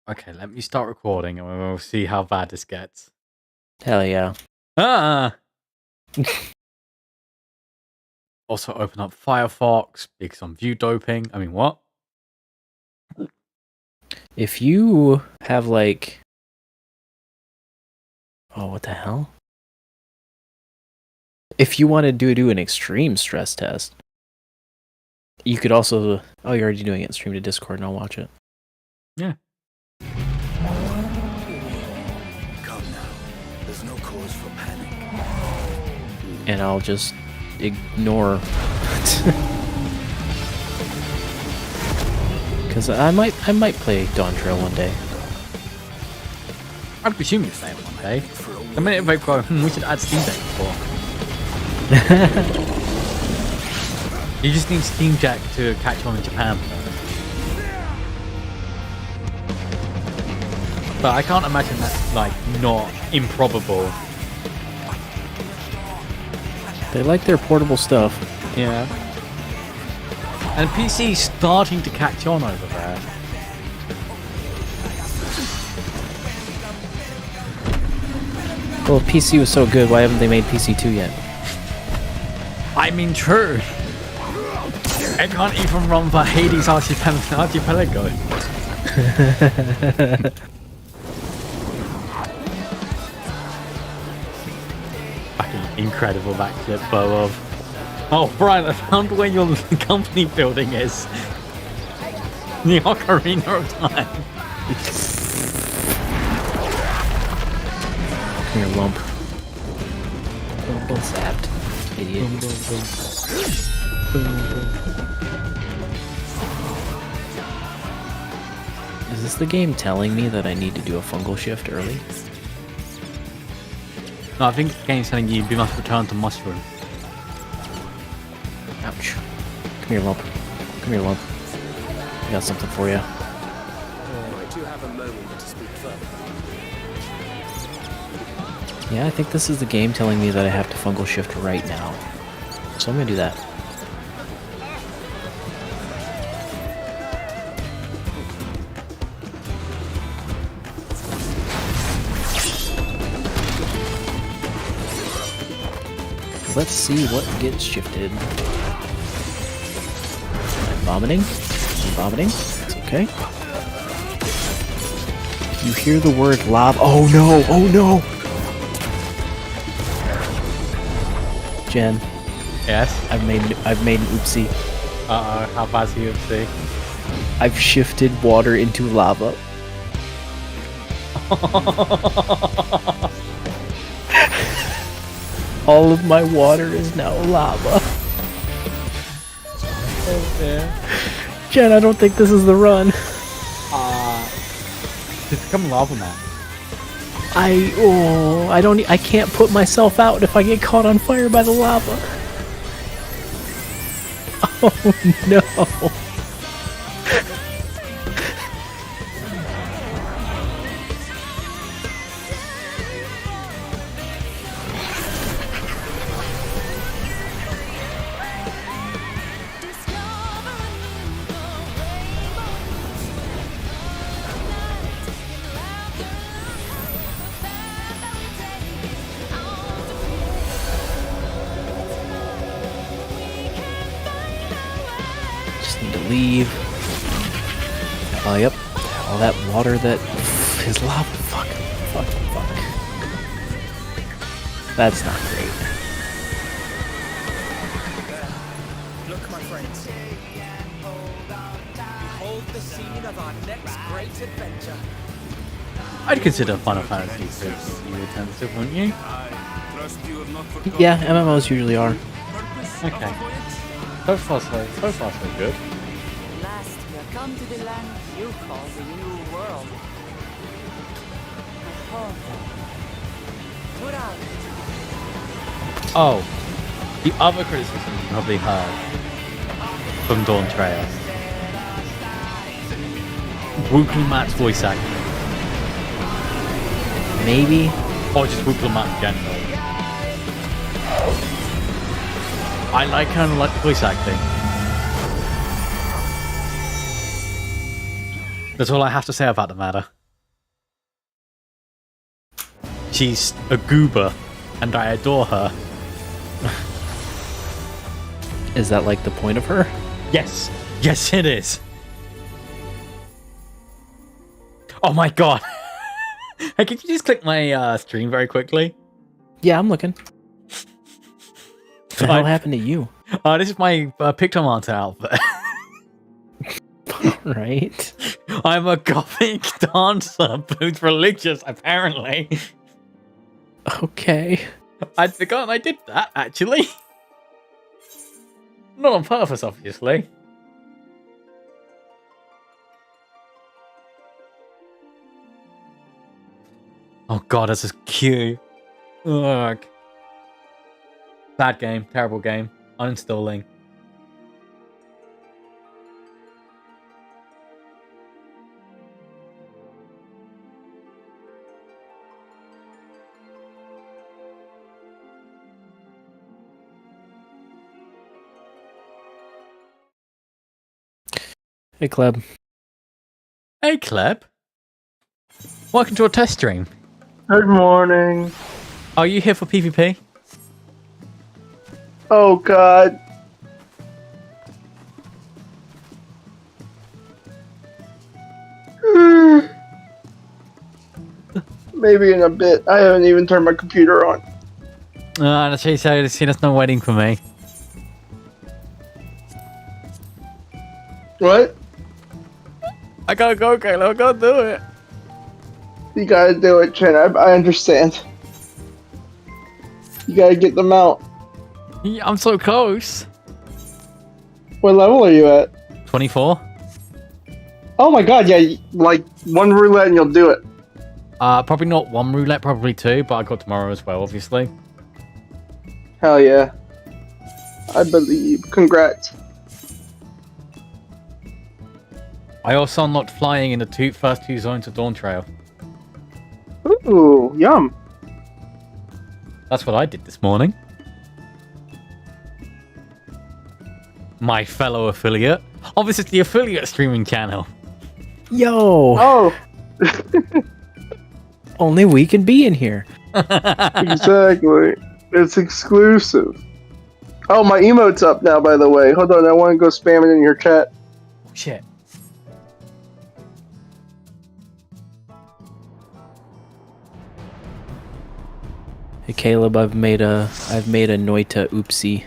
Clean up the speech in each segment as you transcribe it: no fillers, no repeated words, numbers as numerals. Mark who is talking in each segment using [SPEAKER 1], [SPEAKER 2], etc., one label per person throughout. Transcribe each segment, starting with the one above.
[SPEAKER 1] Okay, let me start recording and we'll see how bad this gets.
[SPEAKER 2] Hell yeah.
[SPEAKER 1] Ah! Also open up Firefox because I'm view doping. I mean, what?
[SPEAKER 2] If you have like... Oh, what the hell? If you want to do an extreme stress test, you could also... Oh, you're already doing it. Stream to Discord and I'll watch it.
[SPEAKER 1] Yeah.
[SPEAKER 3] Come now. There's no cause for panic.
[SPEAKER 2] And I'll just ignore... Because I might play Dawntrail one day.
[SPEAKER 1] I'd presume you're saying one day. The minute they go, we should add Steam Deck before. You just need Steam Deck to catch on in Japan. But I can't imagine that's like not improbable.
[SPEAKER 2] They like their portable stuff.
[SPEAKER 1] Yeah. And PC's starting to catch on over there.
[SPEAKER 2] Well, if PC was so good, why haven't they made PC 2 yet?
[SPEAKER 1] I mean, true. I can't even run the Hades Archipelago. Fucking incredible backflip bow of. Oh, Brian, I found where your company building is. The Ocarina of Time.
[SPEAKER 2] Come here, lump. Boom, zapped. Idiot. Is this the game telling me that I need to do a fungal shift early?
[SPEAKER 1] No, I think the game's telling you you must return to mushroom.
[SPEAKER 2] Ouch. Come here, lump. Come here, lump. I got something for you.
[SPEAKER 3] Might you have a moment to speak further?
[SPEAKER 2] Yeah, I think this is the game telling me that I have to fungal shift right now. So I'm gonna do that. Let's see what gets shifted. I'm vomiting. I'm vomiting. It's okay. You hear the word lava. Oh no! Oh no! Jen.
[SPEAKER 1] Yes?
[SPEAKER 2] I've made an oopsie.
[SPEAKER 1] Uh-oh, how bad's the UFC?
[SPEAKER 2] I've shifted water into lava. All of my water is now lava.
[SPEAKER 1] Oh, yeah.
[SPEAKER 2] Jen, I don't think this is the run.
[SPEAKER 1] It's become lava man.
[SPEAKER 2] I can't put myself out if I get caught on fire by the lava. Oh no. Just need to leave. Oh, yep. All that water that is lava. Fuck. Fuck. Fuck. That's not great.
[SPEAKER 3] Look, my friends. Behold the scene of our next great adventure.
[SPEAKER 1] I'd consider Final Fantasy 6 you attentive, wouldn't you?
[SPEAKER 2] Yeah, MMOs usually are.
[SPEAKER 1] Okay. So far so good.
[SPEAKER 4] At last, we have come to the land you call the New World. My home. Put out.
[SPEAKER 1] Oh, the other criticism you probably heard from Dawntrail. Wookly Matt's voice acting.
[SPEAKER 2] Maybe.
[SPEAKER 1] Or just Wookly Matt in general. I kind of like voice acting. That's all I have to say about the matter. She's a goober, and I adore her.
[SPEAKER 2] Is that like the point of her?
[SPEAKER 1] Yes. Yes, it is. Oh my god. Hey, could you just click my stream very quickly?
[SPEAKER 2] Yeah, I'm looking. What the hell happened to you?
[SPEAKER 1] This is my Pictomancer outfit.
[SPEAKER 2] Right.
[SPEAKER 1] I'm a gothic dancer who's religious, apparently.
[SPEAKER 2] Okay.
[SPEAKER 1] I'd forgotten I did that, actually. Not on purpose, obviously. Oh god, this is cute. Ugh. Bad game, terrible game. Uninstalling.
[SPEAKER 2] Hey, Kleb.
[SPEAKER 1] Hey, Kleb. Welcome to a test stream.
[SPEAKER 5] Good morning.
[SPEAKER 1] Are you here for PvP?
[SPEAKER 5] Oh god. Maybe in a bit. I haven't even turned my computer on.
[SPEAKER 1] That's what you say. See, that's no waiting for me.
[SPEAKER 5] What?
[SPEAKER 1] I gotta go, Kayla. I gotta do it.
[SPEAKER 5] You gotta do it, Chin. I understand. You gotta get them out.
[SPEAKER 1] Yeah, I'm so close.
[SPEAKER 5] What level are you at?
[SPEAKER 1] 24.
[SPEAKER 5] Oh my god, yeah, like one roulette and you'll do it.
[SPEAKER 1] Probably not one roulette, probably two, but I got tomorrow as well, obviously.
[SPEAKER 5] Hell yeah. I believe. Congrats.
[SPEAKER 1] I also unlocked flying in the first two zones of Dawntrail.
[SPEAKER 5] Ooh, yum.
[SPEAKER 1] That's what I did this morning. My fellow affiliate. Oh, this is the affiliate streaming channel.
[SPEAKER 2] Yo!
[SPEAKER 5] Oh,
[SPEAKER 2] Only we can be in here.
[SPEAKER 5] exactly. It's exclusive. Oh, my emote's up now, by the way. Hold on, I want to go spam it in your chat.
[SPEAKER 1] Oh, shit.
[SPEAKER 2] Hey, Caleb, I've made a Noita oopsie.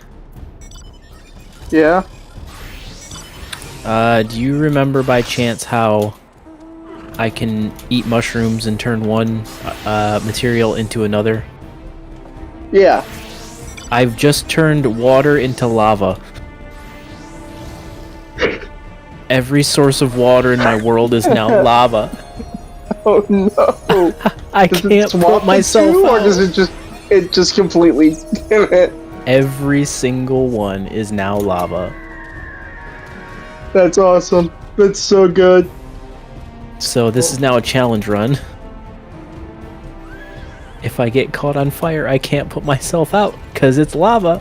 [SPEAKER 5] Yeah?
[SPEAKER 2] Do you remember by chance how I can eat mushrooms and turn one material into another?
[SPEAKER 5] Yeah.
[SPEAKER 2] I've just turned water into lava. Every source of water in my world is now lava.
[SPEAKER 5] Oh no.
[SPEAKER 2] I
[SPEAKER 5] Does it
[SPEAKER 2] can't
[SPEAKER 5] swap
[SPEAKER 2] put
[SPEAKER 5] the
[SPEAKER 2] myself
[SPEAKER 5] two, or
[SPEAKER 2] out.
[SPEAKER 5] does it just completely damn it?
[SPEAKER 2] Every single one is now lava.
[SPEAKER 5] That's awesome. That's so good.
[SPEAKER 2] So this is now a challenge run. If I get caught on fire, I can't put myself out because it's lava.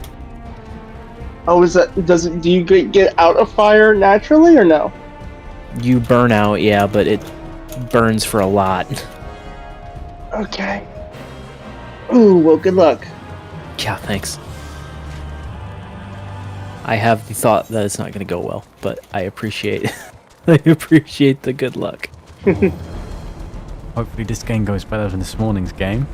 [SPEAKER 5] Oh, do you get out of fire naturally or no?
[SPEAKER 2] You burn out, yeah, but it burns for a lot.
[SPEAKER 5] Okay. Ooh, well, good luck.
[SPEAKER 2] Yeah, thanks. I have the thought that it's not going to go well, but I appreciate I appreciate the good luck.
[SPEAKER 1] Hopefully this game goes better than this morning's game.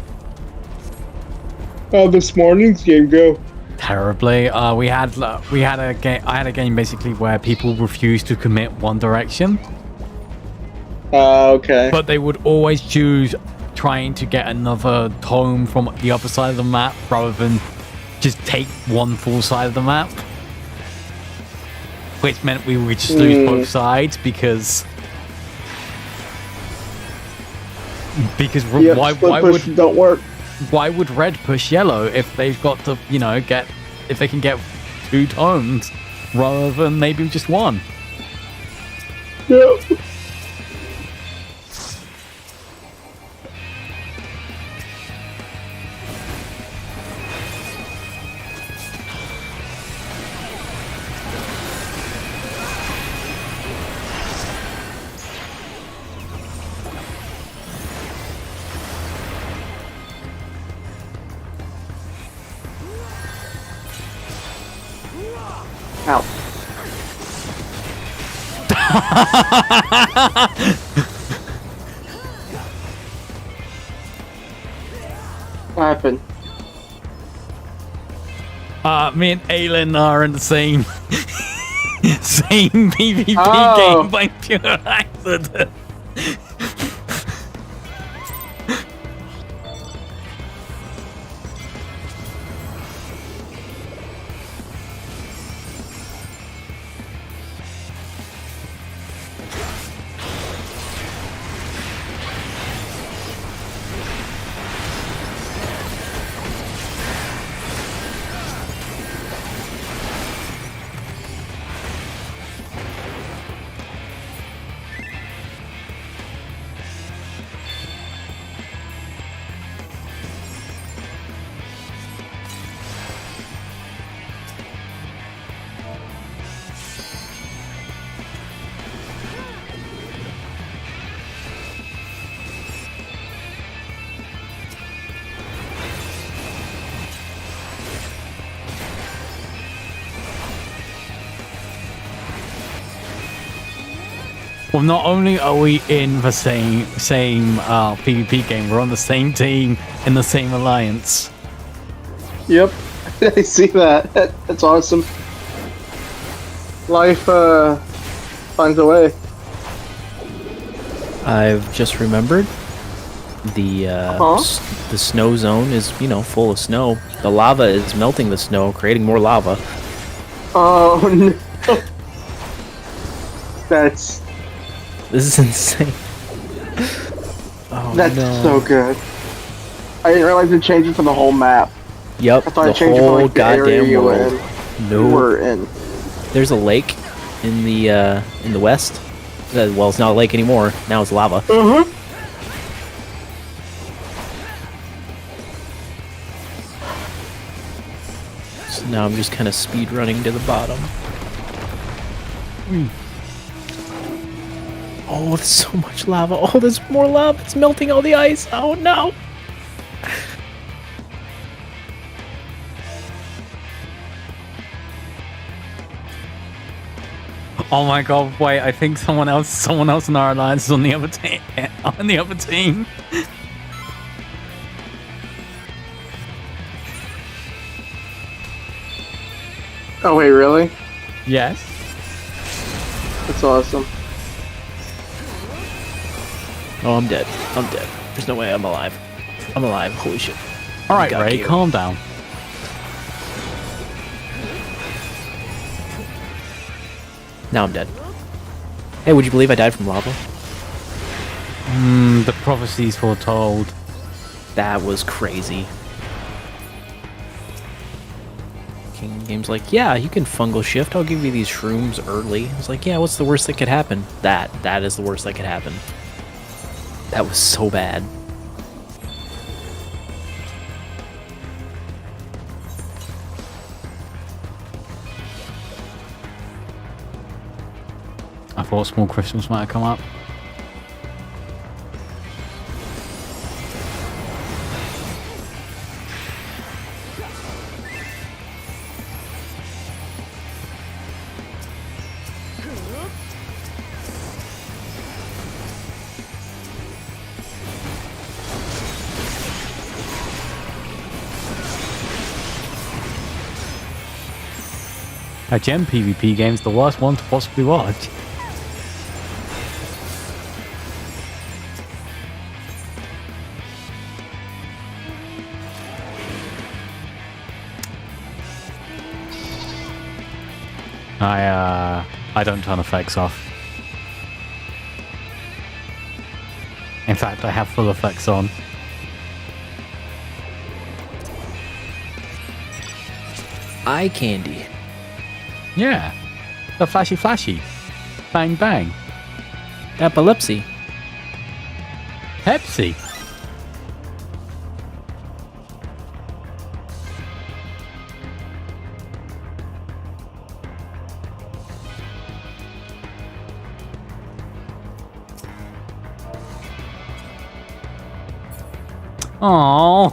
[SPEAKER 5] How this morning's game go?
[SPEAKER 1] Terribly. We had a game. I had a game basically where people refused to commit one direction,
[SPEAKER 5] Okay.
[SPEAKER 1] but they would always choose trying to get another tome from the other side of the map rather than just take one full side of the map. Which meant we would just lose both sides because
[SPEAKER 5] Yeah,
[SPEAKER 1] why would red push yellow if they've got to, if they can get two tones rather than maybe just one?
[SPEAKER 5] Yep. Ow. What happened?
[SPEAKER 1] Me and Aelin are in the same same PvP
[SPEAKER 5] Oh.
[SPEAKER 1] game by pure accident. Well, not only are we in the same PvP game, we're on the same team in the same alliance.
[SPEAKER 5] Yep. I see that. That's awesome. Life finds a way.
[SPEAKER 2] I've just remembered the the snow zone is full of snow. The lava is melting the snow, creating more lava.
[SPEAKER 5] Oh no. This
[SPEAKER 2] is insane. Oh,
[SPEAKER 5] that's
[SPEAKER 2] no.
[SPEAKER 5] so good. I didn't realize it changed it for the whole map.
[SPEAKER 2] Yep,
[SPEAKER 5] I thought
[SPEAKER 2] the
[SPEAKER 5] it changed it for
[SPEAKER 2] whole
[SPEAKER 5] like the area
[SPEAKER 2] goddamn
[SPEAKER 5] you were
[SPEAKER 2] world.
[SPEAKER 5] in.
[SPEAKER 2] No,
[SPEAKER 5] You were in.
[SPEAKER 2] there's a lake in the west. Well, it's not a lake anymore. Now it's lava.
[SPEAKER 5] Mm-hmm.
[SPEAKER 2] So now I'm just kind of speed running to the bottom. Oh, there's so much lava. Oh, there's more lava. It's melting all the ice. Oh no.
[SPEAKER 1] Oh my god! Wait, I think someone else in our alliance is on the other team. On the other team.
[SPEAKER 5] Oh wait, really?
[SPEAKER 1] Yes.
[SPEAKER 5] That's awesome.
[SPEAKER 2] Oh, I'm dead. I'm dead. There's no way I'm alive. I'm alive. Holy shit.
[SPEAKER 1] All right,
[SPEAKER 2] Got
[SPEAKER 1] Ray,
[SPEAKER 2] you.
[SPEAKER 1] calm down.
[SPEAKER 2] Now I'm dead. Hey, would you believe I died from lava?
[SPEAKER 1] The prophecies foretold.
[SPEAKER 2] That was crazy. King Game's like, yeah, you can fungal shift. I'll give you these shrooms early. I was like, yeah, what's the worst that could happen? That is the worst that could happen. That was so bad.
[SPEAKER 1] I thought small crystals might have come up. A gem PvP game's the worst one to possibly watch. I don't turn effects off. In fact, I have full effects on.
[SPEAKER 2] Eye candy.
[SPEAKER 1] Yeah. The flashy flashy. Bang bang.
[SPEAKER 2] Epilepsy.
[SPEAKER 1] Pepsi. Aww.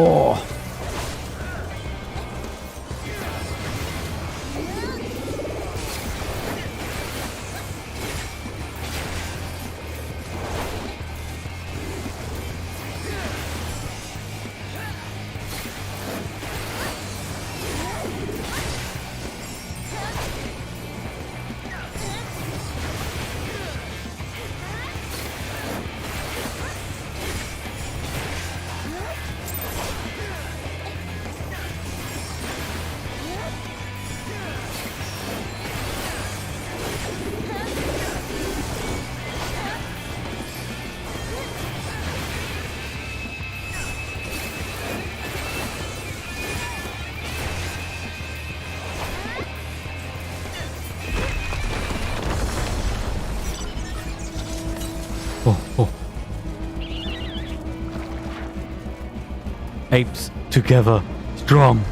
[SPEAKER 2] Oh.
[SPEAKER 1] Oh. Apes together, strong.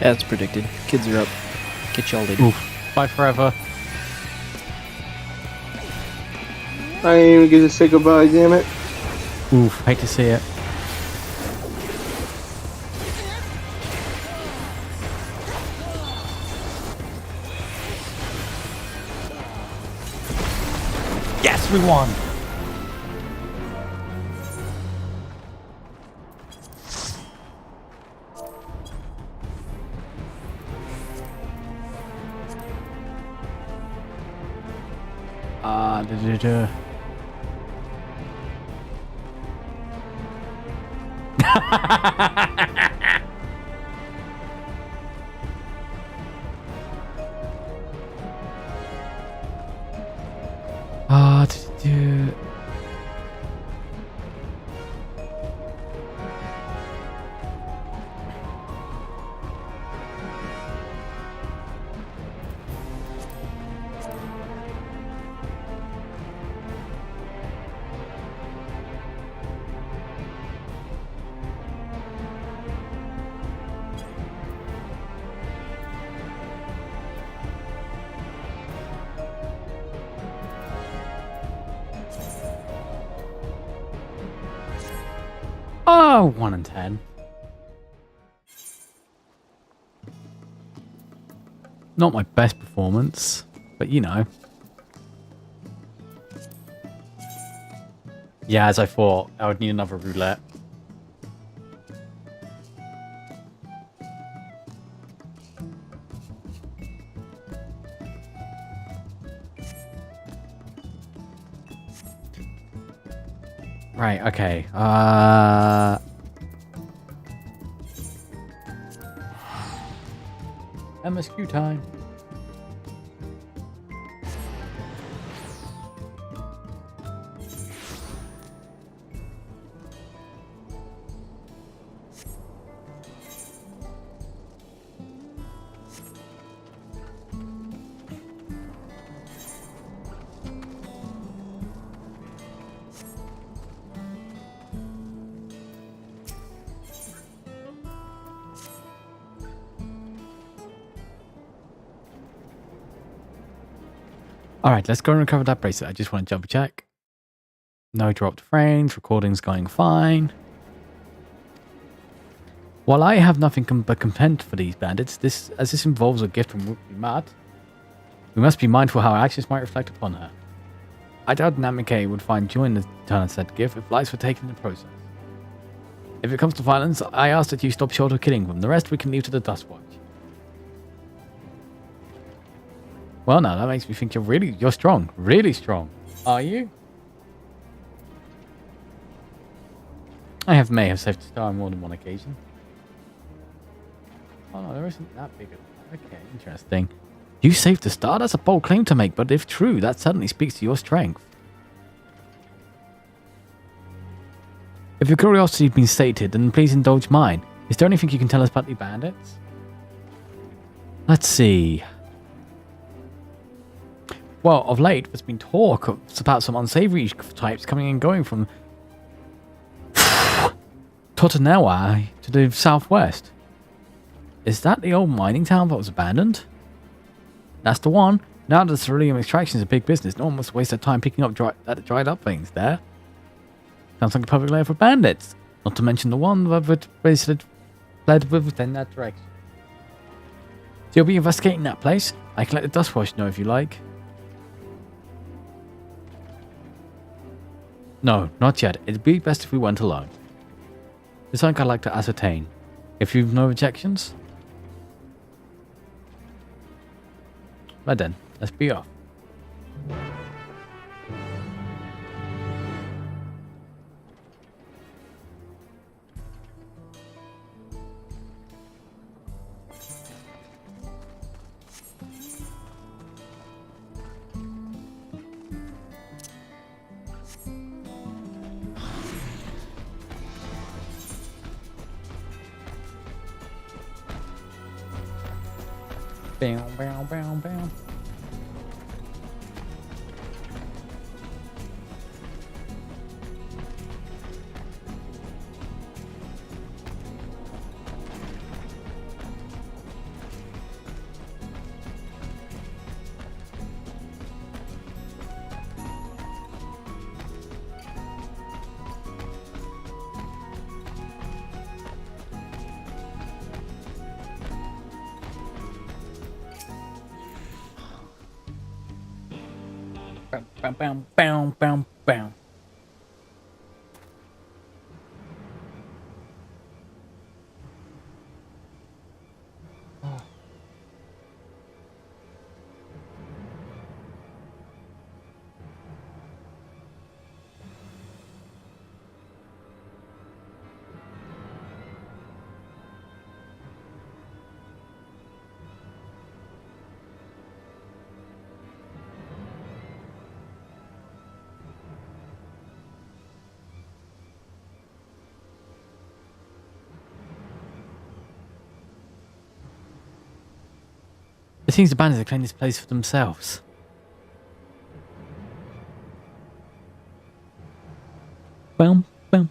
[SPEAKER 2] Yeah, it's predicted. Kids are up. Get y'all later.
[SPEAKER 1] Oof. Bye forever.
[SPEAKER 5] I ain't even get to say goodbye, damn it.
[SPEAKER 1] Oof. Hate to see it. Yes, we won. Da-da-da. Oh, 1 and 10. Not my best performance, but you know. Yeah, as I thought, I would need another roulette. Right, okay. MSQ time. Alright, let's go and recover that bracelet. I just want to double check. No dropped frames, recording's going fine. While I have nothing but contempt for these bandits, as this involves a gift from Mad, we must be mindful how our actions might reflect upon her. I doubt Namike would find joy in the return of said gift if lives were taken in the process. If it comes to violence, I ask that you stop short of killing them. The rest we can leave to the Dust Watch. Well, now that makes me think you're strong. Really strong. Are you? May have saved a star on more than one occasion. Oh no, there isn't that big a... Okay, interesting. You saved the star? That's a bold claim to make, but if true, that certainly speaks to your strength. If your curiosity has been sated, then please indulge mine. Is there anything you can tell us about the bandits? Let's see. Well, of late, there's been talk about some unsavory types coming and going from Totanawa to the southwest. Is that the old mining town that was abandoned? That's the one. Now that ceruleum extraction is a big business, no one must waste their time picking up dried up things there. Sounds like a perfect layer for bandits. Not to mention the one that bracelet fled within that direction. So you'll be investigating that place? I can let the Dustwash know if you like. No, not yet. It'd be best if we went alone. There's something I'd like to ascertain. If you've no objections? Right then, let's be off. Bam, bam, bam, bam. Bam, bam, bam, bam, bam. It seems the bandits are claiming this place for themselves. Boom, boom.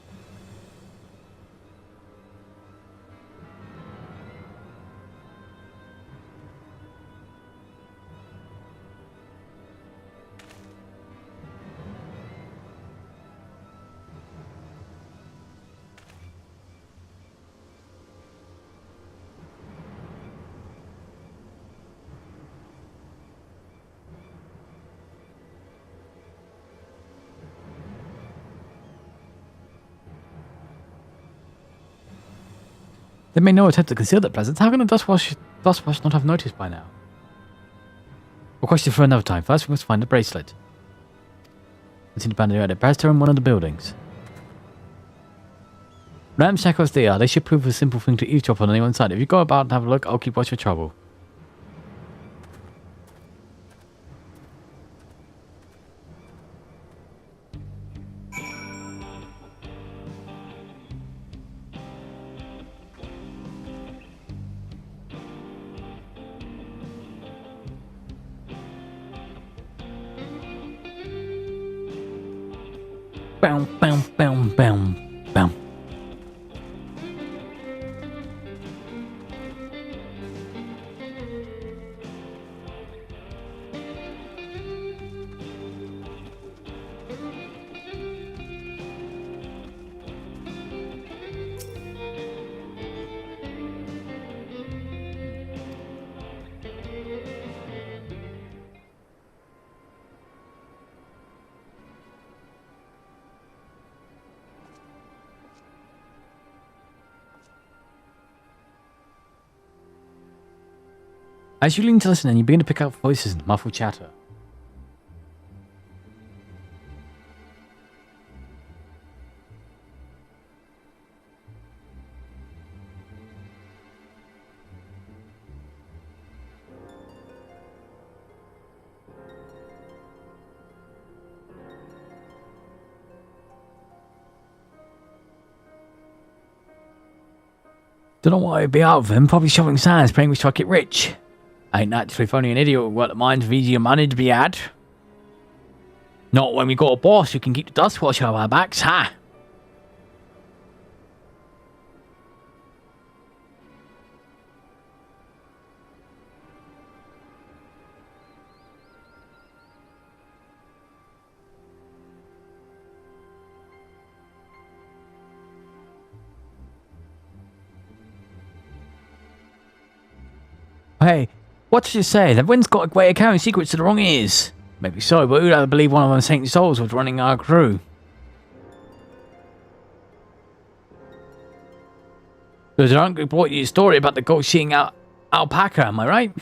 [SPEAKER 1] They made no attempt to conceal their presence. How can a dustwash not have noticed by now? We'll question for another time. First, we must find the bracelet. Continue banding out. It bears to in one of the buildings. Ramshackle as they are, they should prove a simple thing to eavesdrop on anyone's side. If you go about and have a look, I'll keep watch for trouble. Boom, boom, boom, boom, boom. As you lean to listen, you begin to pick up voices and muffled chatter. Don't know why I'd be out of them, probably shoveling sands, praying we strike it rich. Ain't naturally funny an idiot with what minds of easier money to be had. Not when we got a boss who can keep the dust wash off our backs, ha! Hey, what did you say? The wind's got a way of carrying secrets to the wrong ears. Maybe so, but who'd ever believe one of them saint souls was running our crew? There's an uncle brought you a story about the goat-shearing alpaca, am I right?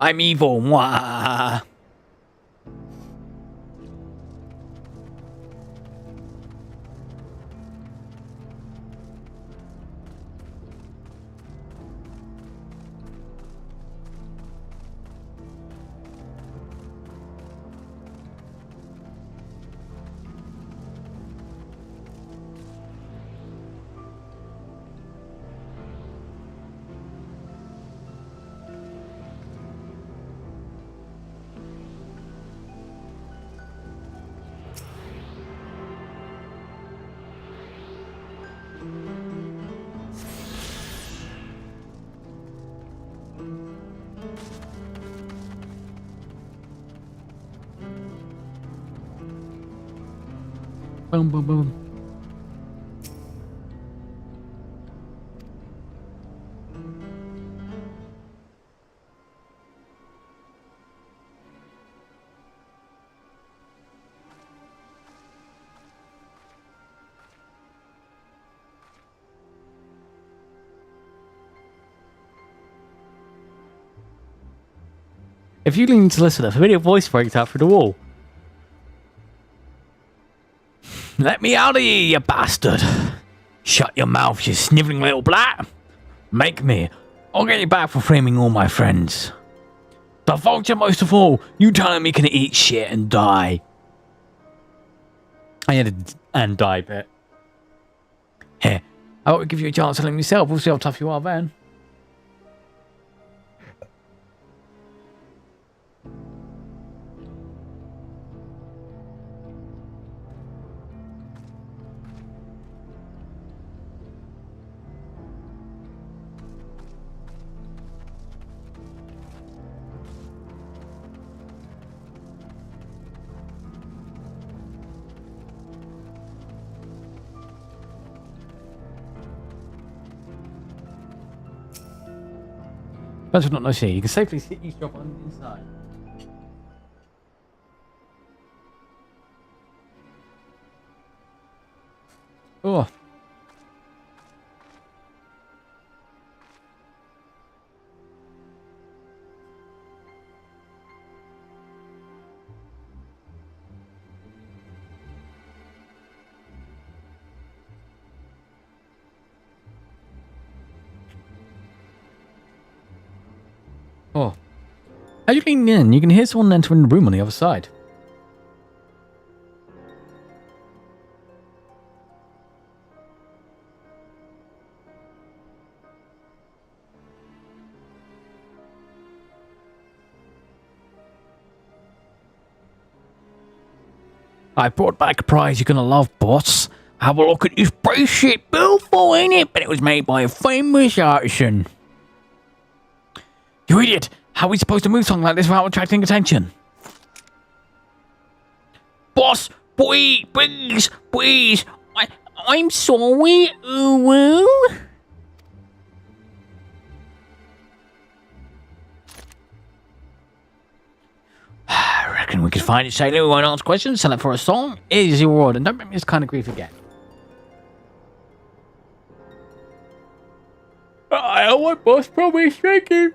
[SPEAKER 1] I'm evil, mwah. Boom, boom, boom. If you lean to listen, a familiar voice breaks out through the wall. Let me out of here, you bastard! Shut your mouth, you snivelling little blat! Make me. I'll get you back for framing all my friends. The vulture most of all, you telling me can eat shit and die. I had a and die bit. Here, I will give you a chance to let myself. We'll see how tough you are then. That's not nice here. You can safely eavesdrop on the inside. Oh. Oh. As you lean in, you can hear someone entering the room on the other side. I brought back a prize you're gonna love, boss. Have a look at this spaceship. Beautiful, ain't it? But it was made by a famous artisan. You idiot! How are we supposed to move something like this without attracting attention? Boss, please. I'm sorry. Ooh. I reckon we could find a sailor who won't ask questions, sell it for a song. Here's your reward, and don't make me this kind of grief again. I want boss promise, thank you.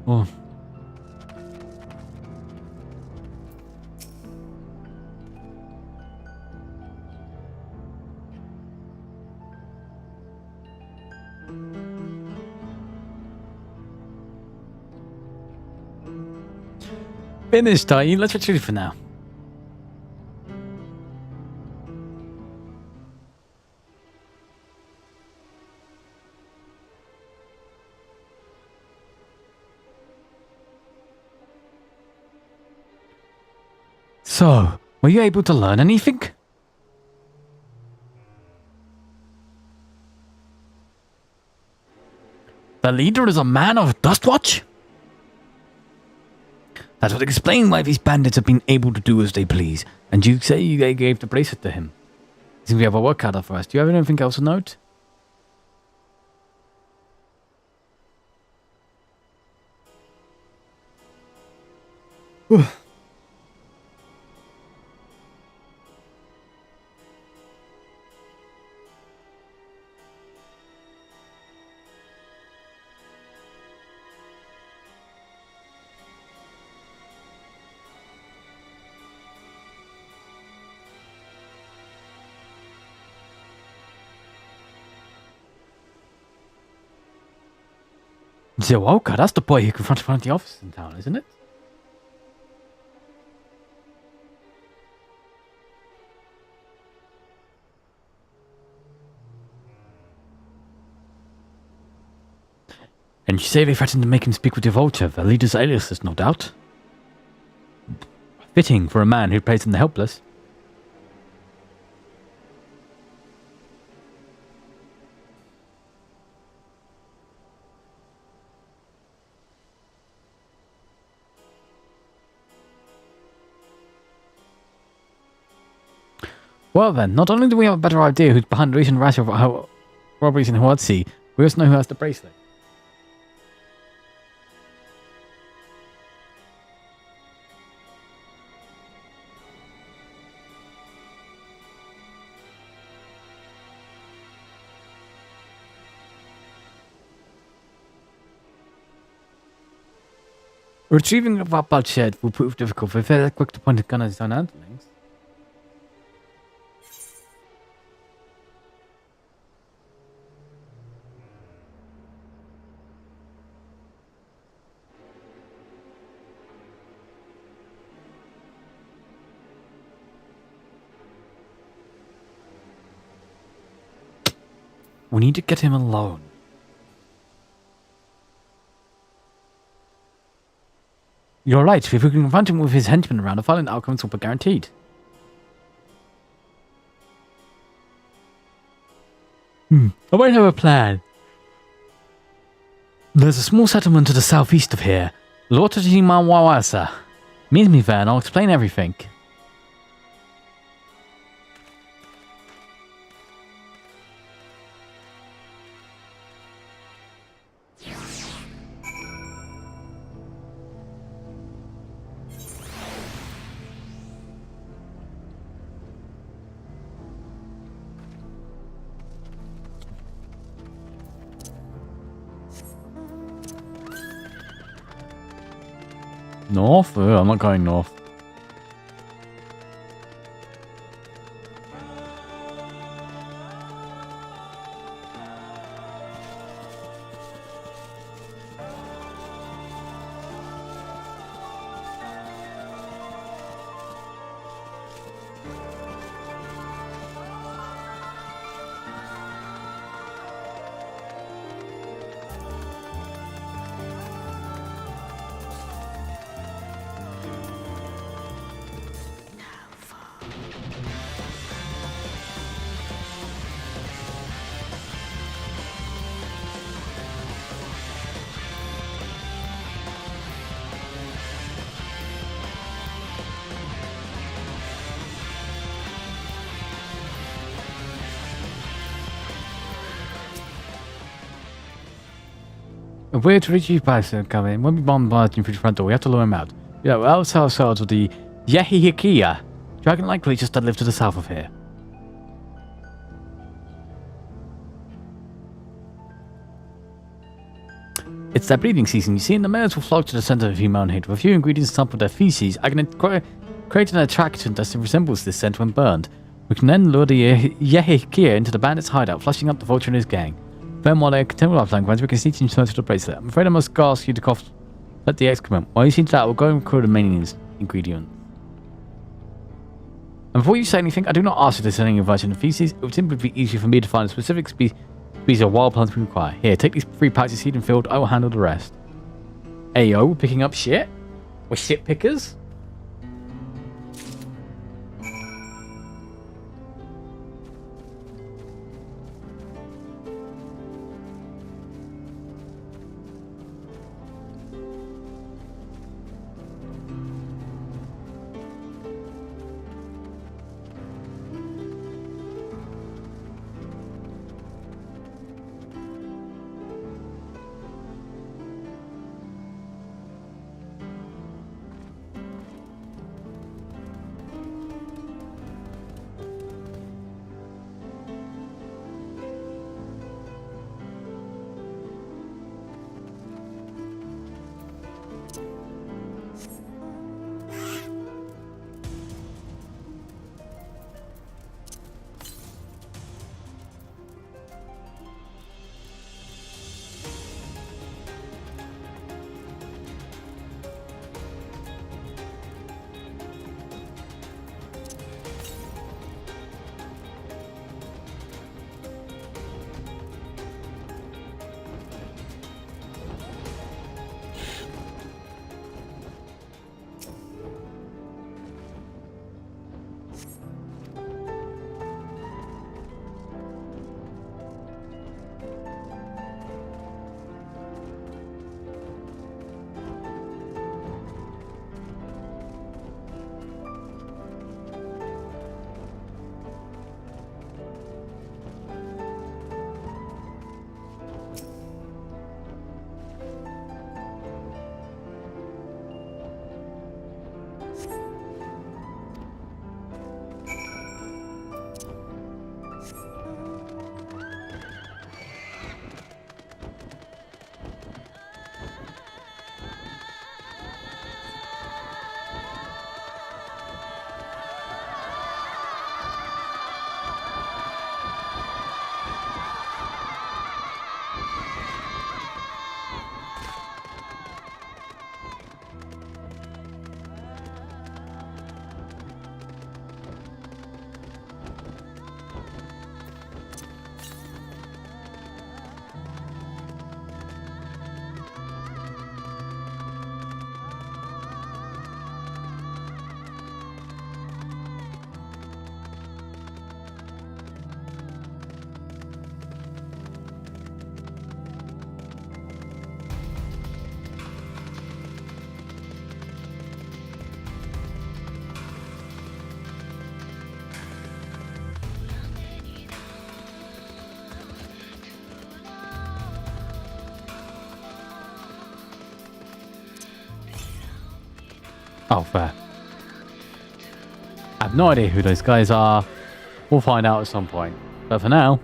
[SPEAKER 1] Oh. Finished, are you? Let's retreat for now. So, were you able to learn anything? The leader is a man of Dustwatch? That would explain why these bandits have been able to do as they please. And you say they gave the bracelet to him. Seems we have a work cut out for us. Do you have anything else to note? Zewoka, that's the boy who confronted one of the officers in town, isn't it? And you say they threatened to make him speak with the Vulture, the leader's aliases, no doubt. Fitting for a man who plays in the helpless. Well then, not only do we have a better idea who's behind the recent rash of robberies in Roulettes, we also know who has the bracelet. Retrieving the Vapal shed will prove difficult if they're quick to point a gun at his own handlings. We need to get him alone. You're right, if we can confront him with his henchmen around, the following outcomes will be guaranteed. I might have a plan. There's a small settlement to the southeast of here. Lortajimawawasa. Meet me there and I'll explain everything. North? I'm not going north. A way to retrieve Bison coming. When we bombard him through the front door, we have to lure him out. Yeah, we'll outside ourselves with the Yehihikia, dragon-like creatures that live to the south of here. It's their breeding season, you see, and the males will flock to the center of humanhood. With a few ingredients sampled their feces, I can create an attraction that resembles this scent when burned. We can then lure the Yehihikia into the bandit's hideout, flushing up the vulture and his gang. Then while they continue our flank runs, we can sneak into the bracelet. I'm afraid I must ask you to cough at the excrement. While you see to that, we'll go and record the main ingredient. And before you say anything, I do not ask you to send any version of feces. It would simply be easier for me to find a specific species of wild plants we require. Here, take these 3 pouches seed and filled. I will handle the rest. Ayo, we're picking up shit? We're shit pickers? Oh, fair. I have no idea who those guys are. We'll find out at some point. But for now...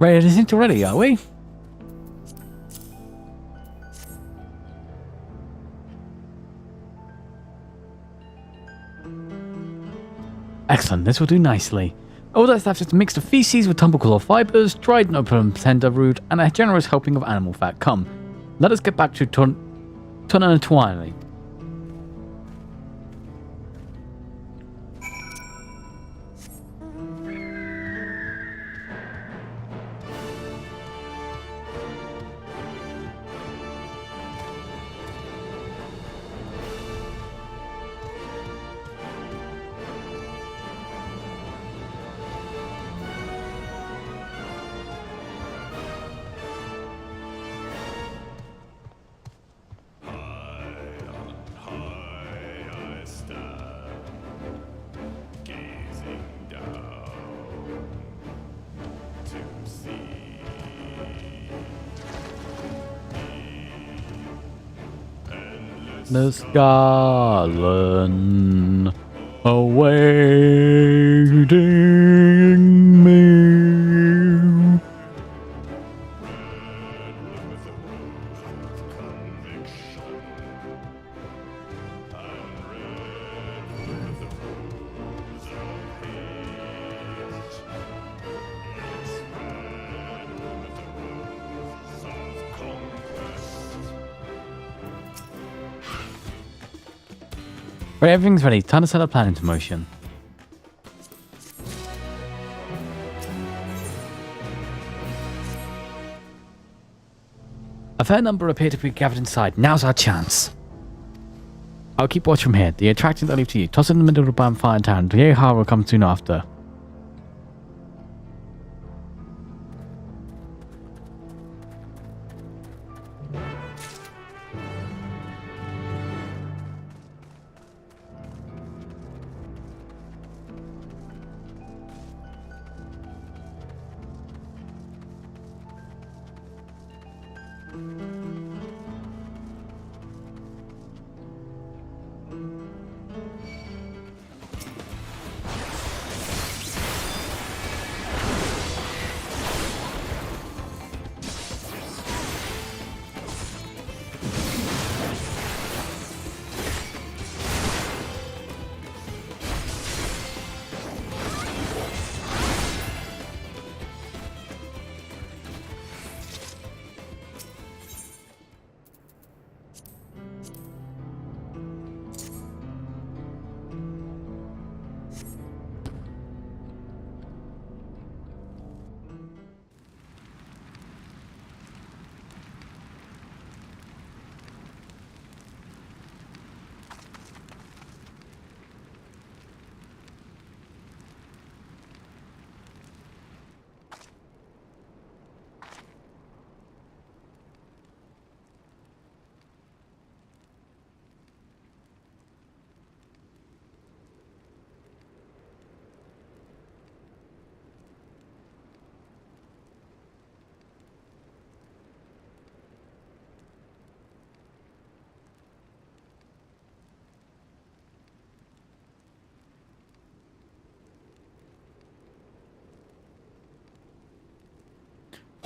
[SPEAKER 1] Ready to think already, are we? Excellent, this will do nicely. All that's left is a mix of feces with tubercle fibers, dried and open tender root, and a generous helping of animal fat. Come, let us get back to Tunanatuani. Miss Garland awaiting me. Right, everything's ready. Time to set our plan into motion. A fair number appear to be gathered inside. Now's our chance. I'll keep watch from here. The attractions I leave to you. Toss it in the middle of the bonfire town. Yeha will come soon after.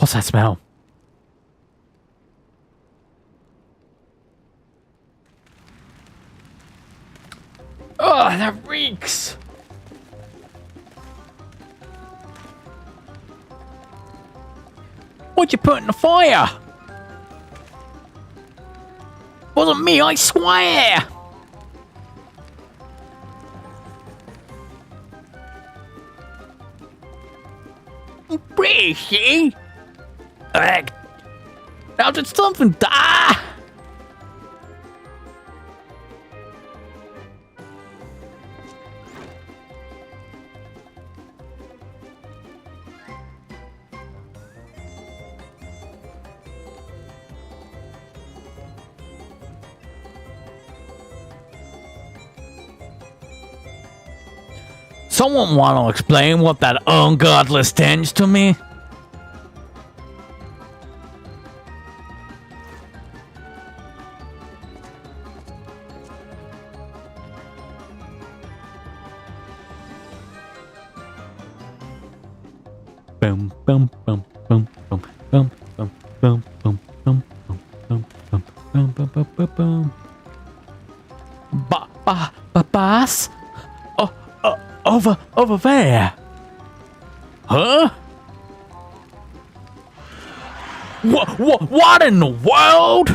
[SPEAKER 1] What's that smell? Oh, that reeks! What'd you put in the fire? Wasn't me, I swear! Pretty. Now did something die? Someone want to explain what that ungodly stench to me? Boom, boom, boom, boom, boom, boom, boom, boom, boom, boom, boom, boom, boom, boom, boom, boom, boom, boom. Boss? Over there. Huh? What in the world?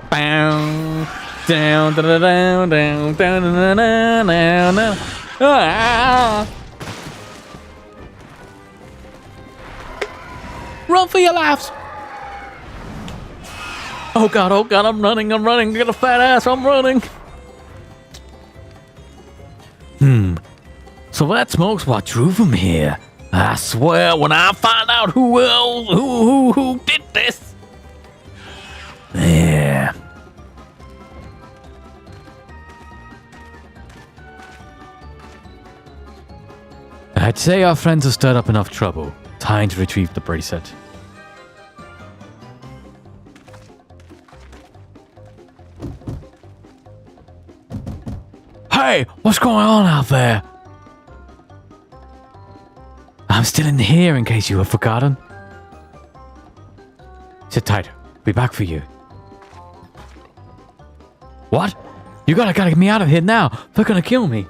[SPEAKER 1] Bow, down, down, down, down, down, down, down, down. Ah. Run for your lives! Oh god, I'm running, get a fat ass, I'm running! So that smoke's what drew from here. I swear, when I find out who did this. Yeah. I'd say our friends have stirred up enough trouble. Time to retrieve the bracelet. Hey, what's going on out there? I'm still in here in case you have forgotten. Sit tight. Be back for you. What? You gotta get me out of here now. They're gonna kill me.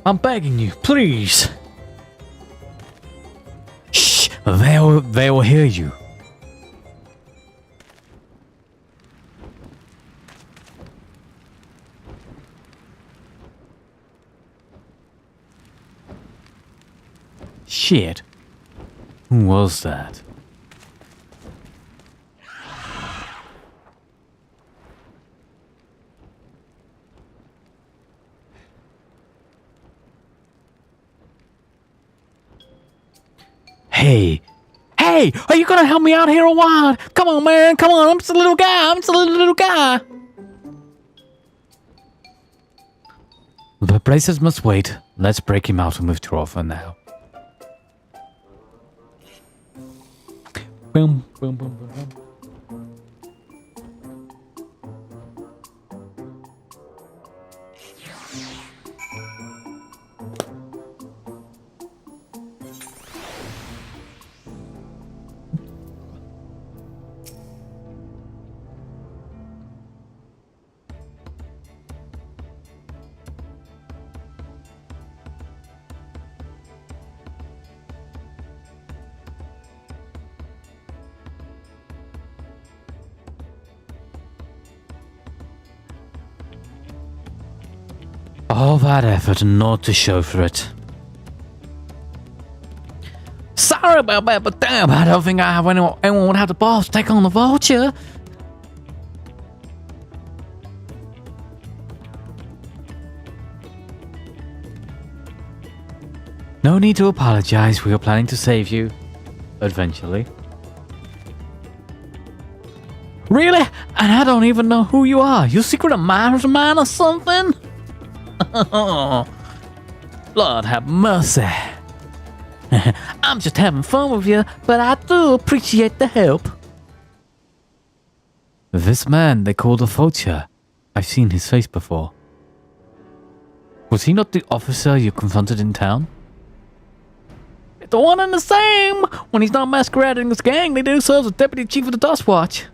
[SPEAKER 1] I'm begging you, please. Shh, they will hear you. Shit. Who was that? Hey, are you gonna help me out here or what? Come on, man, come on, I'm just a little guy, The braces must wait. Let's break him out and withdraw for now. Boom, boom, boom, boom, boom. All that effort and not to show for it. Sorry about that, but damn, I don't think anyone would have the balls to take on the vulture. No need to apologize, we were planning to save you. Eventually. Really? And I don't even know who you are. You secret admirer of mine or something? Lord have mercy. I'm just having fun with you, but I do appreciate the help. This man they call the Vulture. I've seen his face before. Was he not the officer you confronted in town? It's the one and the same! When he's not masquerading as gang, they do serve as deputy chief of the Dust Watch.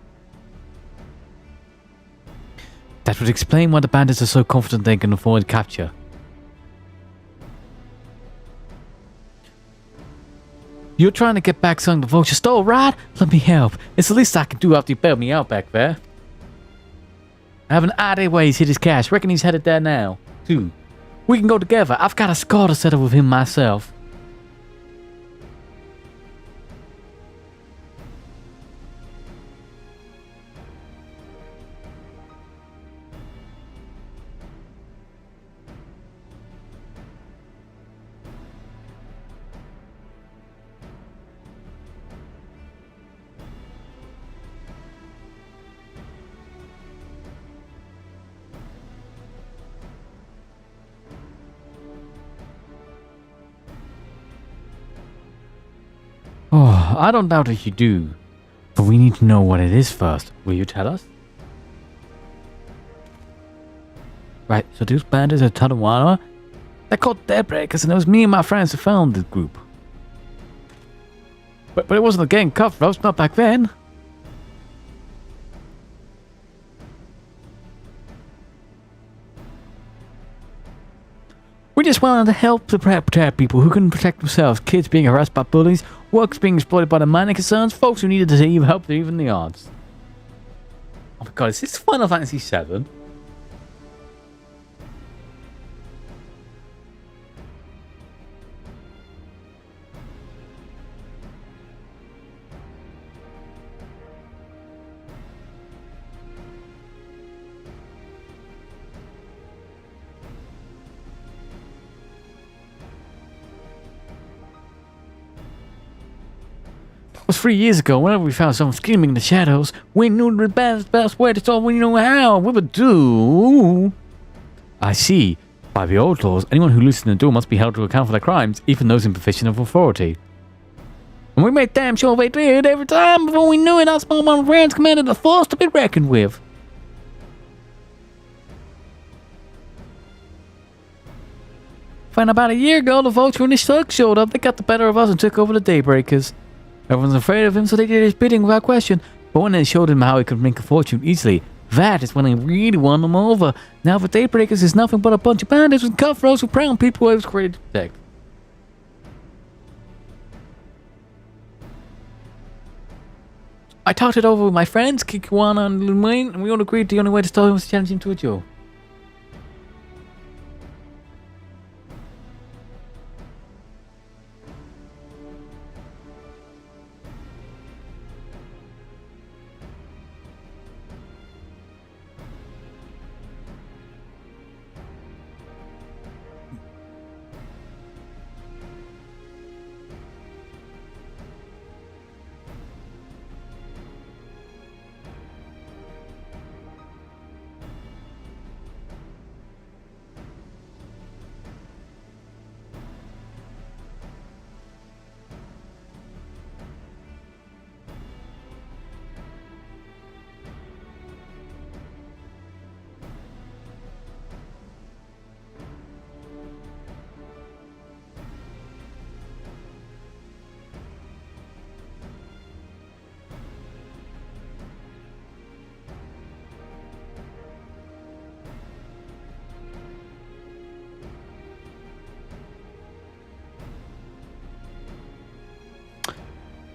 [SPEAKER 1] That would explain why the bandits are so confident they can avoid capture. You're trying to get back something the Vulture stole, right? Let me help. It's the least I can do after you bailed me out back there. I have an idea where he's hid his cash. Reckon he's headed there now, too. We can go together. I've got a score to settle with him myself. Oh, I don't doubt that you do. But we need to know what it is first. Will you tell us? Right, so these bandits are Tadawala. They're called Daybreakers, and it was me and my friends who found this group. But it wasn't a gang cutthroats, not back then. We just wanted to help to protect people who couldn't protect themselves. Kids being harassed by bullies, workers being exploited by the mining concerns, folks who needed to help even the odds. Oh my god, is this Final Fantasy VII? It was 3 years ago. Whenever we found someone screaming in the shadows, we knew the best way to solve. We knew how we would do. I see. By the old laws, anyone who loosens the door must be held to account for their crimes, even those in position of authority. And we made damn sure they did every time. Before we knew it, our small amount of friends commanded a force to be reckoned with. Find about a year ago, the Vulture and his thugs showed up. They got the better of us and took over the Daybreakers. Everyone's afraid of him, so they did his bidding without question. But when they showed him how he could make a fortune easily, that is when they really won them over. Now the Daybreakers is nothing but a bunch of bandits with cutthroats who prey on people who was created to protect. I talked it over with my friends, Kikiwana and Lumaine, and we all agreed the only way to stop him was to challenge him to a duel.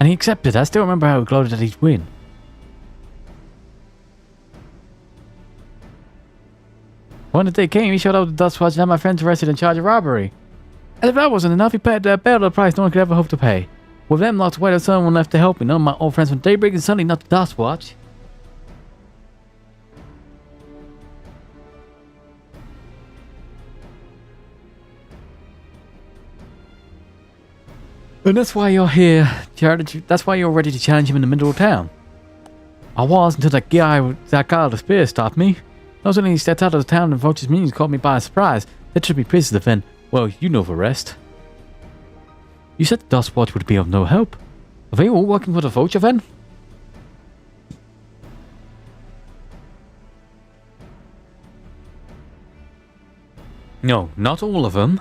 [SPEAKER 1] And he accepted. I still remember how he gloated at his win. When the day came, he showed up with the Dust Watch and had my friends arrested in charge of robbery. As if that wasn't enough, he paid the price no one could ever hope to pay. With them locked away, there's someone left to help me. None of my old friends from Daybreak and suddenly not the Dust Watch. And that's why you're here, Jared. That's why you're ready to challenge him in the middle of town. I was until that guy with the spear stopped me. Not only he stepped out of the town and Vulture's minions caught me by surprise. That should be prisoner then. Well, you know the rest. You said the Dust Watch would be of no help. Are they all working for the Vulture then? No, not all of them.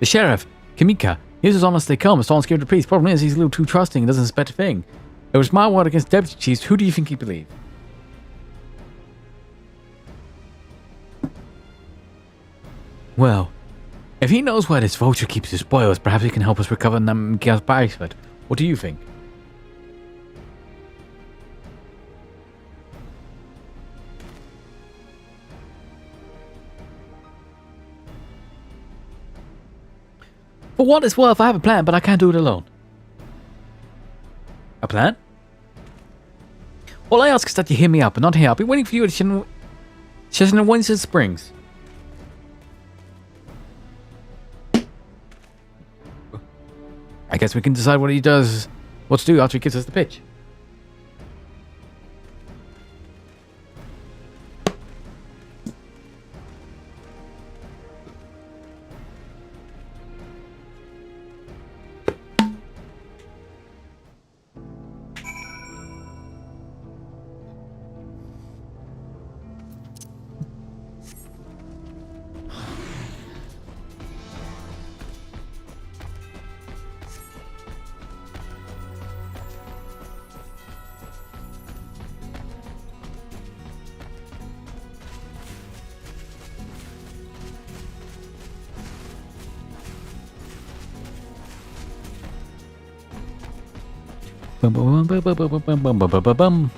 [SPEAKER 1] The sheriff, Kamika, he's as honest as they come. As long as scared of the priest. Problem is, he's a little too trusting and doesn't suspect a thing. It was my word against deputy chiefs. Who do you think he believed? Well, if he knows where this vulture keeps his spoils, perhaps he can help us recover Namgil's bracelet. What do you think? For what it's worth, I have a plan, but I can't do it alone. A plan? All I ask is that you hear me out, but not here. I'll be waiting for you at Winston Springs. I guess we can decide what to do after he gives us the pitch. Bum, bum, bum, bum, bum, bum, bum, bum, bum, bum.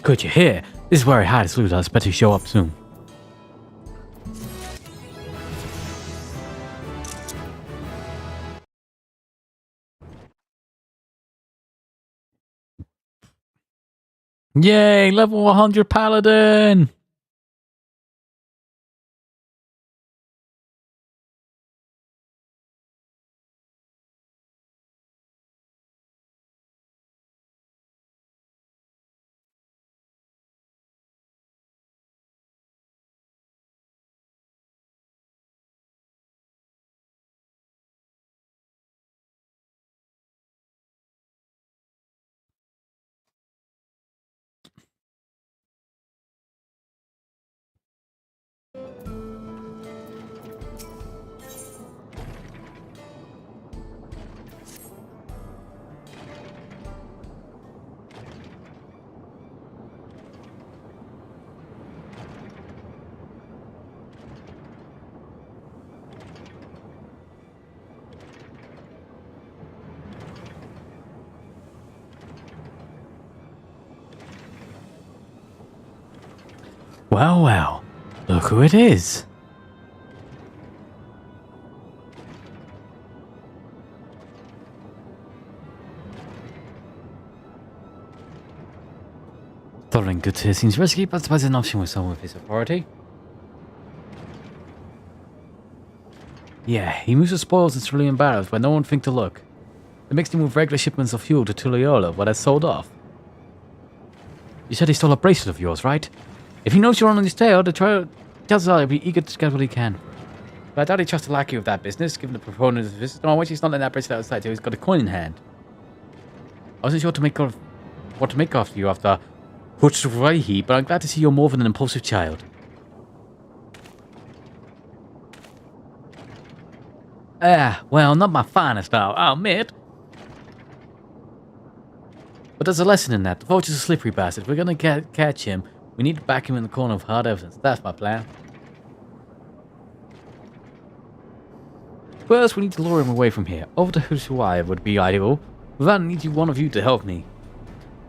[SPEAKER 1] Could you hear? This is where I hide his loot. I expect to show up soon. Yay, level 100 paladin! Well, well, look who it is. Following good to seems risky, but suppose an option with someone with his authority. Yeah, he moves the spoils in cerulean barrels where no one think to look. They mixed him with regular shipments of fuel to Tuliola, where that's sold off. You said he stole a bracelet of yours, right? If he knows you're on his tail, the chances are he'll be eager to get what he can. But I doubt he trusts the lackey with that business, given the proponent of the visit. No, he's not letting that bracelet outside till he's got a coin in hand. I wasn't sure what to make of you after Huchwaihi, but I'm glad to see you're more than an impulsive child. Well, not my finest style, I'll admit. But there's a lesson in that. The vulture's a slippery bastard. If we're gonna catch him, we need to back him in the corner with hard evidence. That's my plan. First, we need to lure him away from here. Over to Ushuaia would be ideal. With that, I need one of you to help me.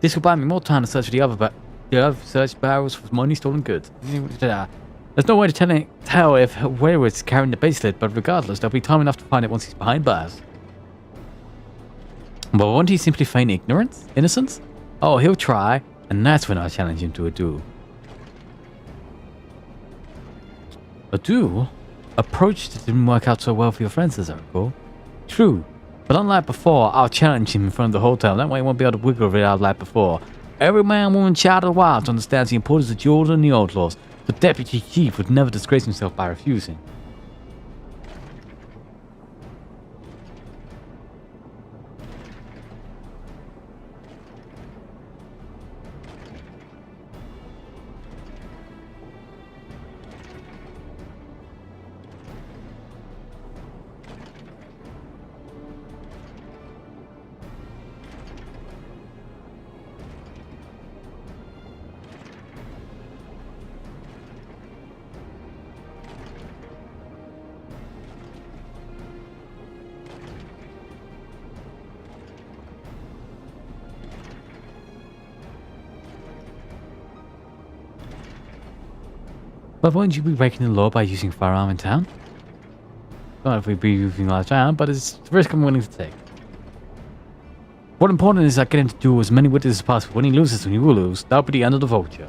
[SPEAKER 1] This will buy me more time to search for the other search barrels for money stolen goods. There's no way to tell if Wayward's carrying the bracelet, but regardless, there'll be time enough to find it once he's behind bars. But won't he simply feign innocence? Oh, he'll try, and that's when I challenge him to a duel. A duel? Approach that didn't work out so well for your friends, as I recall. True, but unlike before, I'll challenge him in front of the hotel. That way he won't be able to wiggle it out like before. Every man, woman, child, and wild understands the importance of duels and the old laws. The deputy chief would never disgrace himself by refusing. But wouldn't you be breaking the law by using firearm in town? Don't know if we'd be using large town, but it's the risk I'm willing to take. What important is I get him to do as many witnesses as possible. When he loses, when he will lose, that'll be the end of the vulture.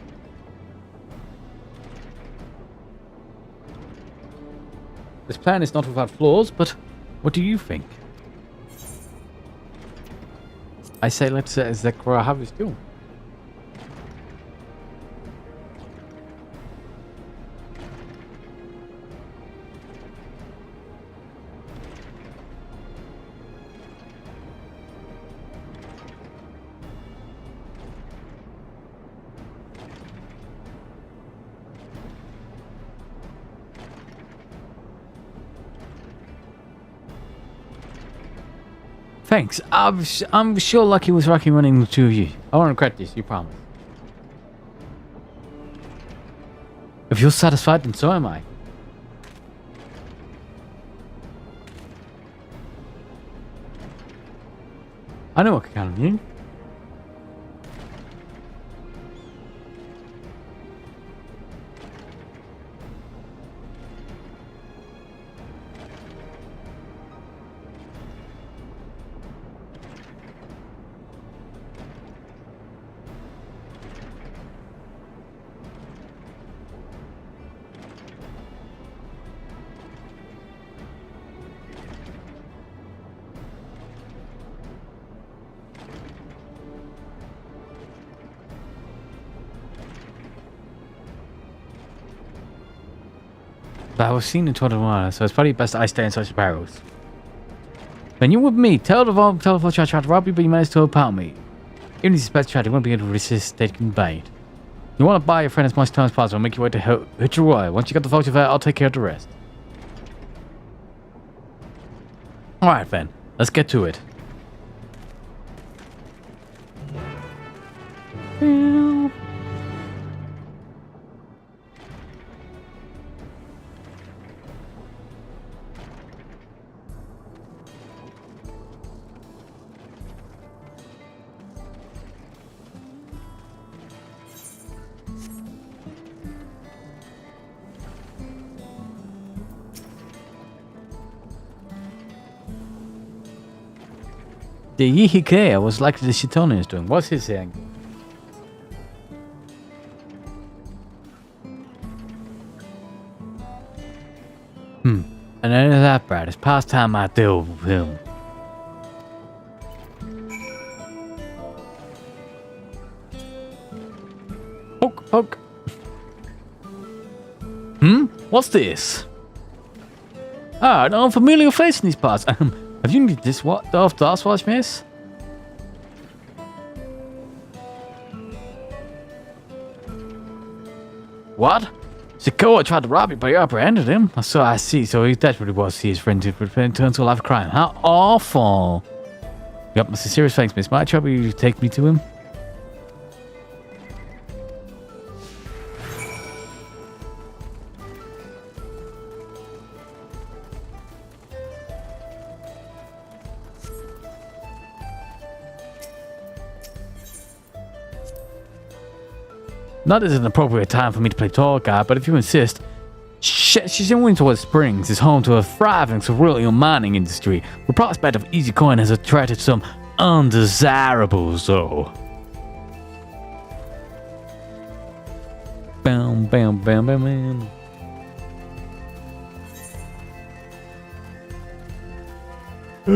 [SPEAKER 1] This plan is not without flaws, but what do you think? I say let's Zekra have his doing. Thanks. I'm sure Lucky was lucky running the two of you. I won't regret this, you promise. If you're satisfied, then so am I. I know I can count on you. But I was seen in 21, so it's probably best I stay in such barrels. Then you with me. Tell the vulture I tried to rob you, but you managed to overpower me. Even if you suspect you won't be able to resist taking bait. You want to buy your friend as much time as possible and make your way to Hitcheroy. Once you got the vulture there, I'll take care of the rest. Alright then, let's get to it. The Yihike was likely the Shitonian is doing. What's his angle? And any of that, Brad. It's past time I deal with him. Poke, poke. What's this? Ah, an unfamiliar face in these parts. Have you needed this off wash, miss? What? Sikoa tried to rob you, but you apprehended him. So I see. So he desperately was to see his friend turn to a life of crime. How awful. Yep, my serious thanks, miss. Might I trouble you to take me to him? Not as an appropriate time for me to play tall guy, but if you insist, she's in Winterwood Springs is home to a thriving cerulean mining industry. The prospect of easy coin has attracted some undesirables, though. Bam, bam, bam, bam, bam. In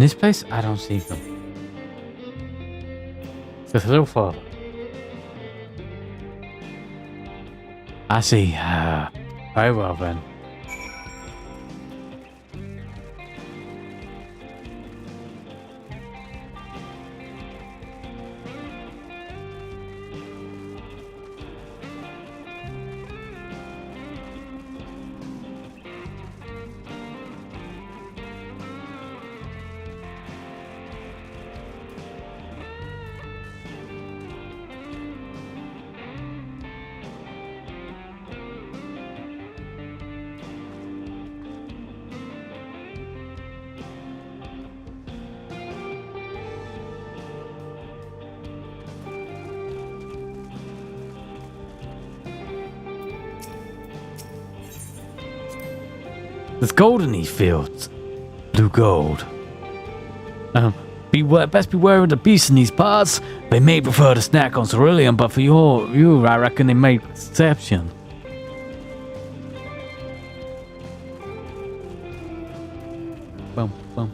[SPEAKER 1] this place, I don't see them. Just a little further. I see. Very well then. There's gold in these fields. Blue gold. Best beware of the beasts in these parts. They may prefer to snack on cerulean, but for you, I reckon they make exception. Boom, boom.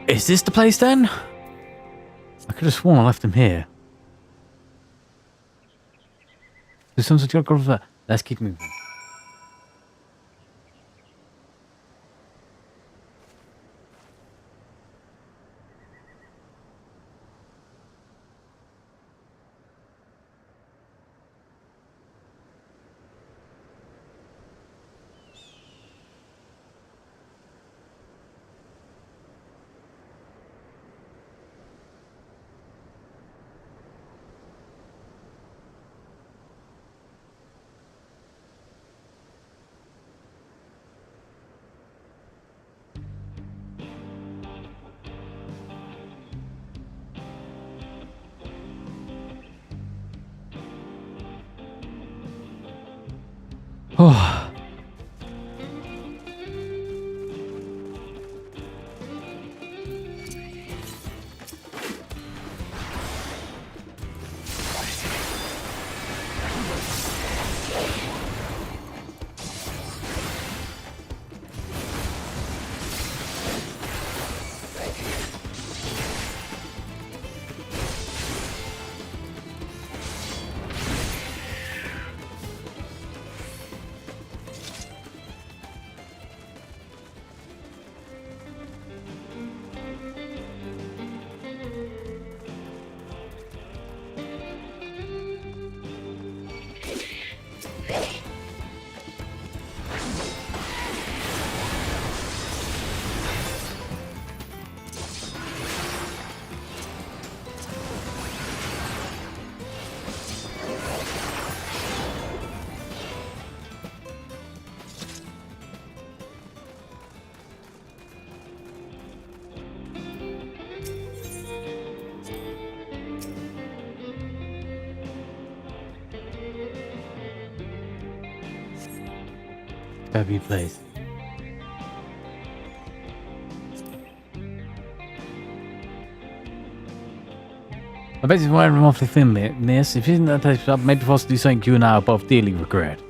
[SPEAKER 1] Is this the place then? I could have sworn I left him here. There's some sort of geographer. Let's keep moving. Oh. better be placed. I bet he's wearing an awfully thin, miss. If you isn't that type of maybe for us to do something you and I both dearly regret.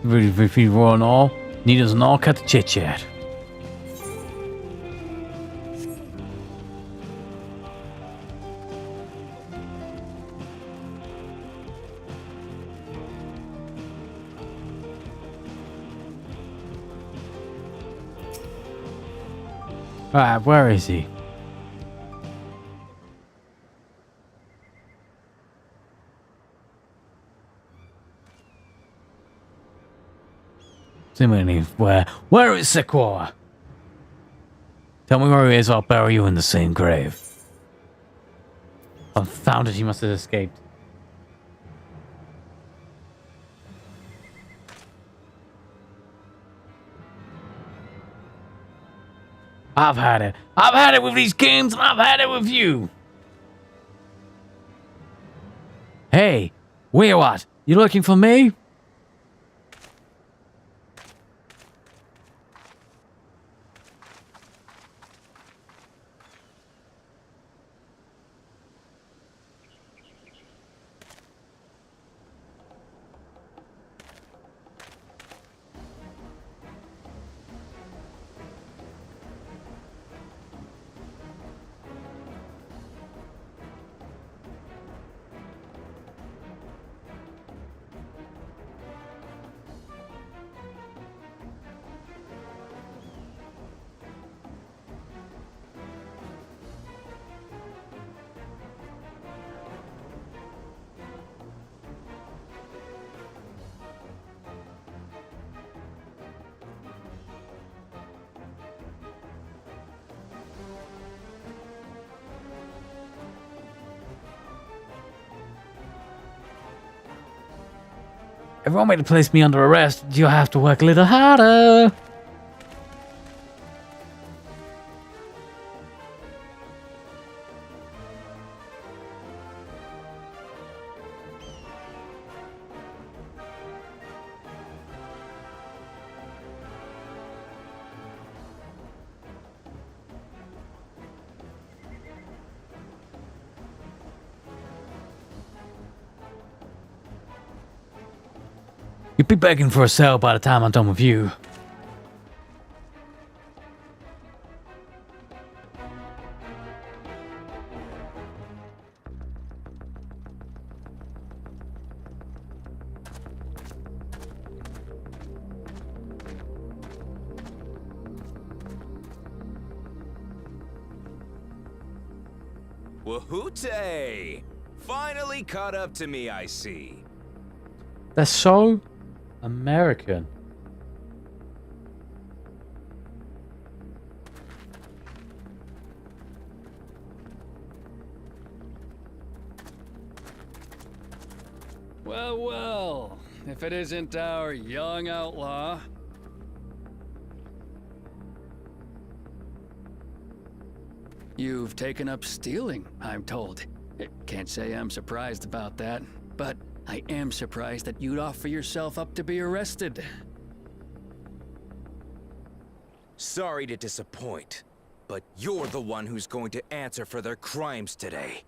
[SPEAKER 1] Really, if we roll and all, need us an all cut to chit chat. Alright, where is he? Similarly, where is Sequoia? Tell me where he is, I'll bury you in the same grave. Confounded, he must have escaped. I've had it. I've had it with these games, and I've had it with you. Hey, where what? You looking for me? If you want me to place me under arrest, you'll have to work a little harder. You'll be begging for a cell by the time I'm done with you.
[SPEAKER 3] Wahoote! Finally caught up to me, I see.
[SPEAKER 1] That's so American.
[SPEAKER 6] Well, well, if it isn't our young outlaw. You've taken up stealing, I'm told. Can't say I'm surprised about that, but I am surprised that you'd offer yourself up to be arrested.
[SPEAKER 3] Sorry to disappoint, but you're the one who's going to answer for their crimes today.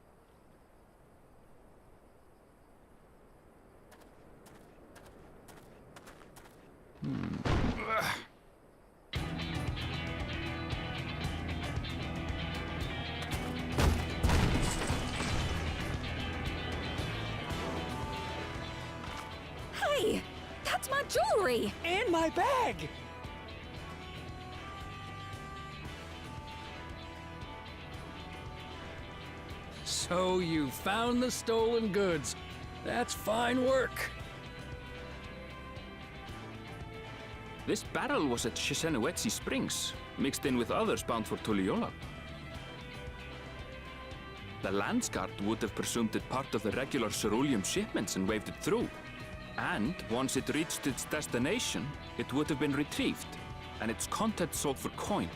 [SPEAKER 7] Hey, that's my jewelry!
[SPEAKER 6] And my bag! So you found the stolen goods. That's fine work.
[SPEAKER 8] This barrel was at Shishenawetsi Springs, mixed in with others bound for Tuliyola. The Landsguard would have presumed it part of the regular ceruleum shipments and waved it through. And once it reached its destination, it would have been retrieved, and its contents sold for coin.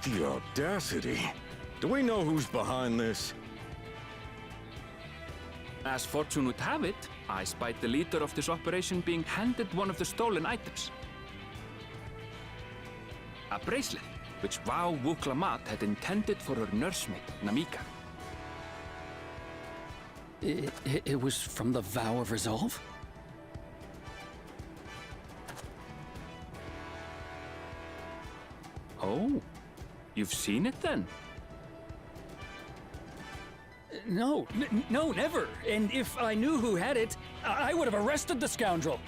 [SPEAKER 3] The audacity. Do we know who's behind this?
[SPEAKER 8] As fortune would have it, I spied the leader of this operation being handed one of the stolen items. A bracelet, which Vau Wuklamat had intended for her nursemaid, Namika.
[SPEAKER 6] It was from the Vow of Resolve?
[SPEAKER 8] Oh, you've seen it then?
[SPEAKER 6] No, no, never. And if I knew who had it, I would have arrested the scoundrel.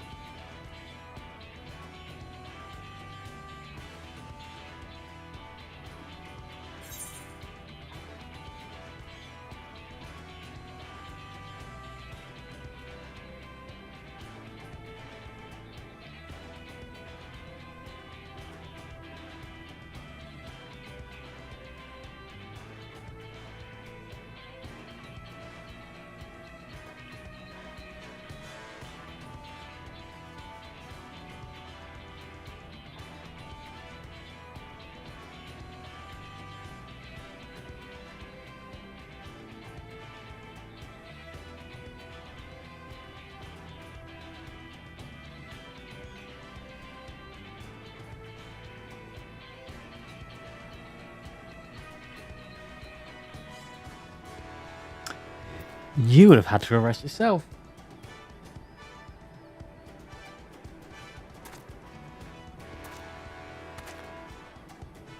[SPEAKER 1] You would have had to arrest yourself.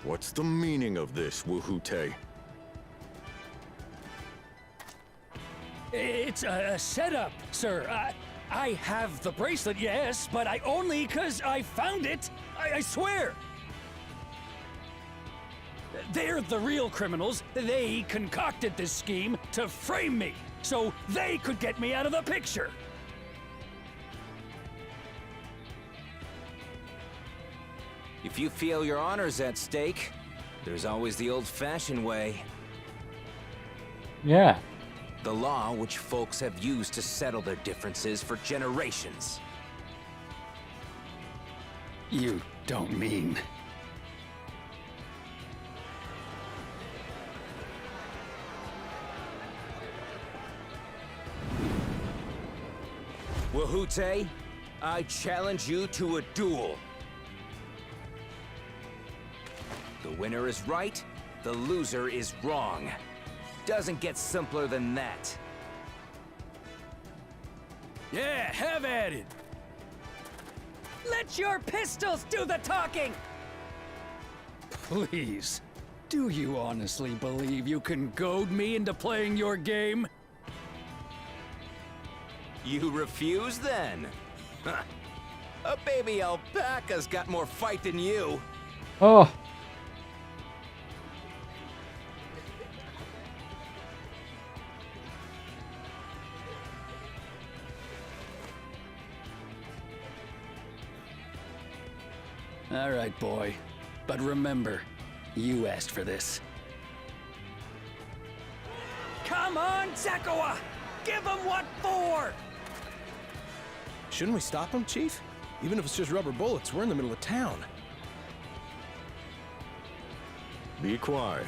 [SPEAKER 3] What's the meaning of this, Wuhute?
[SPEAKER 6] It's a setup, sir. I have the bracelet, yes, but I only 'cause I found it. I swear. They're the real criminals. They concocted this scheme to frame me, so they could get me out of the picture.
[SPEAKER 3] If you feel your honor's at stake, there's always the old-fashioned way.
[SPEAKER 1] Yeah.
[SPEAKER 3] The law which folks have used to settle their differences for generations.
[SPEAKER 6] You don't mean...
[SPEAKER 3] Wuhute, I challenge you to a duel. The winner is right, the loser is wrong. Doesn't get simpler than that.
[SPEAKER 6] Yeah, have at it.
[SPEAKER 4] Let your pistols do the talking!
[SPEAKER 6] Please, do you honestly believe you can goad me into playing your game?
[SPEAKER 3] You refuse then? Huh. A baby alpaca's got more fight than you.
[SPEAKER 1] Oh.
[SPEAKER 6] All right, boy. But remember, you asked for this.
[SPEAKER 4] Come on, Zakawa! Give him what for!
[SPEAKER 9] Shouldn't we stop him, Chief? Even if it's just rubber bullets, we're in the middle of town.
[SPEAKER 3] Be quiet.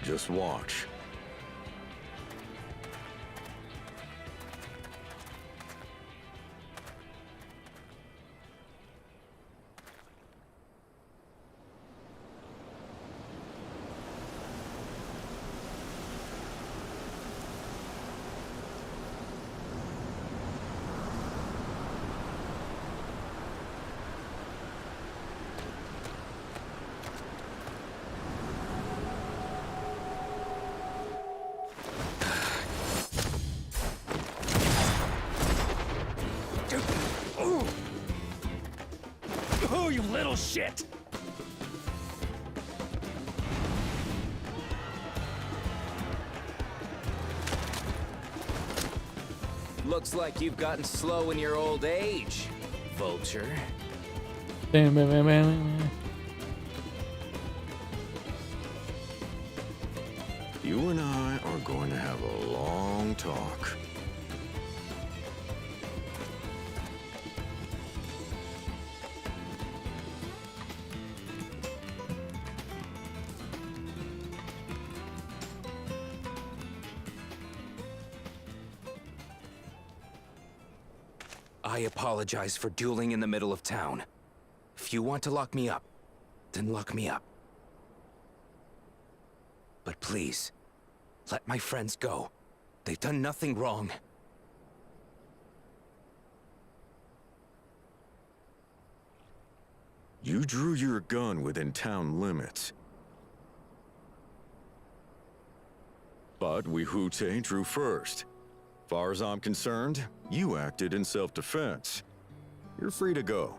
[SPEAKER 3] Just watch.
[SPEAKER 8] shit!
[SPEAKER 3] Looks like you've gotten slow in your old age, Vulture.
[SPEAKER 1] Bam, bam, bam, bam.
[SPEAKER 7] You and I are going to have a long talk.
[SPEAKER 3] I apologize for dueling in the middle of town. If you want to lock me up, then lock me up. But please, let my friends go. They've done nothing wrong.
[SPEAKER 7] You drew your gun within town limits. But Wihute drew first. Far as I'm concerned, you acted in self-defense. You're free to go.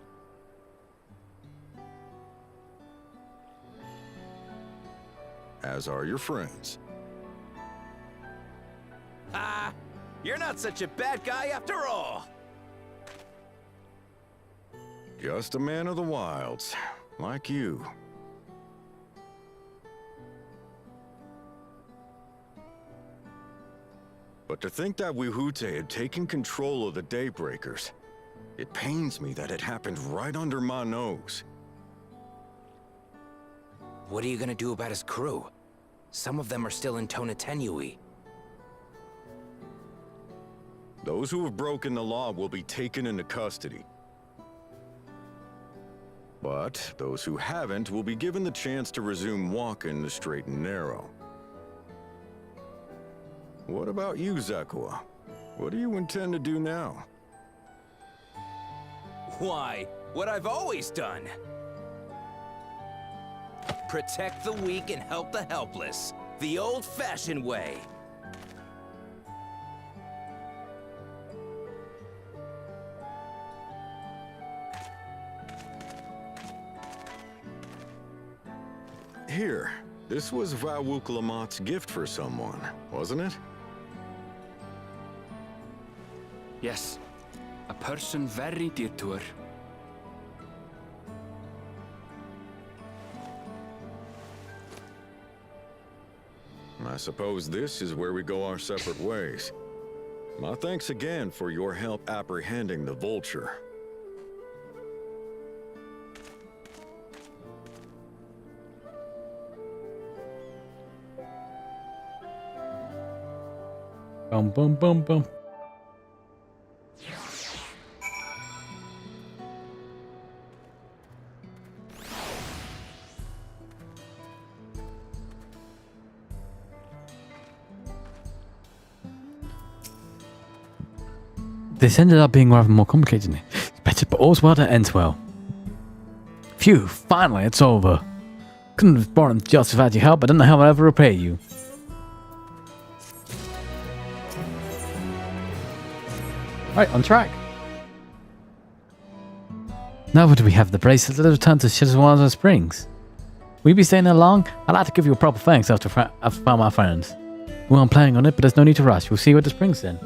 [SPEAKER 7] As are your friends.
[SPEAKER 3] Ah, you're not such a bad guy after all.
[SPEAKER 7] Just a man of the wilds, like you. But to think that Wihute had taken control of the Daybreakers, it pains me that it happened right under my nose.
[SPEAKER 3] What are you gonna do about his crew? Some of them are still in Tonatenui.
[SPEAKER 7] Those who have broken the law will be taken into custody. But those who haven't will be given the chance to resume walking the straight and narrow. What about you, Zakua? What do you intend to do now?
[SPEAKER 3] Why, what I've always done. Protect the weak and help the helpless. The old-fashioned way.
[SPEAKER 7] Here, this was Vawuklamat's gift for someone, wasn't it?
[SPEAKER 8] Yes, a person very dear to her.
[SPEAKER 7] I suppose this is where we go our separate ways. My thanks again for your help apprehending the Vulture.
[SPEAKER 1] Boom, boom, boom, boom. This ended up being rather more complicated than expected, but all's well that ends well. Phew, finally it's over. Couldn't have brought him just without your help, I don't know how I'll ever repay you. Right, on track. Now that we have the bracelet, let's return to Shizwaza Springs. Will you be staying there long? I'd like to give you a proper thanks after found my friends. We aren't planning on it, but there's no need to rush. We'll see you at the springs then.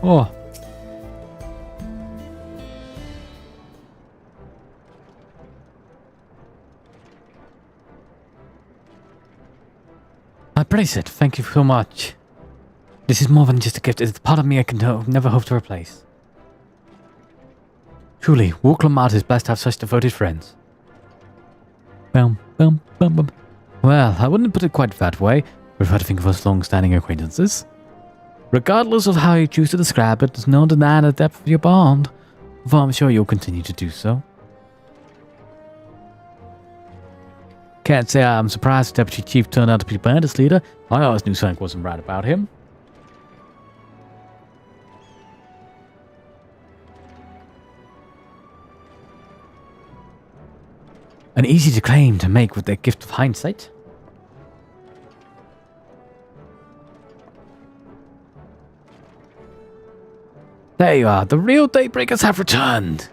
[SPEAKER 1] Oh. I praise it. Thank you so much. This is more than just a gift. It's part of me I can never hope to replace. Truly, Walk-Lamart is blessed to have such devoted friends. Bum, bum, bum, bum. Well, I wouldn't put it quite that way. I prefer to think of us long-standing acquaintances. Regardless of how you choose to describe it, there's no denying the depth of your bond. Although I'm sure you'll continue to do so. Can't say I'm surprised the Deputy Chief turned out to be the bandits leader. I always knew something wasn't right about him. An easy claim to make with the gift of hindsight. There you are. The real Daybreakers have returned.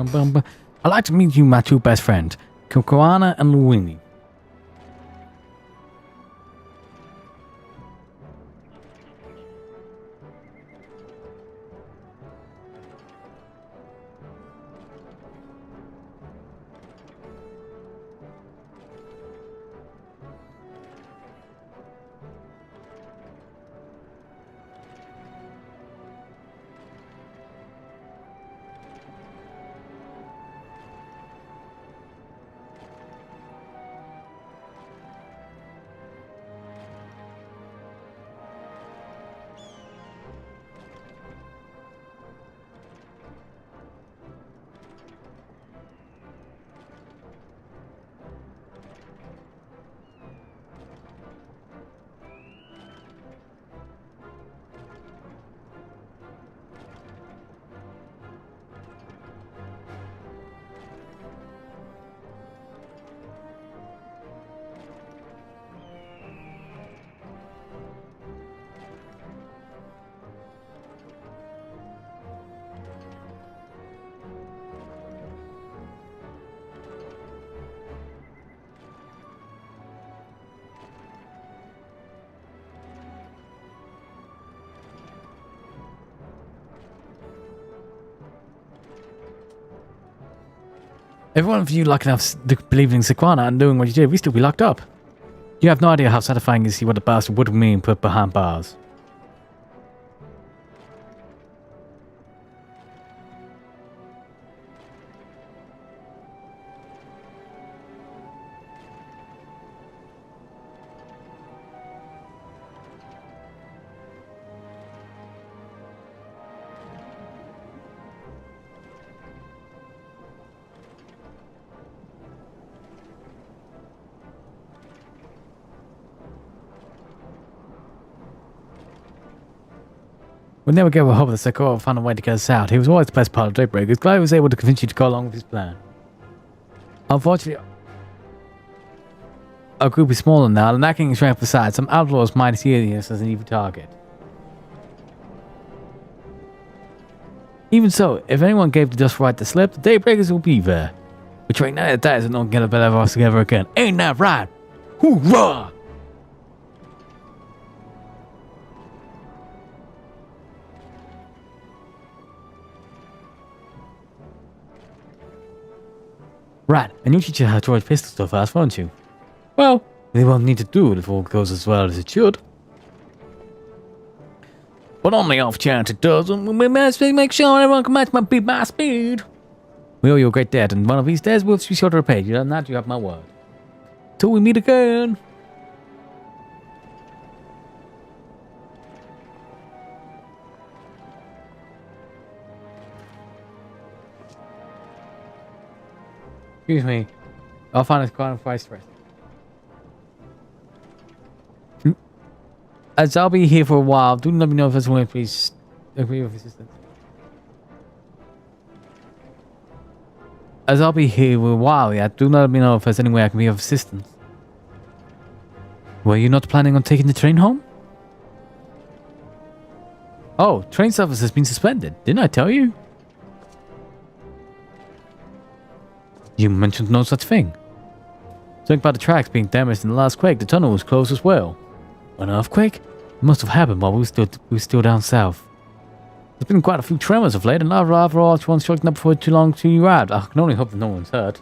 [SPEAKER 1] I'd like to meet you, my two best friends, Kokoana and Luini. If one of you lucky enough to believe in Sequana and doing what you did, we'd still be locked up. You have no idea how satisfying it is to see what the bastard would mean put behind bars. We never gave up hope that Sakura would find a way to get us out. He was always the best part of Daybreakers. Glad he was able to convince you to go along with his plan. Unfortunately, our group is smaller now, and lacking in strength besides, some outlaws might see us as an evil target. Even so, if anyone gave the just right to slip, the Daybreakers will be there. Which right now that is not gonna better us together again. Ain't that right? Hoorah! Right, and you teach you how to draw pistols so fast, won't you? Well, they won't need to do it if all goes as well as it should. But on the off chance it doesn't, we must make sure everyone can match my speed. We owe you a great debt, and one of these days we'll be sure to repay you, and that you have my word. Till we meet again. Excuse me. I'll find this quantum price first. As I'll be here for a while, do let me know if there's one, please. Agree with assistance. As I'll be here for a while, yeah, do let me know if there's any way I can be of assistance. Were you not planning on taking the train home? Oh, train service has been suspended. Didn't I tell you? You mentioned no such thing. Something about the tracks being damaged in the last quake. The tunnel was closed as well. An earthquake? It must have happened while we were still down south. There's been quite a few tremors of late, and I'd rather all one's shaken up before too long to you out. I can only hope that no one's hurt.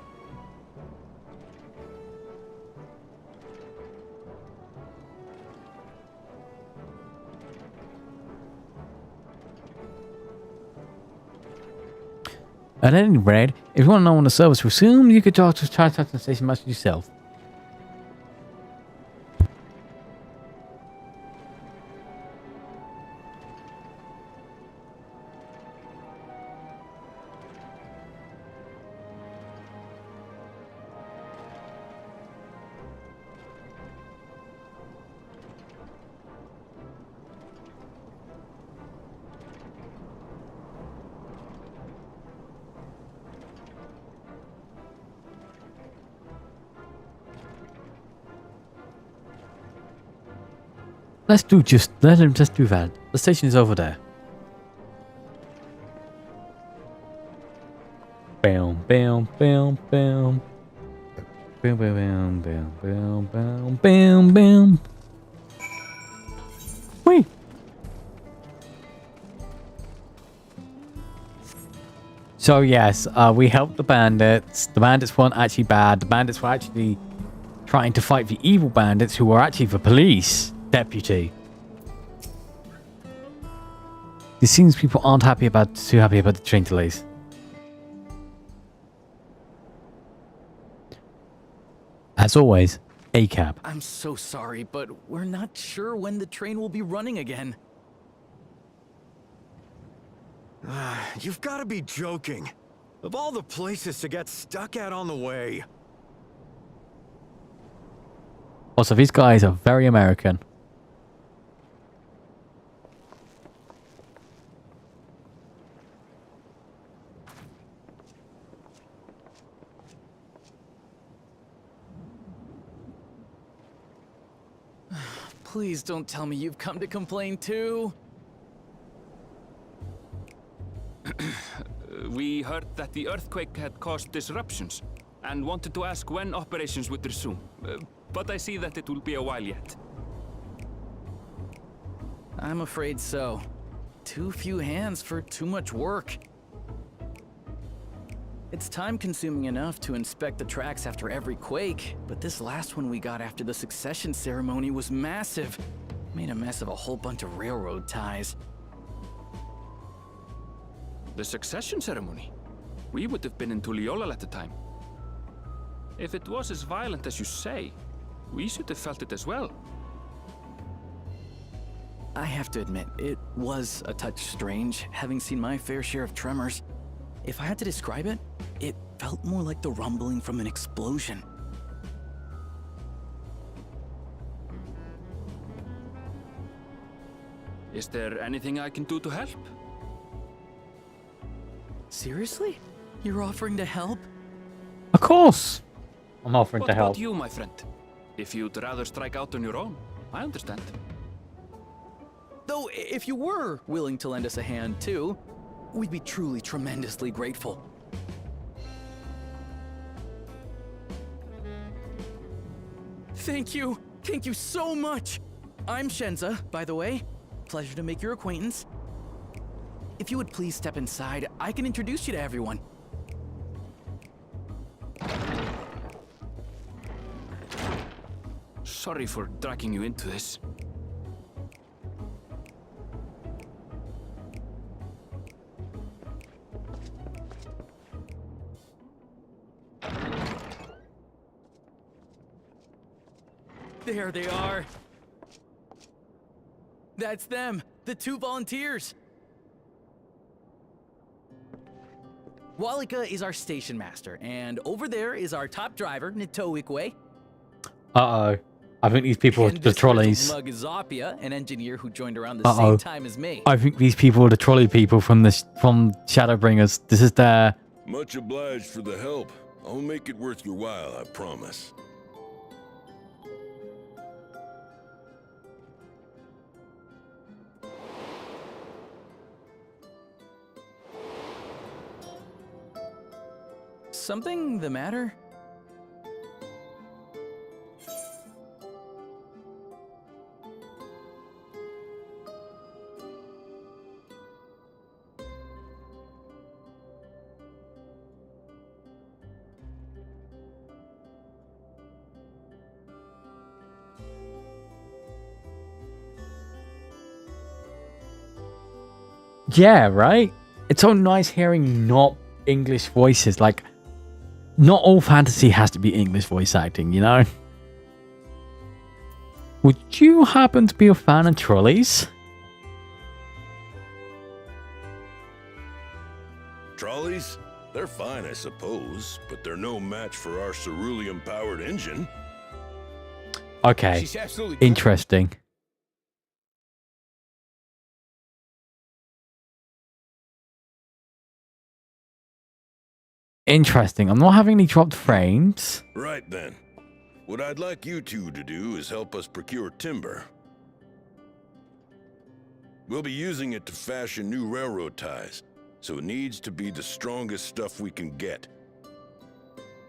[SPEAKER 1] At any rate, if you want to know when the service resumed, you could talk to the station master yourself. Let him just do that. The station is over there. Bam, bam, bam, bam. Bam, bam, bam, bam, bam, bam, bam, bam. Wait. So yes, we helped the bandits. The bandits weren't actually bad. The bandits were actually trying to fight the evil bandits who were actually the police deputy. It seems people aren't too happy about the train delays. As always, a cab.
[SPEAKER 10] I'm so sorry, but we're not sure when the train will be running again.
[SPEAKER 7] You've got to be joking. Of all the places to get stuck at on the way.
[SPEAKER 1] Also, these guys are very American.
[SPEAKER 10] Please don't tell me you've come to complain too.
[SPEAKER 8] We heard that the earthquake had caused disruptions and wanted to ask when operations would resume. But I see that it will be a while yet.
[SPEAKER 10] I'm afraid so. Too few hands for too much work. It's time-consuming enough to inspect the tracks after every quake, but this last one we got after the succession ceremony was massive. Made a mess of a whole bunch of railroad ties.
[SPEAKER 8] The succession ceremony? We would have been in Tuliolal at the time. If it was as violent as you say, we should have felt it as well.
[SPEAKER 10] I have to admit, it was a touch strange, having seen my fair share of tremors. If I had to describe it, it felt more like the rumbling from an explosion.
[SPEAKER 8] Is there anything I can do to help?
[SPEAKER 10] Seriously? You're offering to help?
[SPEAKER 1] Of course. I'm offering
[SPEAKER 8] What
[SPEAKER 1] to help.
[SPEAKER 8] about you, my friend? If you'd rather strike out on your own, I understand.
[SPEAKER 10] Though, if you were willing to lend us a hand too, we'd be truly tremendously grateful. Thank you! Thank you so much! I'm Shenza, by the way. Pleasure to make your acquaintance. If you would please step inside, I can introduce you to everyone.
[SPEAKER 8] Sorry for dragging you into this.
[SPEAKER 10] There they are. That's them, the 2 volunteers. Walika is our station master, and over there is our top driver, Nitoikwe.
[SPEAKER 1] Uh-oh. I think these people are
[SPEAKER 10] And
[SPEAKER 1] the
[SPEAKER 10] this
[SPEAKER 1] trolleys.
[SPEAKER 10] Mug is Zapia, an engineer who joined around the same time as me.
[SPEAKER 1] I think these people are the trolley people from Shadowbringers. This is their...
[SPEAKER 7] Much obliged for the help. I'll make it worth your while, I promise.
[SPEAKER 10] Something the matter?
[SPEAKER 1] Yeah, right? It's so nice hearing not English voices. Like, not all fantasy has to be English voice acting, you know? Would you happen to be a fan of trolleys?
[SPEAKER 7] Trolleys? They're fine, I suppose, but they're no match for our cerulean-powered engine.
[SPEAKER 1] Okay,
[SPEAKER 9] She's absolutely cool.
[SPEAKER 1] interesting. Interesting. I'm not having any dropped frames.
[SPEAKER 7] Right then. What I'd like you two to do is help us procure timber. We'll be using it to fashion new railroad ties, so it needs to be the strongest stuff we can get.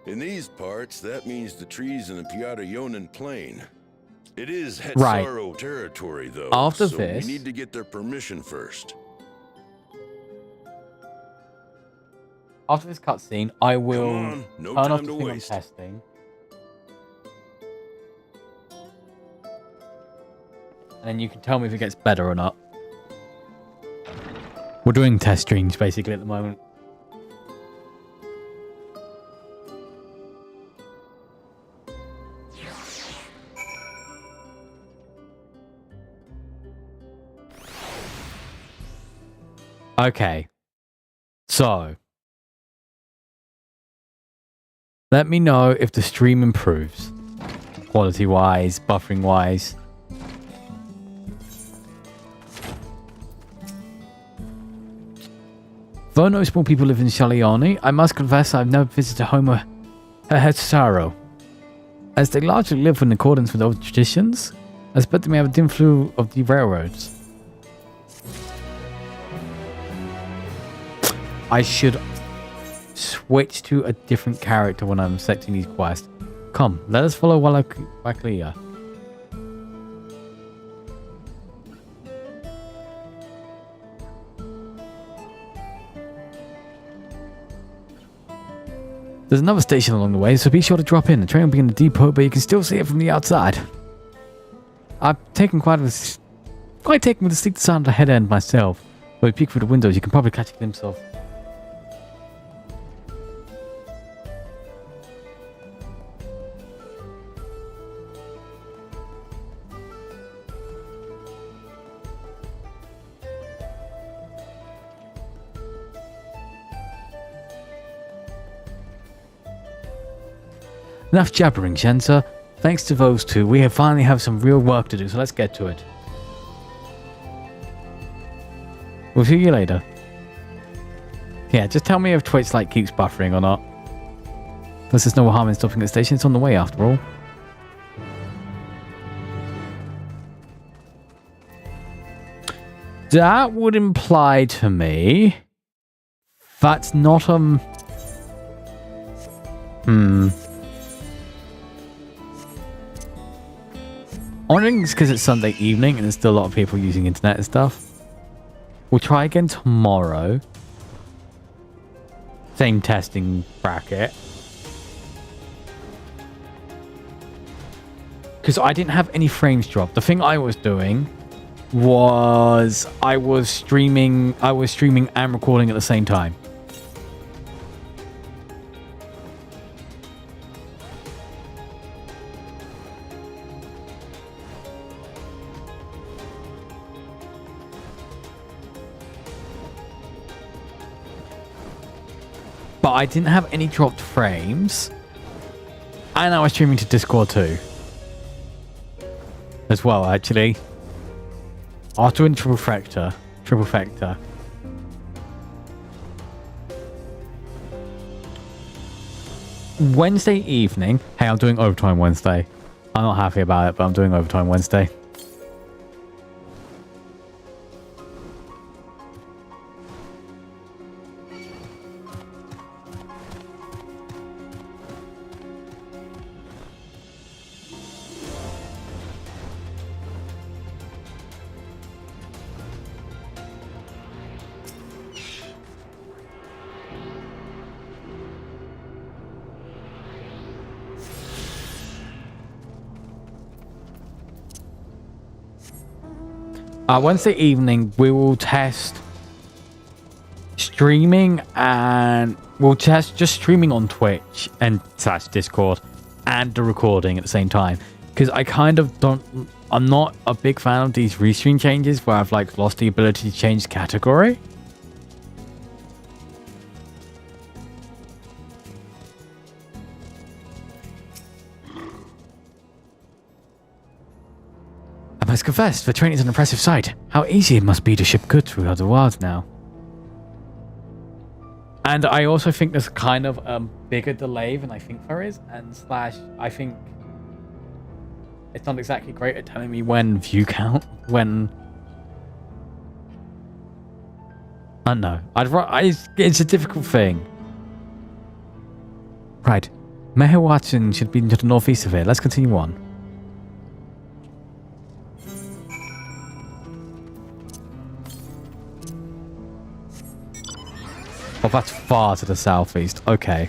[SPEAKER 7] In these parts, that means the trees in the Piata-Yonan Plain. It is Hetsaro territory, though,
[SPEAKER 1] After
[SPEAKER 7] so
[SPEAKER 1] this,
[SPEAKER 7] we need to get their permission first.
[SPEAKER 1] after this cutscene, I will
[SPEAKER 7] Come on, no
[SPEAKER 1] turn off
[SPEAKER 7] time
[SPEAKER 1] the
[SPEAKER 7] to
[SPEAKER 1] thing I'm
[SPEAKER 7] waste.
[SPEAKER 1] testing. And then you can tell me if it gets better or not. We're doing test streams basically at the moment. Okay. So, let me know if the stream improves. Quality-wise, buffering-wise. Though no small people live in Shaliani, I must confess I've never visited Homer Hetsaro. As they largely live in accordance with old traditions, I expect they may have a dim view of the railroads. I should switch to a different character when I'm selecting these quests. Come, let us follow Waklia. There's another station along the way, so be sure to drop in. The train will be in the depot, but you can still see it from the outside. I've taken quite taken with the distinct sound of the head end myself. But if you peek through the windows, you can probably catch a glimpse of. Enough jabbering, Shensa. Thanks to those two, we finally have some real work to do, so let's get to it. We'll see you later. Yeah, just tell me if Twitch like keeps buffering or not. There's no harm in stopping at the station. It's on the way after all. That would imply to me that's not I think it's because it's Sunday evening and there's still a lot of people using internet and stuff. We'll try again tomorrow. Same testing bracket. Because I didn't have any frames drop. The thing I was doing was I was streaming and recording at the same time. But I didn't have any dropped frames. And I was streaming to Discord too. As well, actually. I was doing triple factor. Wednesday evening. Hey, I'm doing overtime Wednesday. I'm not happy about it, but I'm doing overtime Wednesday. Wednesday evening, we will test streaming and we'll test just streaming on Twitch and / Discord and the recording at the same time. Because I kind of I'm not a big fan of these restream changes where I've like lost the ability to change category. I must confess, the train is an impressive sight. How easy it must be to ship goods through other worlds now. And I also think there's kind of a bigger delay than I think there is, and / I think it's not exactly great at telling me when view count, when... I don't know. It's a difficult thing. Right. Meher Watson should be to the northeast of here. Let's continue on. Oh, that's far to the southeast. Okay.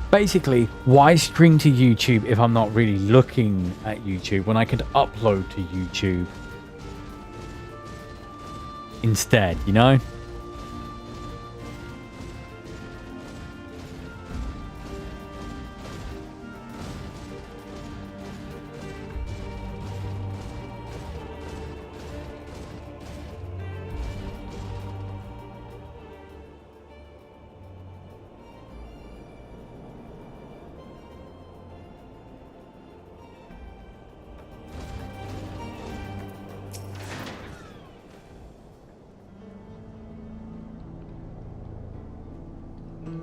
[SPEAKER 1] Basically, why stream to YouTube if I'm not really looking at YouTube when I could upload to YouTube instead, you know?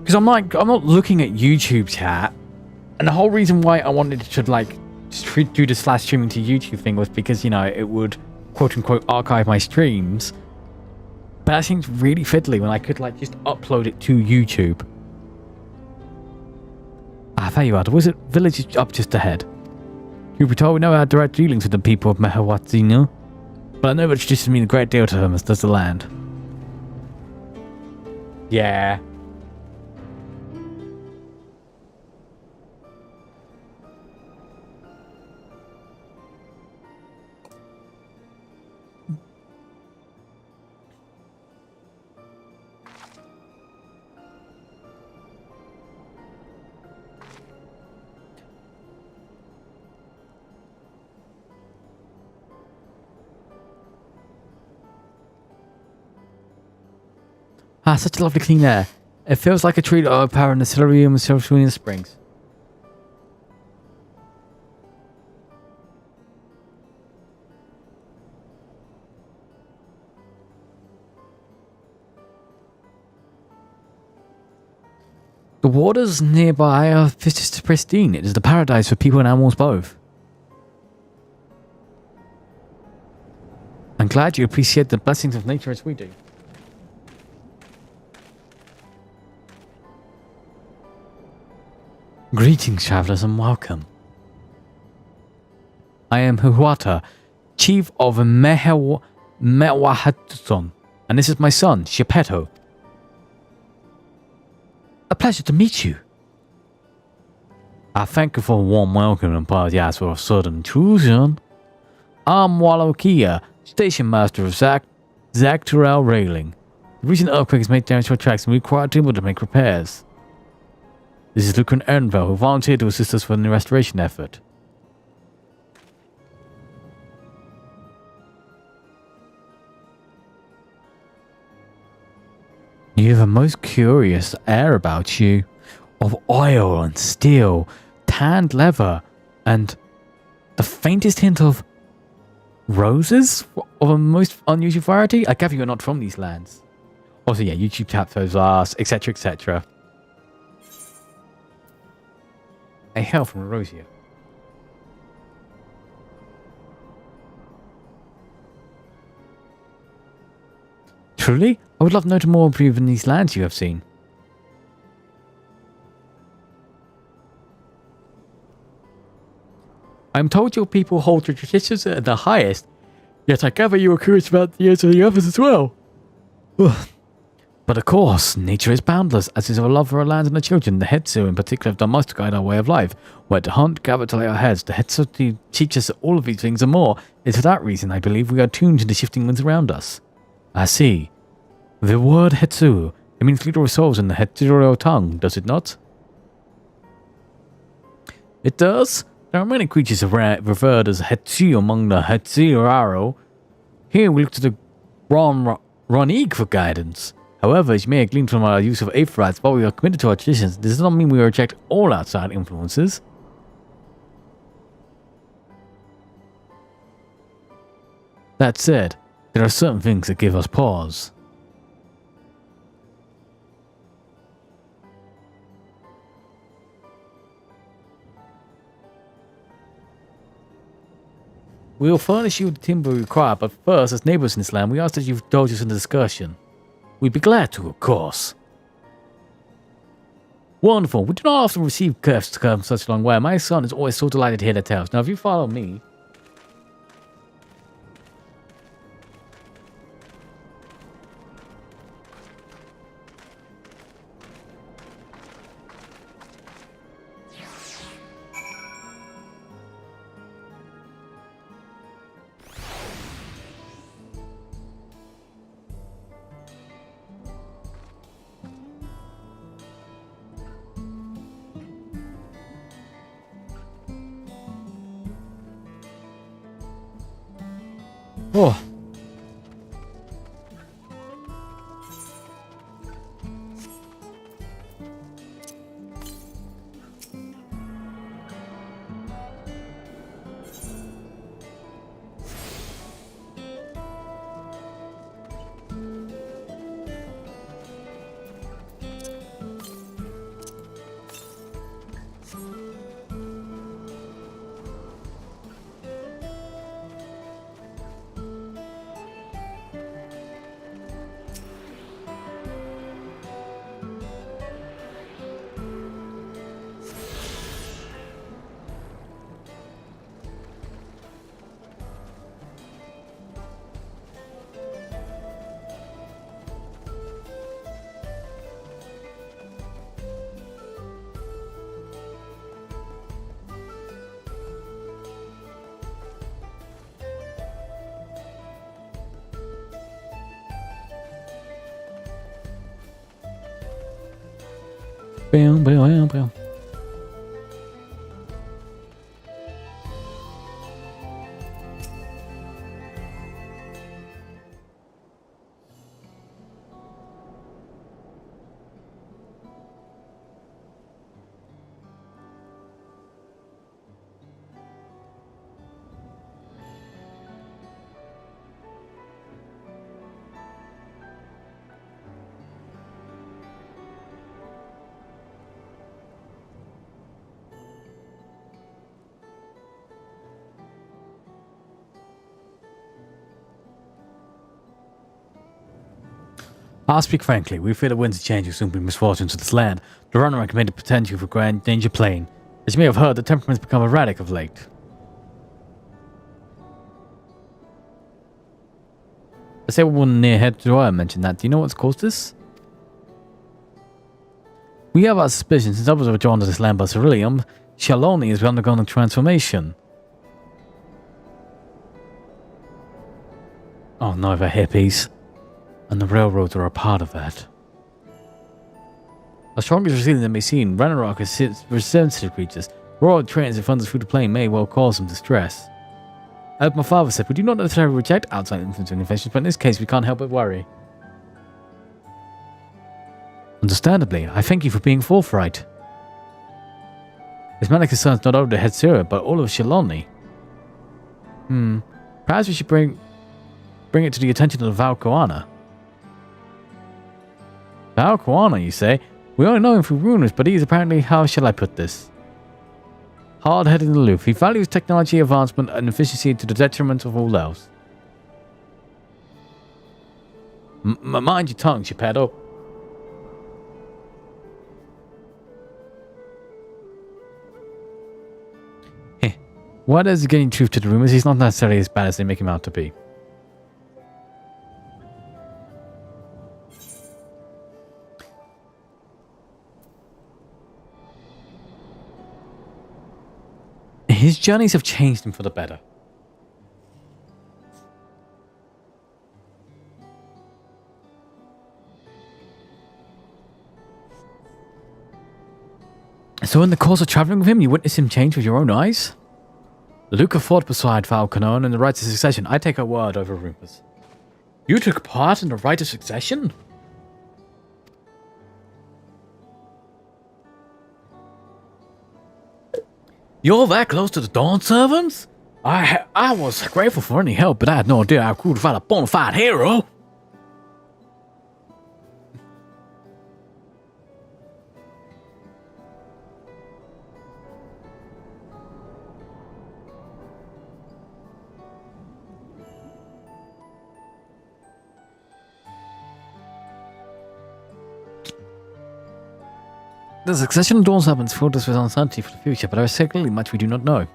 [SPEAKER 1] Because I'm not looking at YouTube chat, and the whole reason why I wanted to like do the / streaming to YouTube thing was because, you know, it would quote unquote archive my streams. But that seems really fiddly when I could like just upload it to YouTube. Ah, there you are. The wizard village is up just ahead. You'll be told we know our direct dealings with the people of Mehawatzino, but I know that traditions mean a great deal to them, as does the land. Yeah. Ah, such a lovely clean air. It feels like a treat of power in the Silurium Silurian Springs. The waters nearby are pristine. It is the paradise for people and animals both. I'm glad you appreciate the blessings of nature as we do. Greetings, travelers, and welcome. I am Huata, chief of Mewahatson, and this is my son, Shepeto. A pleasure to meet you. I thank you for a warm welcome and apologize for a sudden intrusion. I'm Walokia, station master of Dawntrail Railing. The recent earthquake has made damage to our tracks and we require people to make repairs. This is Lucan Ernvell, who volunteered to assist us in the restoration effort. You have a most curious air about you, of oil and steel, tanned leather, and the faintest hint of roses of a most unusual variety. I gather you're not from these lands. Also, yeah, YouTube tapped those last, etc., etc. I hail from Rosia. Truly? I would love to know more of you in these lands you have seen. I am told your people hold your traditions at the highest, yet I gather you are curious about the years of the others as well. But of course, nature is boundless, as is our love for our land and our children. The Hetsu in particular have done much to guide our way of life. Where to hunt, gather to lay our heads. The Hetsu teach us all of these things and more. It's for that reason I believe we are tuned to the shifting winds around us. I see. The word Hetsu, it means leader of souls in the Hetsu tongue, does it not? It does. There are many creatures referred as Hetsu among the Hetsu. Here we look to the Ronig for guidance. However, as you may have gleaned from our use of Aetherites, while we are committed to our traditions, this does not mean we reject all outside influences. That said, there are certain things that give us pause. We will furnish you with the timber required, but first, as neighbors in this land, we ask that you indulge us in the discussion. We'd be glad to, of course. Wonderful. We do not often receive gifts to come such a long way. My son is always so delighted to hear the tales. Now, if you follow me... Oh. Bam, bam, bam, bam. I'll speak frankly, we fear the winds of change will soon bring misfortune to this land. The runner may the potential for grand danger plain. As you may have heard, the temperament's become erratic of late. I say one near head to I mentioned that. Do you know what's caused this? We have our suspicions since others were drawn to this land by Ceruleum. Shaloni has undergone a transformation. Oh no, they're hippies. And the railroads are a part of that. As strong as resilient they may seem, Ragnarok is sensitive creatures. Royal trains and thunders through the plain may well cause some distress. As my father said, we do not necessarily reject outside influence and infections, but in this case we can't help but worry. Understandably, I thank you for being forthright. This matter concerns not only the head Sira, but all of Shaloni. Perhaps we should bring it to the attention of Valkoana. Valkoana, you say? We only know him through rumors, but he is apparently, how shall I put this? Hard-headed and aloof. He values technology advancement and efficiency to the detriment of all else. Mind your tongue, Geppetto. What is getting truth to the rumors? He's not necessarily as bad as they make him out to be. His journeys have changed him for the better. So in the course of traveling with him, you witnessed him change with your own eyes? Luca fought beside Falconer in the right of succession. I take a word over rumors. You took part in the right of succession? You're that close to the Dawn servants? I was grateful for any help, but I had no idea how cool to find a bona fide hero. The succession of Dawn servants filled us with uncertainty for the future, but there is certainly much we do not know.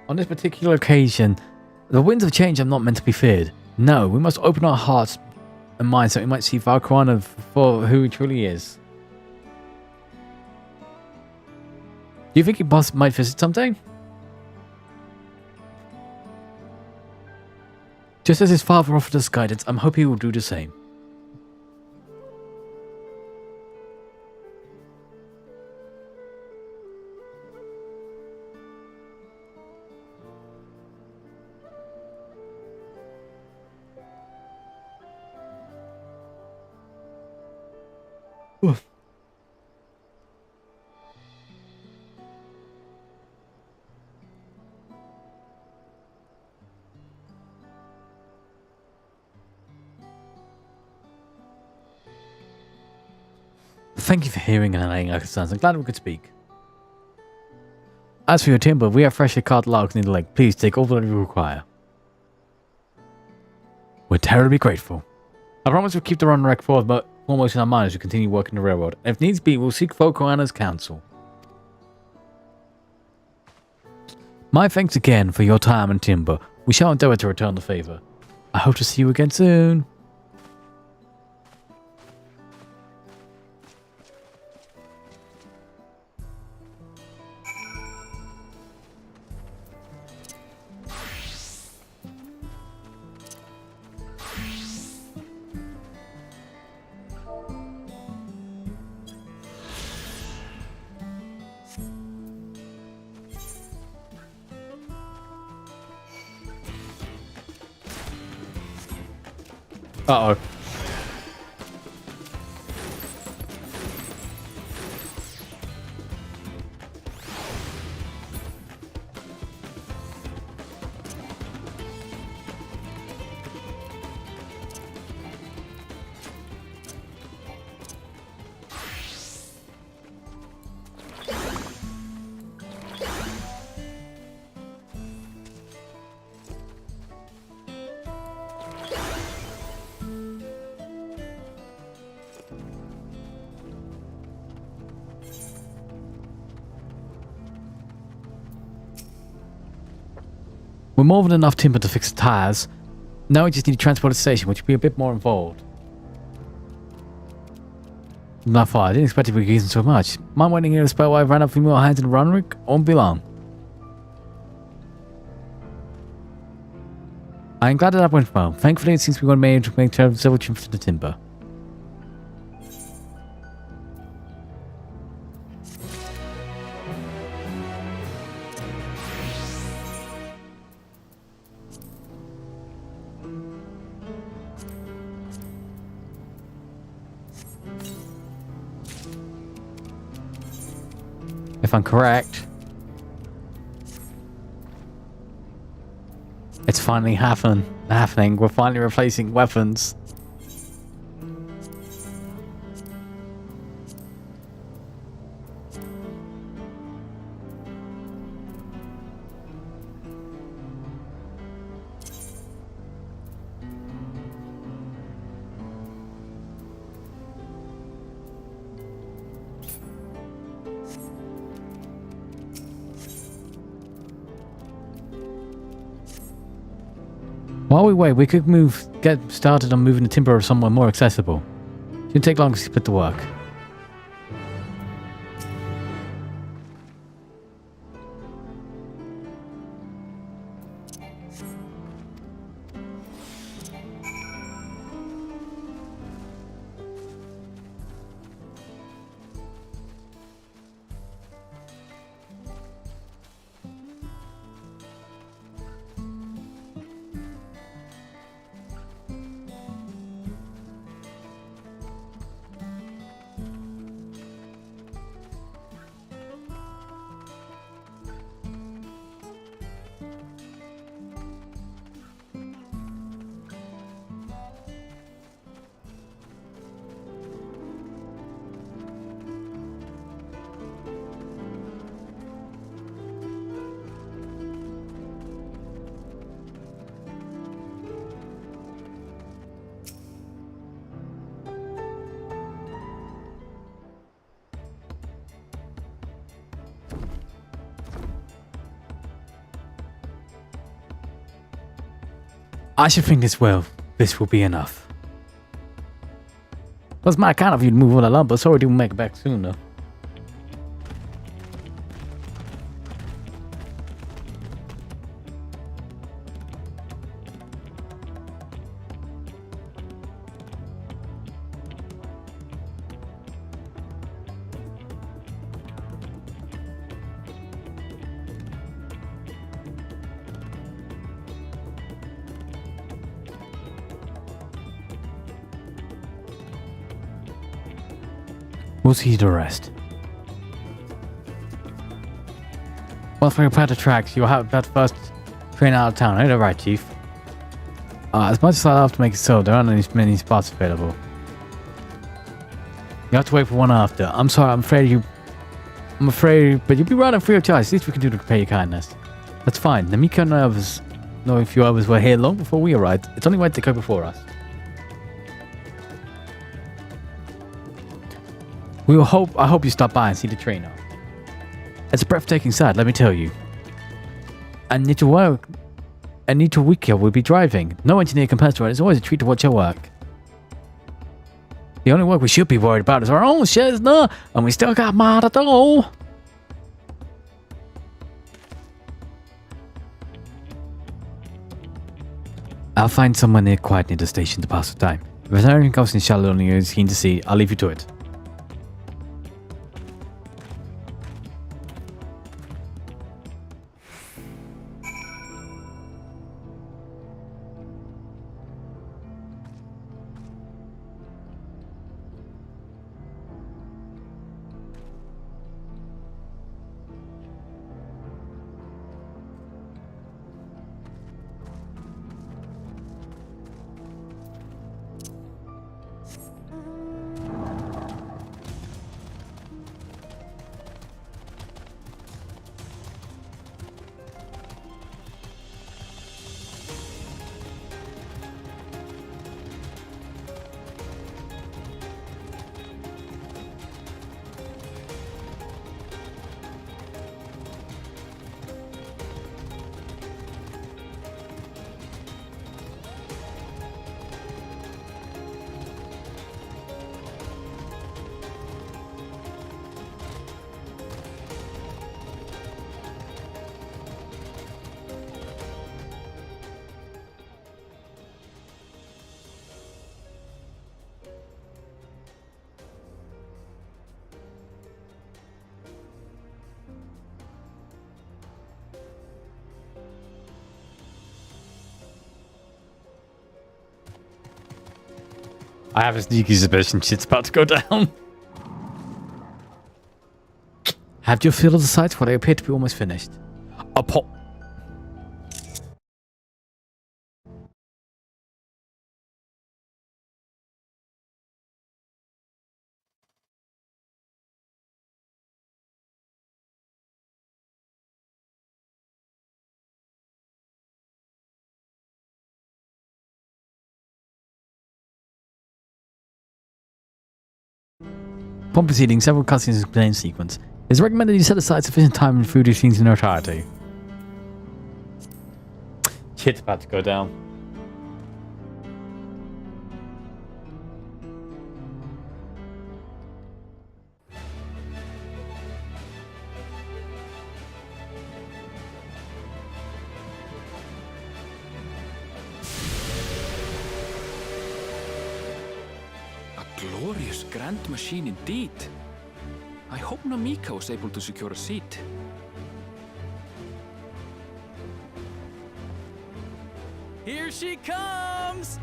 [SPEAKER 1] On this particular occasion, the winds of change are not meant to be feared. No, we must open our hearts and minds so we might see Valkyrie for who he truly is. Do you think he might visit someday? Just as his father offered us guidance, I'm hoping he will do the same. Oof. Thank you for hearing and allaying our concerns. I'm glad we could speak. As for your timber, we have freshly cut logs near the lake. Please take all that you require. We're terribly grateful. I promise we'll keep the run wreck foremost in our minds as we continue working the railroad. And if needs be, we'll seek Volkoana's counsel. My thanks again for your time and timber. We shall endeavor to return the favor. I hope to see you again soon. Uh-oh. We're more than enough timber to fix the tires. Now we just need to transport to the station, which will be a bit more involved. Not far. I didn't expect to be using so much. Mind waiting here to spell while I ran up a few more hands in the run rig? Won't be long. I'm glad that went well. Thankfully, it seems we were able to make several trips to the timber. If I'm correct, it's finally happening. We're finally replacing weapons. While we wait, we could get started on moving the timber somewhere more accessible. Shouldn't take long to split the work. I should think this will be enough. Plus my kind of you to move all the lumber, so we do make it back sooner. We'll see the rest. Once we repair the tracks, you'll have that first train out of town. Ain't that right, Chief? As much as I love to make it so, there aren't many spots available. You have to wait for one after. I'm sorry, I'm afraid, but you'll be running free of charge. At least we can do to repay your kindness. That's fine. Namika and others know a few others were here long before we arrived. It's only right to go before us. I hope you stop by and see the train now. It's a breathtaking sight, let me tell you. And Anita Wikia will be driving. No engineer compares to her. It's always a treat to watch her work. The only work we should be worried about is our own Chesna, and we still got more to do. I'll find somewhere quiet near the station to pass the time. If there's anything else in Charlotte you're keen to see, I'll leave you to it. I have a sneaky suspicion shit's about to go down. Have you filled the sites for they appear to be almost finished? A pop. Upon proceeding, several cutscenes explain sequence. It's recommended you set aside sufficient time and food routines in their entirety. Shit's about to go down.
[SPEAKER 8] Glorious grand machine indeed. I hope Namika was able to secure a seat.
[SPEAKER 10] Here she comes!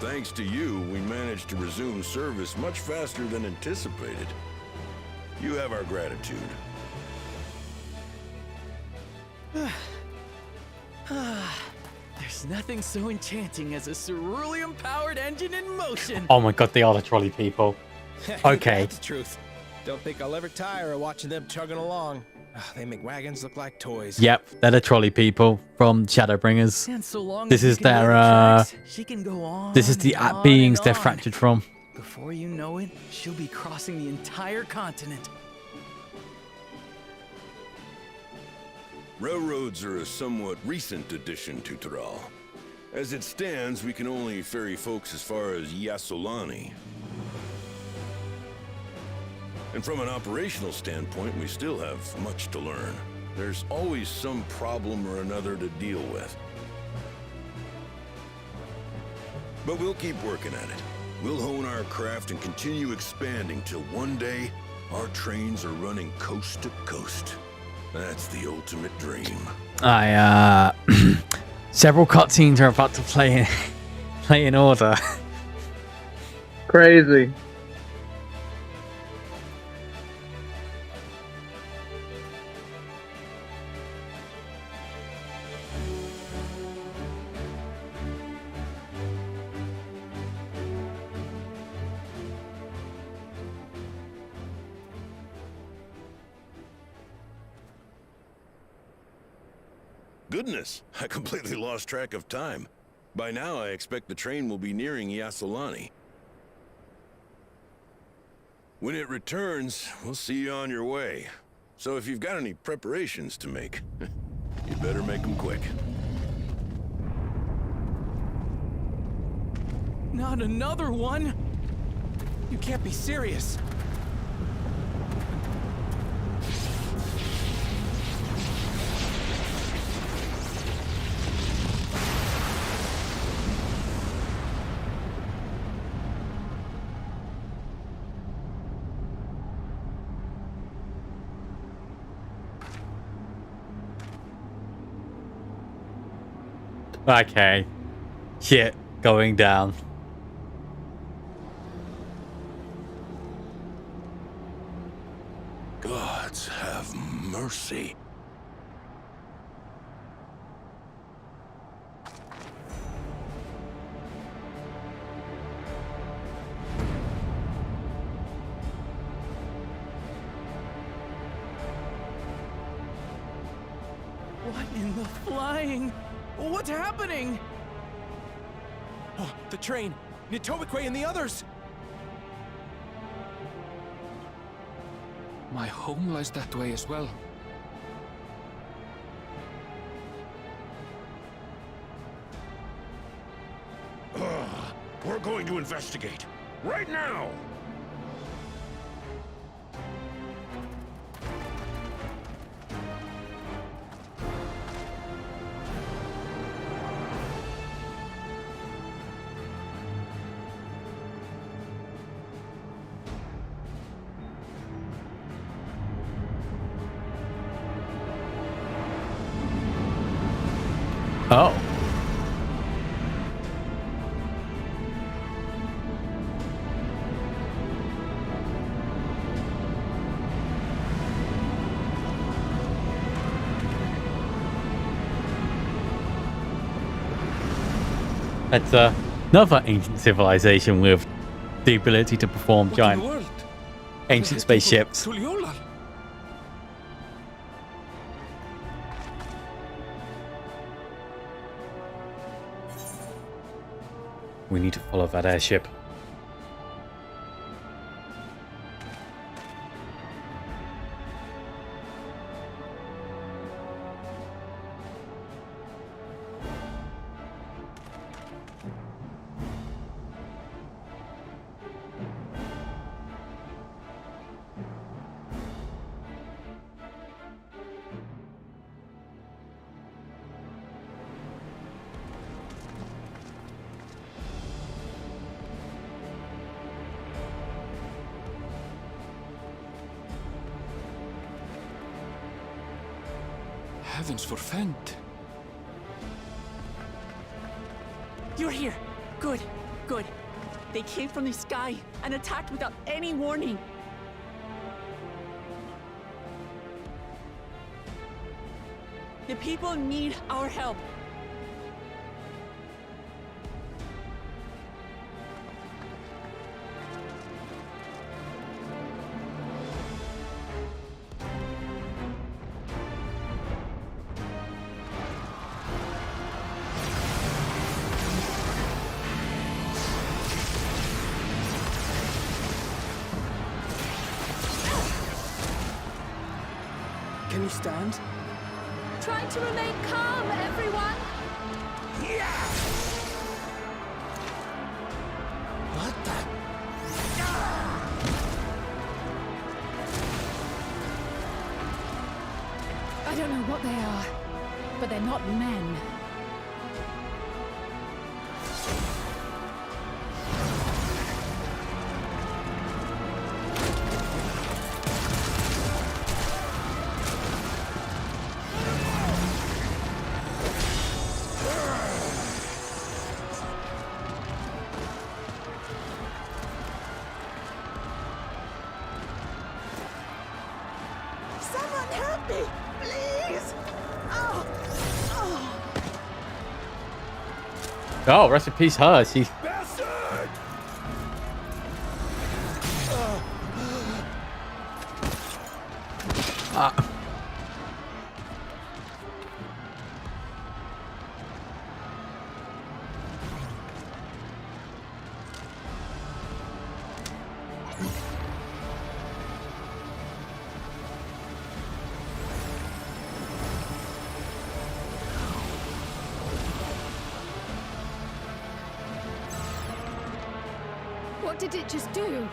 [SPEAKER 7] Thanks to you, we managed to resume service much faster than anticipated. You have our gratitude.
[SPEAKER 10] There's nothing so enchanting as a cerulean-powered engine in motion.
[SPEAKER 1] Oh my god, they are the trolley people. Okay.
[SPEAKER 9] That's the truth. Don't think I'll ever tire of watching them chugging along. They make wagons look like toys.
[SPEAKER 1] Yep, they're the trolley people from Shadowbringers.
[SPEAKER 10] And so long
[SPEAKER 1] This
[SPEAKER 10] as
[SPEAKER 1] is
[SPEAKER 10] you can
[SPEAKER 1] their,
[SPEAKER 10] lay the tracks, she can go on
[SPEAKER 1] This is the
[SPEAKER 10] and on
[SPEAKER 1] beings
[SPEAKER 10] and
[SPEAKER 1] they're
[SPEAKER 10] on.
[SPEAKER 1] fractured from.
[SPEAKER 10] Before you know it, she'll be crossing the entire continent.
[SPEAKER 7] Railroads are a somewhat recent addition to Tyrell. As it stands, we can only ferry folks as far as Yassolani. And from an operational standpoint, we still have much to learn. There's always some problem or another to deal with. But we'll keep working at it. We'll hone our craft and continue expanding till one day, our trains are running coast to coast. That's the ultimate dream.
[SPEAKER 1] Several cutscenes are about to play in order.
[SPEAKER 5] Crazy.
[SPEAKER 7] Goodness, I completely lost track of time. By now, I expect the train will be nearing Yassolani. When it returns, we'll see you on your way. So if you've got any preparations to make, you better make them quick.
[SPEAKER 10] Not another one!
[SPEAKER 9] You can't be serious.
[SPEAKER 1] Okay. Shit going down.
[SPEAKER 7] Gods have mercy.
[SPEAKER 10] What in the flying? What's happening?
[SPEAKER 9] Oh, the train! Nitobekwe and the others!
[SPEAKER 8] My home lies that way as well.
[SPEAKER 7] We're going to investigate. Right now!
[SPEAKER 1] Oh. That's another ancient civilization with the ability to perform giant ancient spaceships. We need to follow that airship.
[SPEAKER 8] Heavens forfend.
[SPEAKER 4] You're here. Good, good. They came from the sky and attacked without any warning. The people need our help.
[SPEAKER 10] Can you stand?
[SPEAKER 11] Trying to remain calm, everyone.
[SPEAKER 10] What the?
[SPEAKER 11] I don't know what they are, but they're not men.
[SPEAKER 4] Someone help me, please! Oh,
[SPEAKER 1] Oh, rest in peace, her. She.
[SPEAKER 11] What did it just do?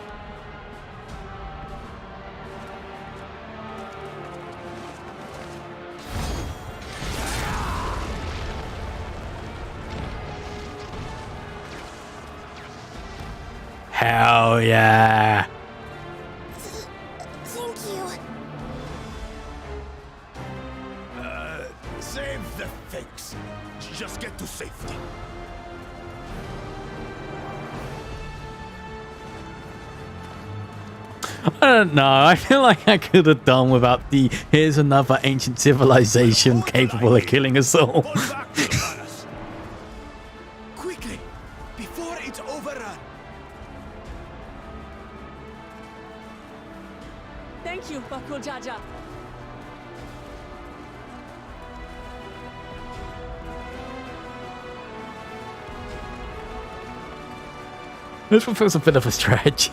[SPEAKER 1] Hell yeah.
[SPEAKER 11] Thank you.
[SPEAKER 7] Save the fakes. Just get to safety.
[SPEAKER 1] I don't know. I feel like I could have done without the here's another ancient civilization capable of killing us all.
[SPEAKER 10] Quickly, before it's overrun.
[SPEAKER 4] thank you, Bakul Jaja.
[SPEAKER 1] This one feels a bit of a stretch.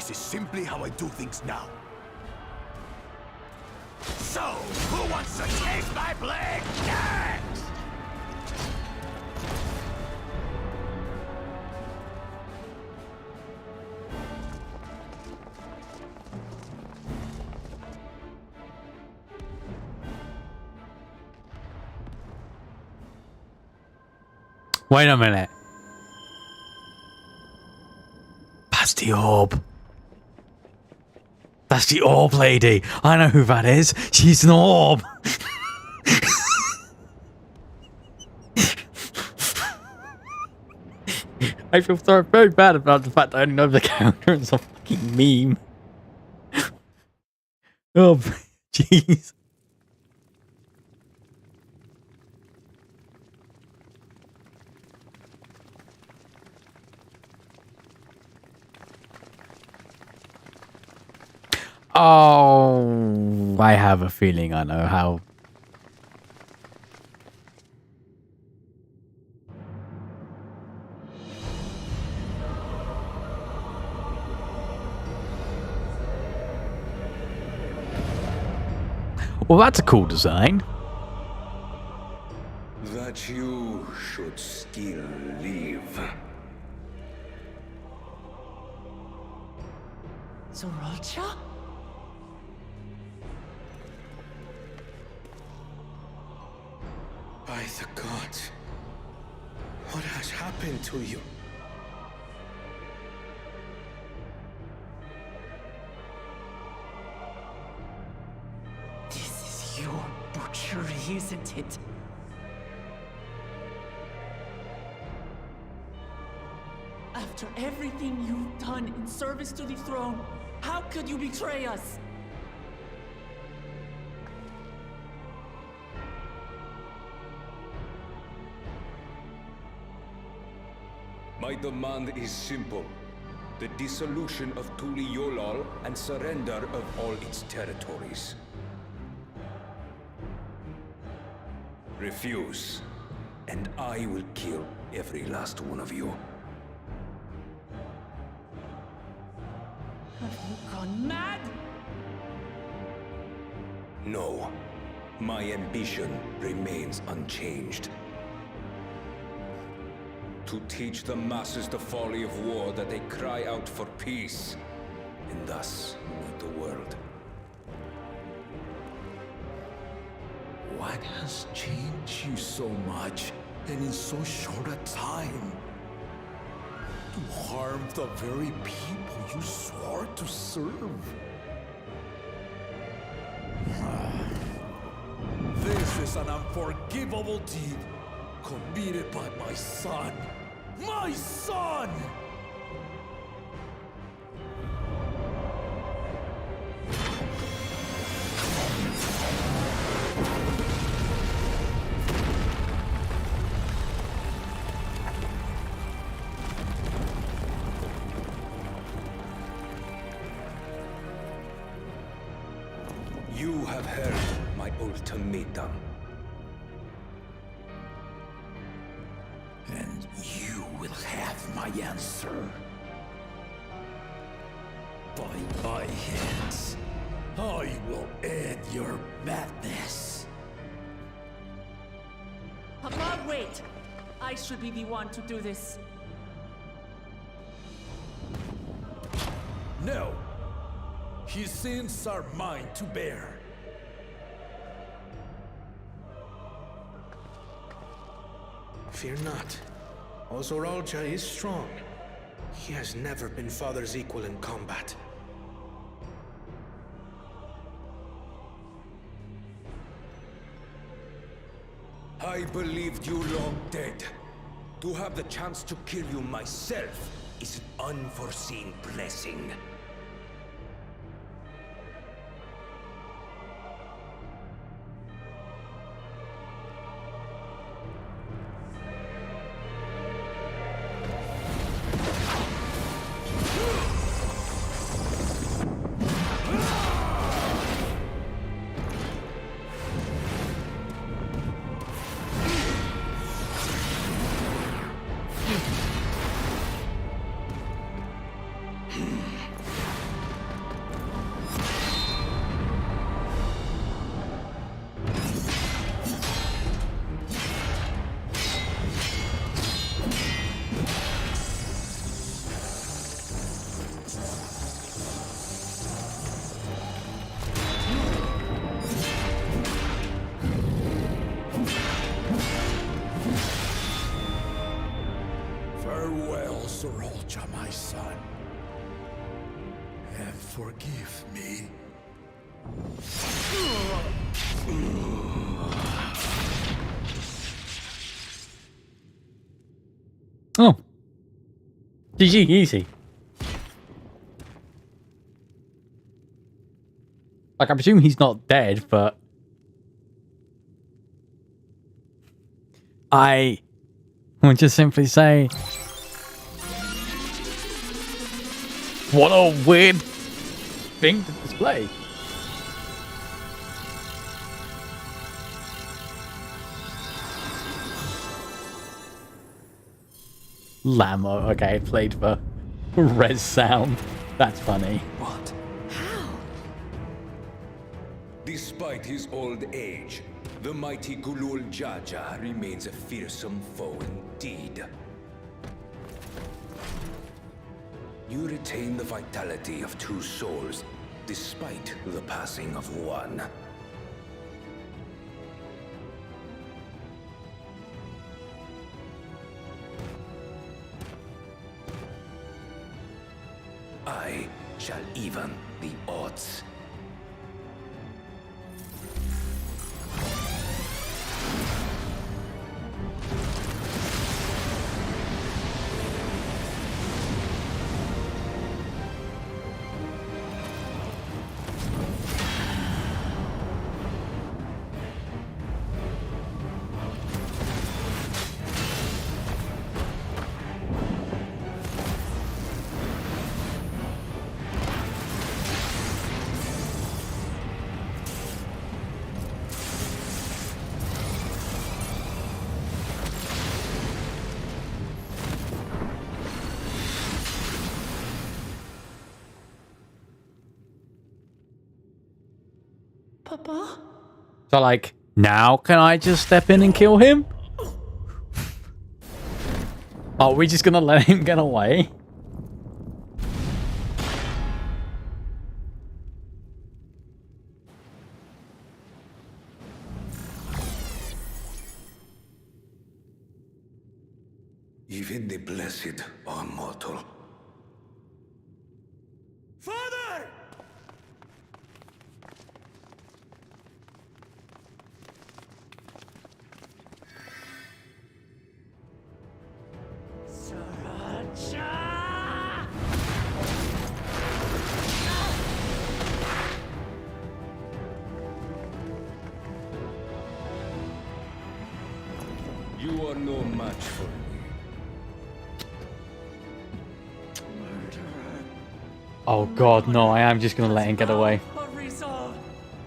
[SPEAKER 12] This is simply how I do things now. So, who wants to taste my blade next?
[SPEAKER 1] Wait a minute. That's the orb. That's the orb lady. I know who that is. She's an orb. I feel very bad about the fact that I only know the character is a fucking meme. Oh, jeez. Oh, I have a feeling I know how. Well, that's a cool design.
[SPEAKER 3] That you should still live.
[SPEAKER 4] Zorolcha?
[SPEAKER 12] By the gods, what has happened to you?
[SPEAKER 4] This is your butchery, isn't it? After everything you've done in service to the throne, how could you betray us?
[SPEAKER 3] My demand is simple. The dissolution of Tuli Yolal and surrender of all its territories. Refuse, and I will kill every last one of you.
[SPEAKER 4] Have you gone mad?
[SPEAKER 3] No. My ambition remains unchanged. To teach the masses the folly of war, that they cry out for peace, and thus unite the world.
[SPEAKER 12] What has changed you so much, and in so short a time? To harm the very people you swore to serve. This is an unforgivable deed committed by my son. My son!
[SPEAKER 3] You have heard my ultimatum.
[SPEAKER 12] And you will have my answer. By my hands, I will end your madness.
[SPEAKER 4] Papa, wait! I should be the one to do this.
[SPEAKER 12] No! His sins are mine to bear.
[SPEAKER 9] Fear not. Zorolcha is strong. He has never been Father's equal in combat.
[SPEAKER 3] I believed you long dead. To have the chance to kill you myself is an unforeseen blessing.
[SPEAKER 12] Farewell, Sorolcha, my son. And forgive me.
[SPEAKER 1] Oh. GG, easy. Like, I presume he's not dead, but I want to simply say, what a weird thing to display. Lamo, okay, played for res sound. That's funny.
[SPEAKER 3] What? Despite his old age, the mighty Gulul Jaja remains a fearsome foe indeed. You retain the vitality of 2 souls, despite the passing of 1. I shall even the odds.
[SPEAKER 11] Papa?
[SPEAKER 1] So, like, now can I just step in and kill him? Are we just gonna let him get away?
[SPEAKER 3] Even the blessed are mortal.
[SPEAKER 12] Father!
[SPEAKER 3] You are no match for me.
[SPEAKER 1] Oh god, no, I am just gonna let him get away.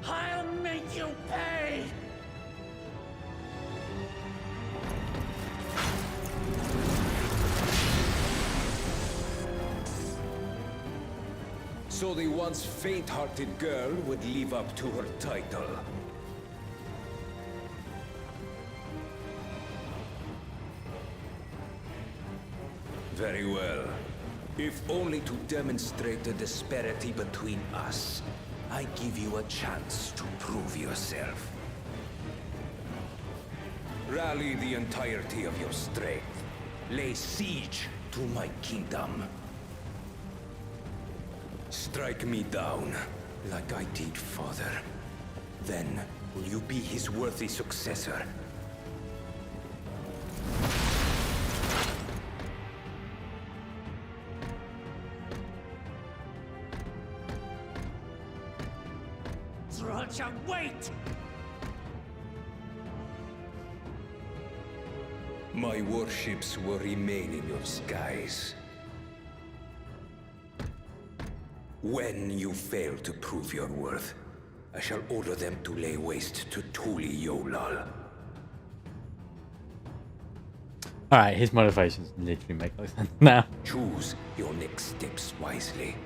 [SPEAKER 12] I'll make you pay!
[SPEAKER 3] So the once faint-hearted girl would live up to her title. Very well. If only to demonstrate the disparity between us, I give you a chance to prove yourself. Rally the entirety of your strength. Lay siege to my kingdom. Strike me down, like I did father. Then, will you be his worthy successor?
[SPEAKER 12] Roger, wait!
[SPEAKER 3] My warships will remain in your skies. When you fail to prove your worth, I shall order them to lay waste to Tuli Yolal.
[SPEAKER 1] Alright, his motivations literally make no sense now.
[SPEAKER 3] Choose your next steps wisely.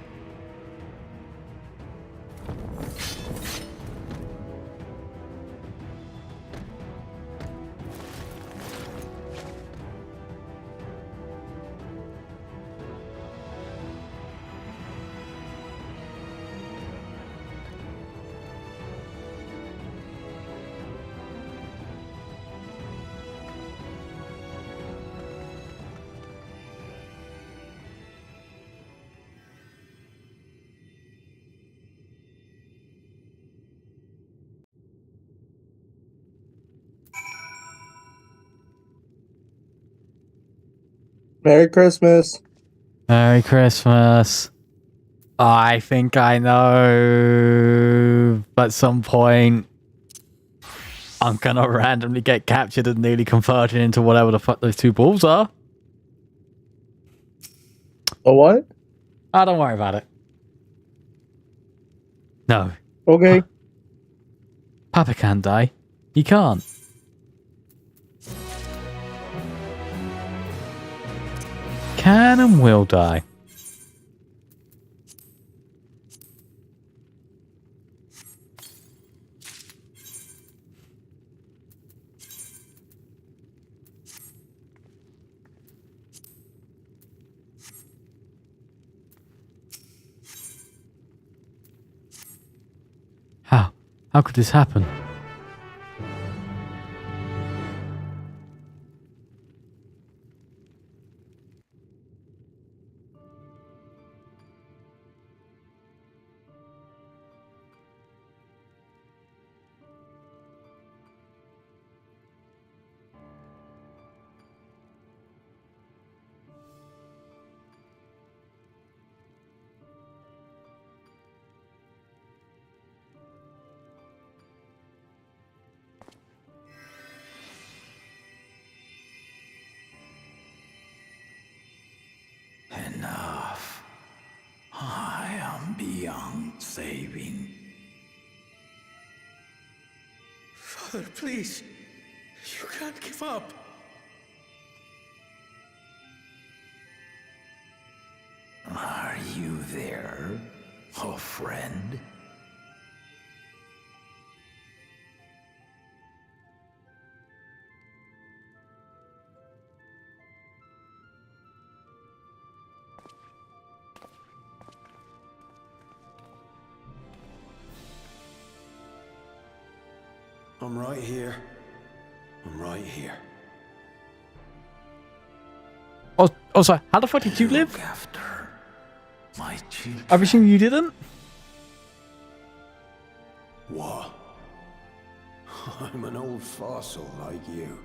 [SPEAKER 5] Merry Christmas.
[SPEAKER 1] Merry Christmas. I think I know. At some point, I'm gonna randomly get captured and nearly converted into whatever the fuck those two balls are.
[SPEAKER 5] A what?
[SPEAKER 1] Oh, don't worry about it. No.
[SPEAKER 5] Okay.
[SPEAKER 1] Papa can't die. He can't. Can and will die. How? How could this happen?
[SPEAKER 12] Enough. I am beyond saving.
[SPEAKER 9] Father, please. You can't give up.
[SPEAKER 12] Are you there, oh friend?
[SPEAKER 3] I'm right here. I'm right here.
[SPEAKER 1] Oh, sorry. How the fuck did you live?
[SPEAKER 12] Look after my children.
[SPEAKER 1] I presume you didn't?
[SPEAKER 3] What? I'm an old fossil like you.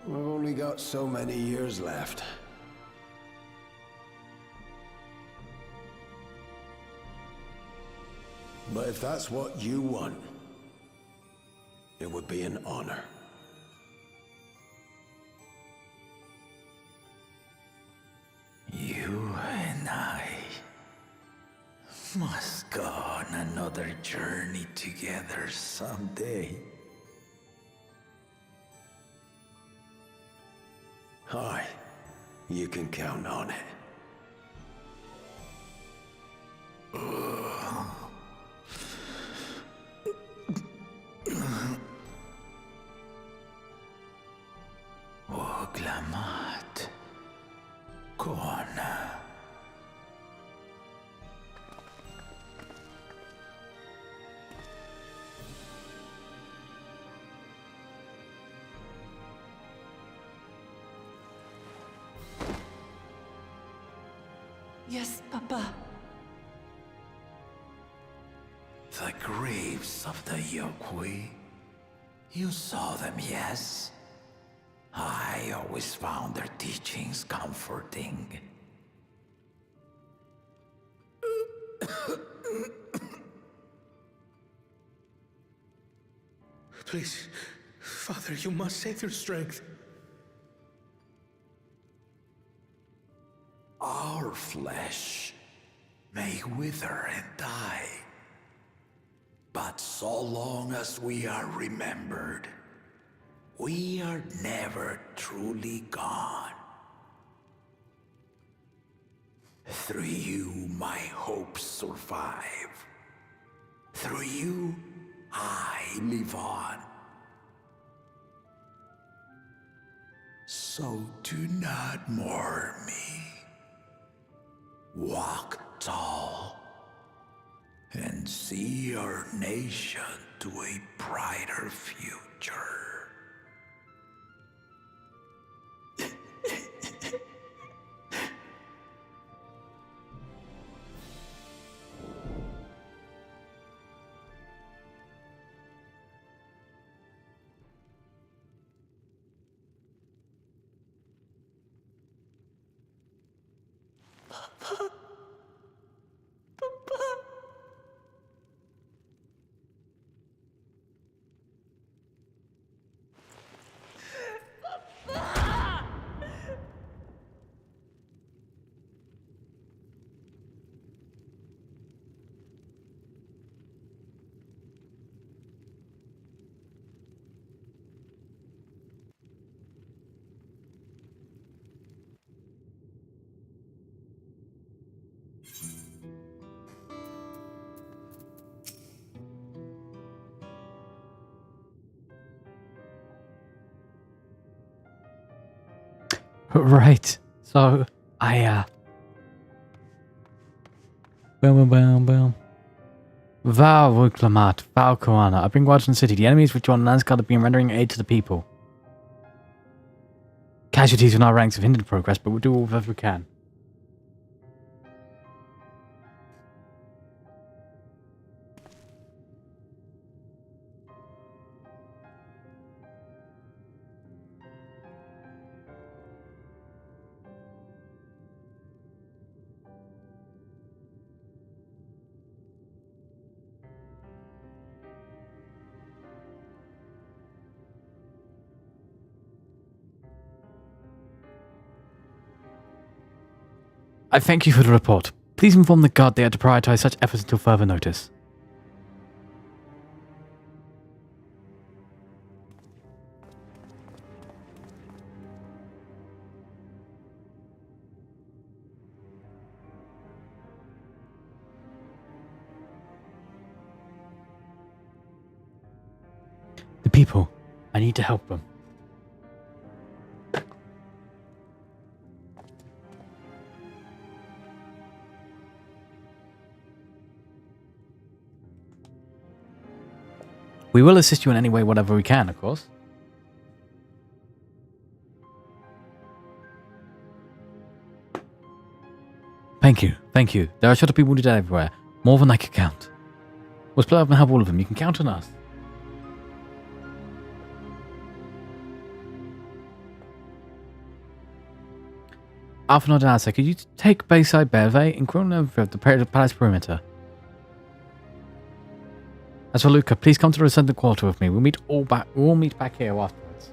[SPEAKER 3] I've only got so many years left. But if that's what you want, it would be an honor.
[SPEAKER 12] You and I must go on another journey together someday.
[SPEAKER 3] Aye, you can count on it.
[SPEAKER 12] Oglamat. Kona.
[SPEAKER 4] Yes, Papa.
[SPEAKER 12] The graves of the Yokwi. You saw them, yes? I always found their teachings comforting.
[SPEAKER 9] Please, Father, you must save your strength.
[SPEAKER 12] Our flesh may wither and die, but so long as we are remembered, we are never truly gone. Through you, my hopes survive. Through you, I live on. So do not mourn me. Walk tall and see our nation to a brighter future.
[SPEAKER 1] Right. So, boom, boom, boom, boom. Val Reclamat, Val Koana. I've been watching the city. The enemies withdrawn and Landsguard have been rendering aid to the people. Casualties in our ranks have hindered progress, but we'll do all that we can. I thank you for the report. Please inform the guard they are to prioritize such efforts until further notice. The people. I need to help them. We will assist you in any way, whatever we can, of course. Thank you, thank you. There are sure people dead everywhere. More than I can count. We'll split up and help all of them. You can count on us. Alpha Nord and Asa, could you take Bayside Belvey and crown over the palace perimeter? As for Luca, please come to the center quarter with me. We'll meet back here afterwards.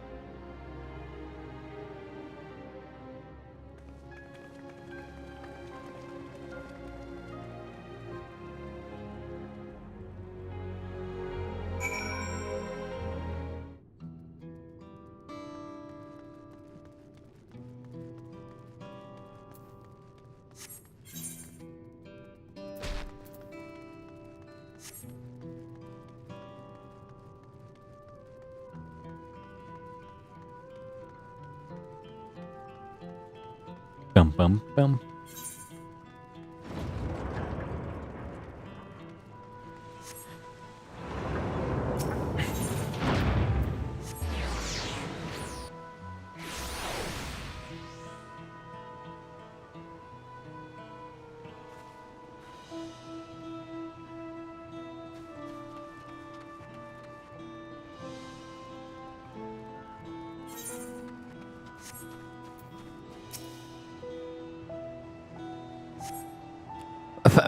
[SPEAKER 1] Bum bum bum.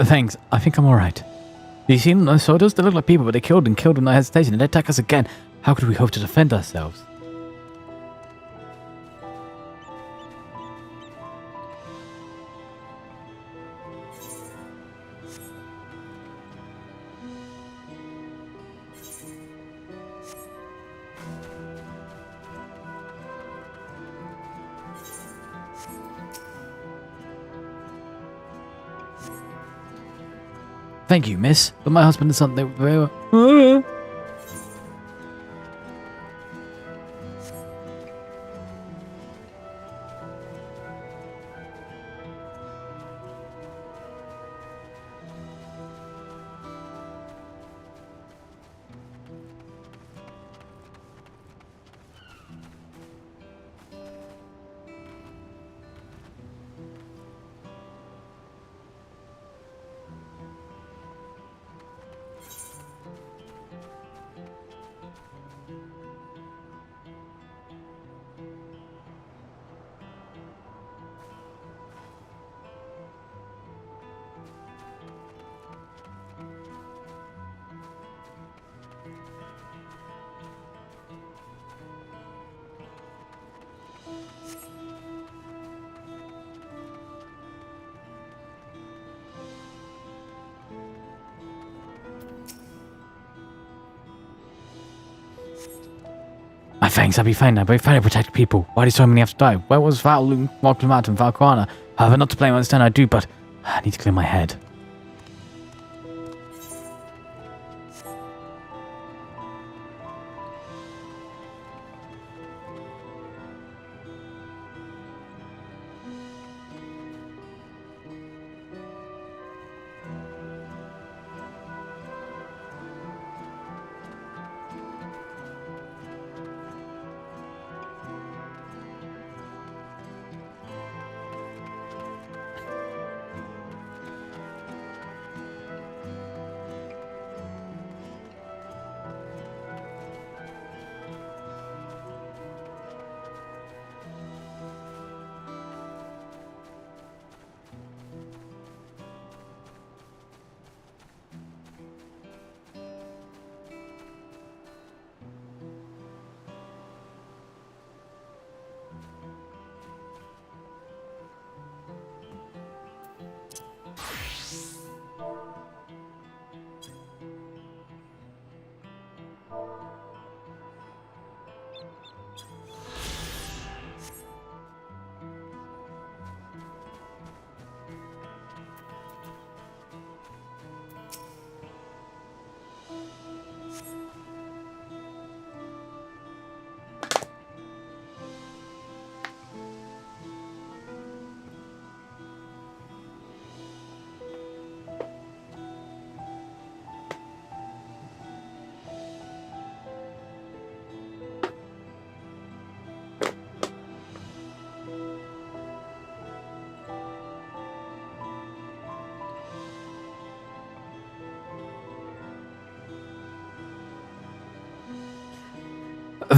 [SPEAKER 1] Thanks. I think I'm alright. Do you see those soldiers? They look like people, but they killed with no hesitation. They attack us again. How could we hope to defend ourselves? Thank you, miss. But my husband and son, they were... My thanks, I'll be fine now, but if I protect people, why do so many have to die? Where was Val Reclamat and Val Koana? However, not to blame, I understand I do, but I need to clear my head.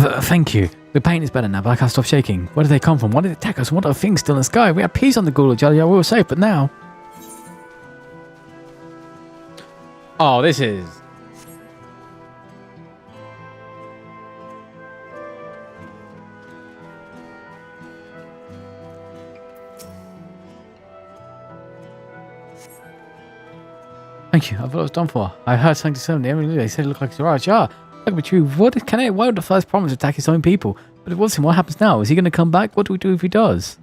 [SPEAKER 1] Thank you. The pain is better now, but I can't stop shaking. Where did they come from? Why did they attack us? What are things still in the sky? We had peace on the Ghoul Jolly. We were safe, but now... Oh, this is... Thank you. I thought it was done for. I heard something to say they said it looked like it's alright. Yeah, that could be true. Why would the first promise attack his own people? But it wasn't. What happens now? Is he going to come back? What do we do if he does?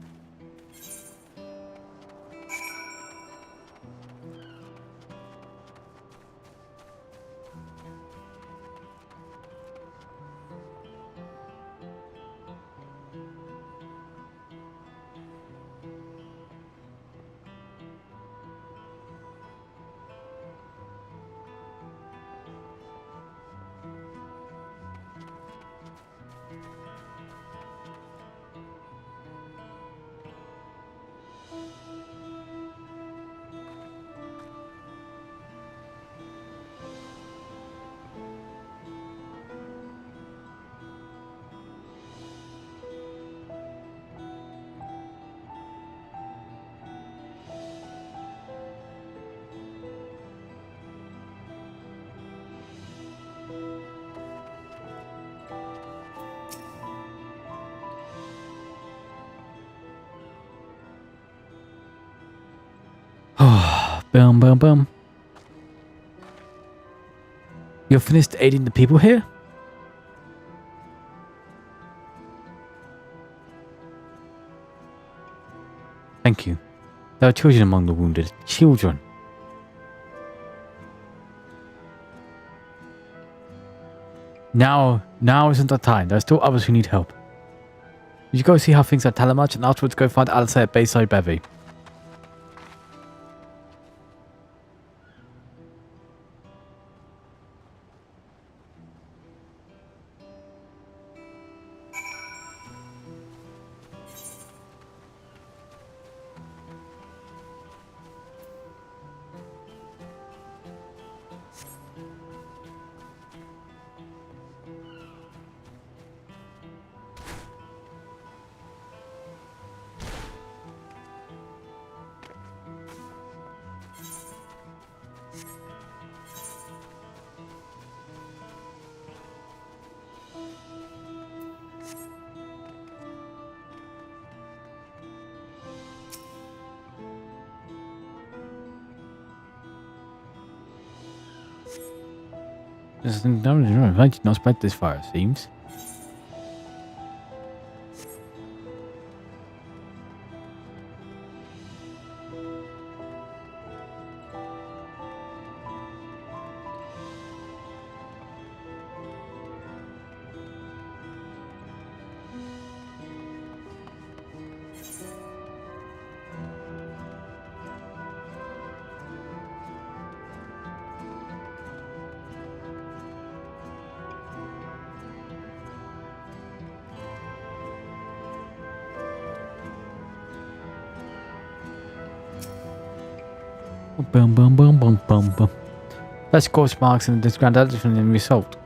[SPEAKER 1] Boom, boom, boom. You're finished aiding the people here? Thank you. There are children among the wounded. Children. Now isn't the time. There are still others who need help. You go see how things are at Talamach and afterwards go find Alice at Bayside Bevy. I did not spread this far, it seems. Boom, boom, boom, boom, boom, boom. Let's go marks and this grand elephant in result.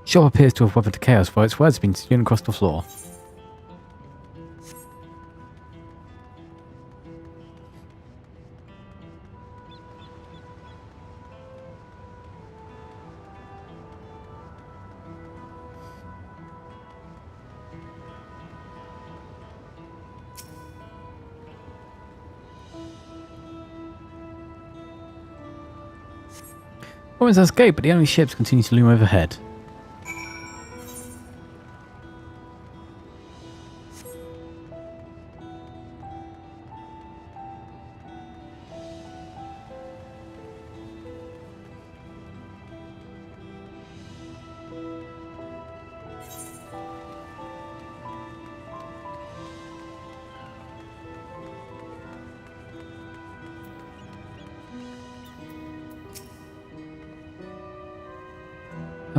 [SPEAKER 1] Shaw appears to have weathered the chaos, for its words have been strewn across the floor. Women's escape, but the enemy ships continue to loom overhead.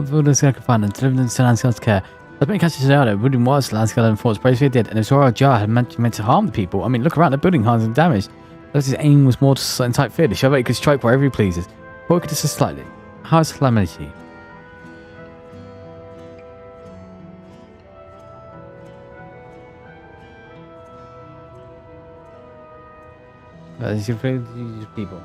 [SPEAKER 1] Comfortable this guy could find and delivered into Lanscale's care. As many catches out there, building was Lanscale and thought bracely did, and if Zora Jar had meant to harm the people, I mean, look around, the building harms and damage. Thus his aim was more to certain type fear. The Chevalier could strike wherever he pleases. Or could assist slightly. How's Calamity? As you play these people.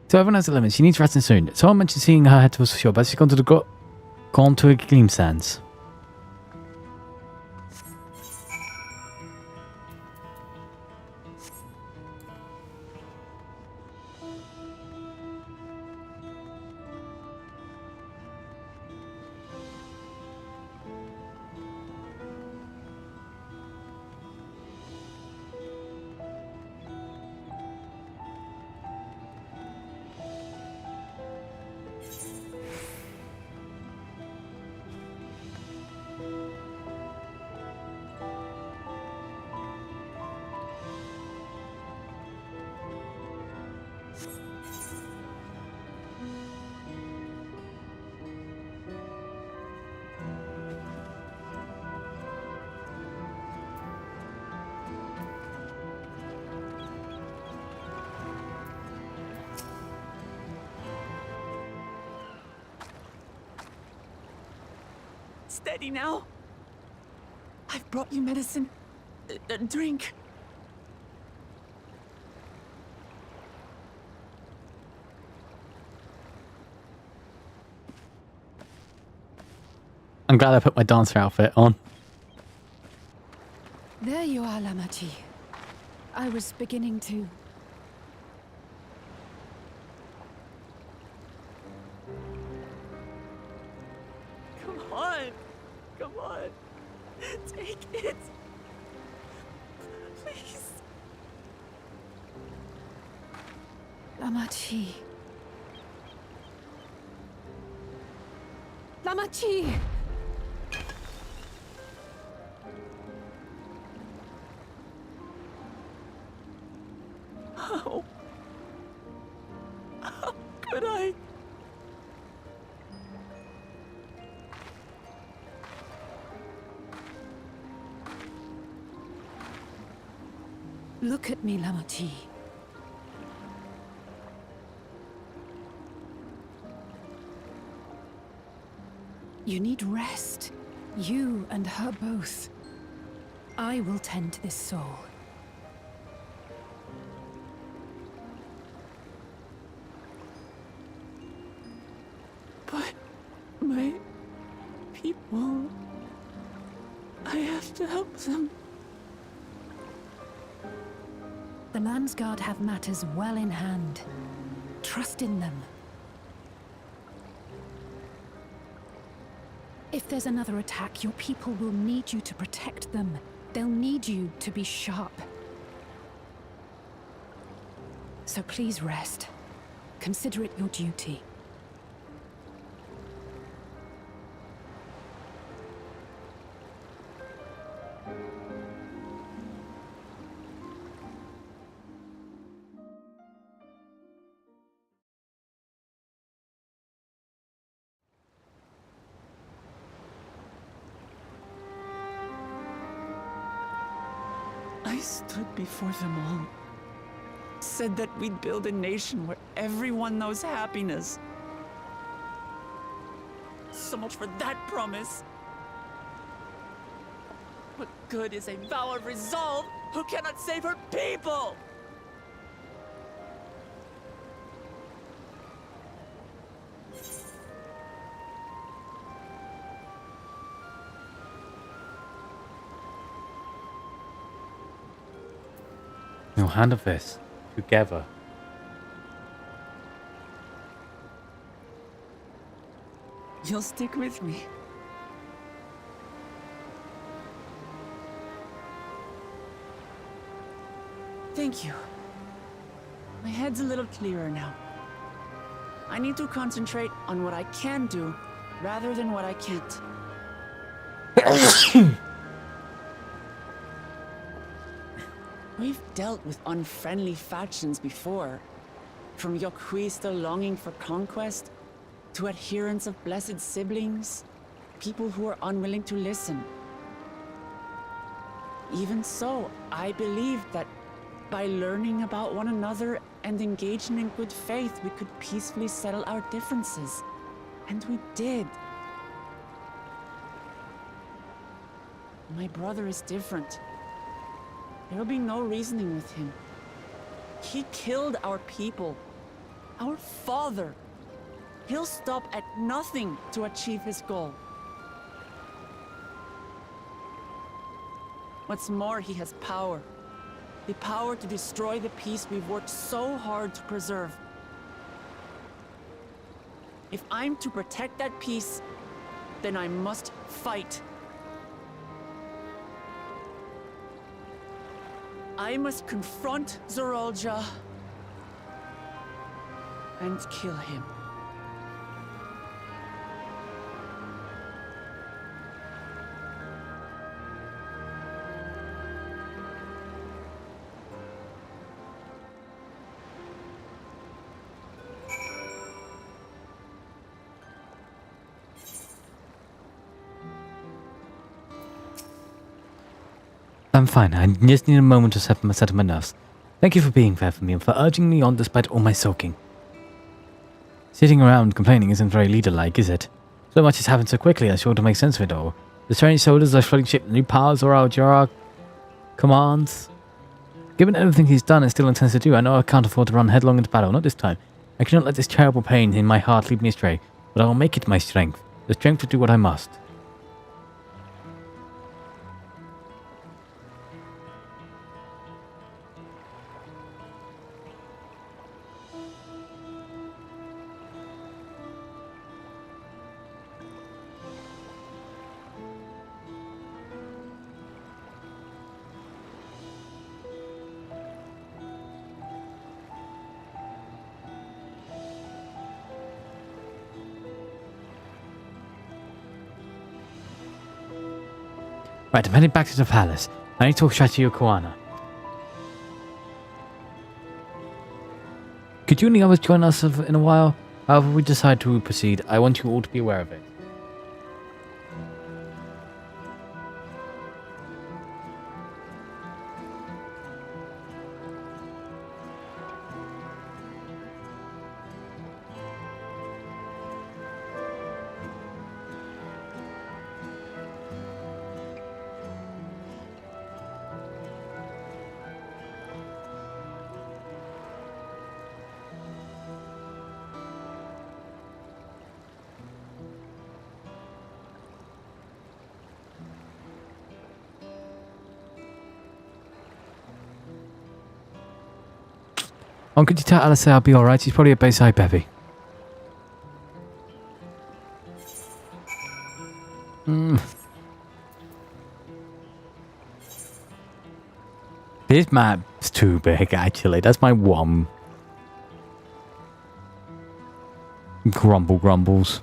[SPEAKER 1] So everyone has a limit. She needs resting soon. Someone mentioned seeing her head towards the shore, but she's gone to a gleam sands.
[SPEAKER 4] Steady now. I've brought you medicine. Drink.
[SPEAKER 1] I'm glad I put my dancer outfit on.
[SPEAKER 11] There you are, Lamachi. I was beginning to...
[SPEAKER 4] Come on. Come on. Take it. Please.
[SPEAKER 11] Lamachi. Lamachi!
[SPEAKER 4] How could I?
[SPEAKER 11] Look at me, Lamachi. You need rest. You and her both. I will tend to this soul.
[SPEAKER 4] But my people, I have to help them.
[SPEAKER 11] The Landsguard have matters well in hand. Trust in them. If there's another attack, your people will need you to protect them. They'll need you to be sharp. So please rest. Consider it your duty.
[SPEAKER 4] I stood before them all. Said that we'd build a nation where everyone knows happiness. So much for that promise. What good is a vow of resolve who cannot save her people?
[SPEAKER 1] We'll handle this together.
[SPEAKER 4] You'll stick with me. Thank you. My head's a little clearer now. I need to concentrate on what I can do, rather than what I can't. We've dealt with unfriendly factions before. From Yokwista longing for conquest, to adherents of blessed siblings, people who are unwilling to listen. Even so, I believed that by learning about one another and engaging in good faith, we could peacefully settle our differences. And we did. My brother is different. There will be no reasoning with him. He killed our people. Our father. He'll stop at nothing to achieve his goal. What's more, he has power. The power to destroy the peace we've worked so hard to preserve. If I'm to protect that peace, then I must fight. I must confront Zorolja and kill him.
[SPEAKER 1] I'm fine. I just need a moment to settle my nerves. Thank you for being there for me and for urging me on despite all my sulking. Sitting around complaining isn't very leader-like, is it? So much has happened so quickly, I'm sure to make sense of it all. The strange soldiers, the floating ship, the new powers, or our Jara commands. Given everything he's done and still intends to do, I know I can't afford to run headlong into battle, not this time. I cannot let this terrible pain in my heart lead me astray, but I will make it my strength. The strength to do what I must. Right, I'm heading back to the palace. I need to talk strategy to Koana. Could you and the others join us in a while? However we decide to proceed, I want you all to be aware of it. Oh, could you tell Alice I'll be alright? She's probably at Bayside Bevy. This map's too big, actually. That's my one. Grumbles.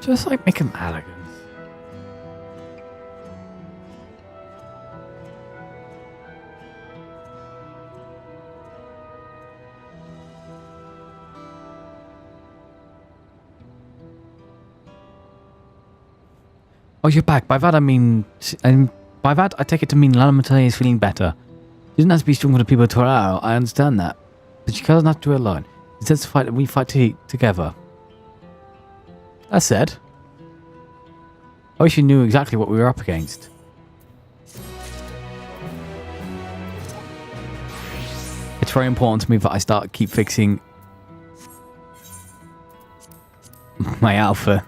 [SPEAKER 1] Just like make him elegant. Oh, you're back. By that I mean... And by that, I take it to mean Lalamate is feeling better. She doesn't have to be strong with the people to her out. I understand that. But she doesn't have to do it alone. It says to fight that we fight together. That said, I wish you knew exactly what we were up against. It's very important to me that I keep fixing my alpha.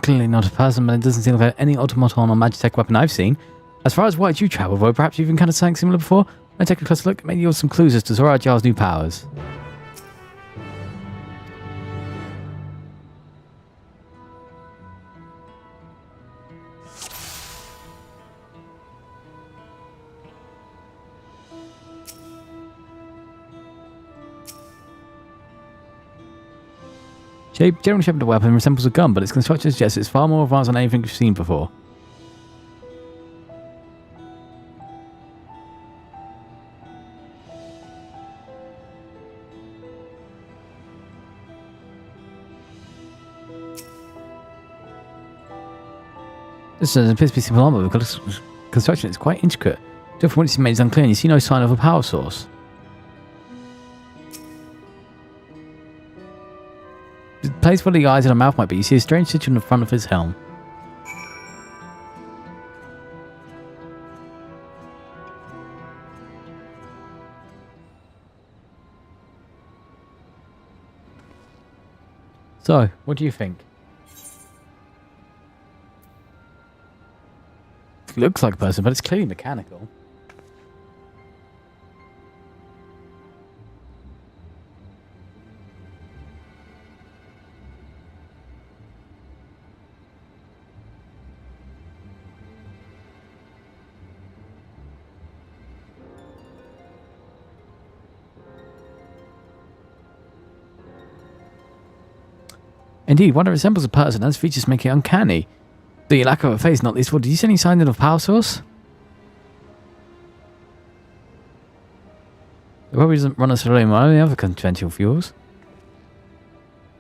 [SPEAKER 1] Clearly not a person, but it doesn't seem like any automaton or magitech weapon I've seen. As far as why you travel, though, perhaps you've encountered something similar before? When I take a closer look, maybe you'll some clues as to Zora Jarl's new powers. Shape, generally shaped a weapon, resembles a gun, but its construction suggests it's far more advanced than anything we've seen before. This appears to be simple armor, but the construction is quite intricate. Different points you made is unclear, and you see no sign of a power source. The place where the eyes and the mouth might be, you see a strange sigil in the front of his helm. So, what do you think? It looks like a person, but it's clearly mechanical. Indeed, one that resembles a person has features make it uncanny. The lack of a face, not least. Well, did you see any sign of a power source? It probably doesn't run us really on any other conventional fuels.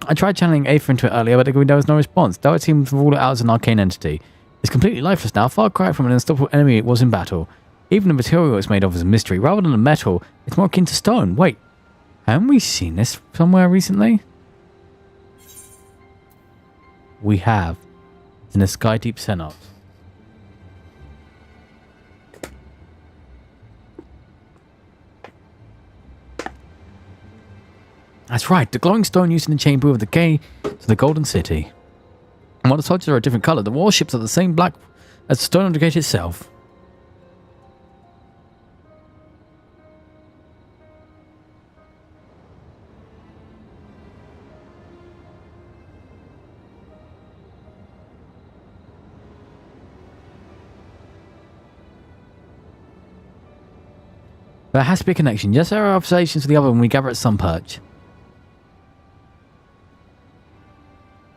[SPEAKER 1] I tried channeling Aether into it earlier, but there was no response. Though it seemed to rule it out as an arcane entity. It's completely lifeless now, far cry from an unstoppable enemy it was in battle. Even the material it's made of is a mystery. Rather than a metal, it's more akin to stone. Wait, haven't we seen this somewhere recently? We have. In the Sky Deep Cenote. That's right, the glowing stone used in the chamber of the key to the Golden City. And while the soldiers are a different colour, the warships are the same black as the stone of the gate itself. There has to be a connection. Yes, there are observations for the other when we gather at some perch.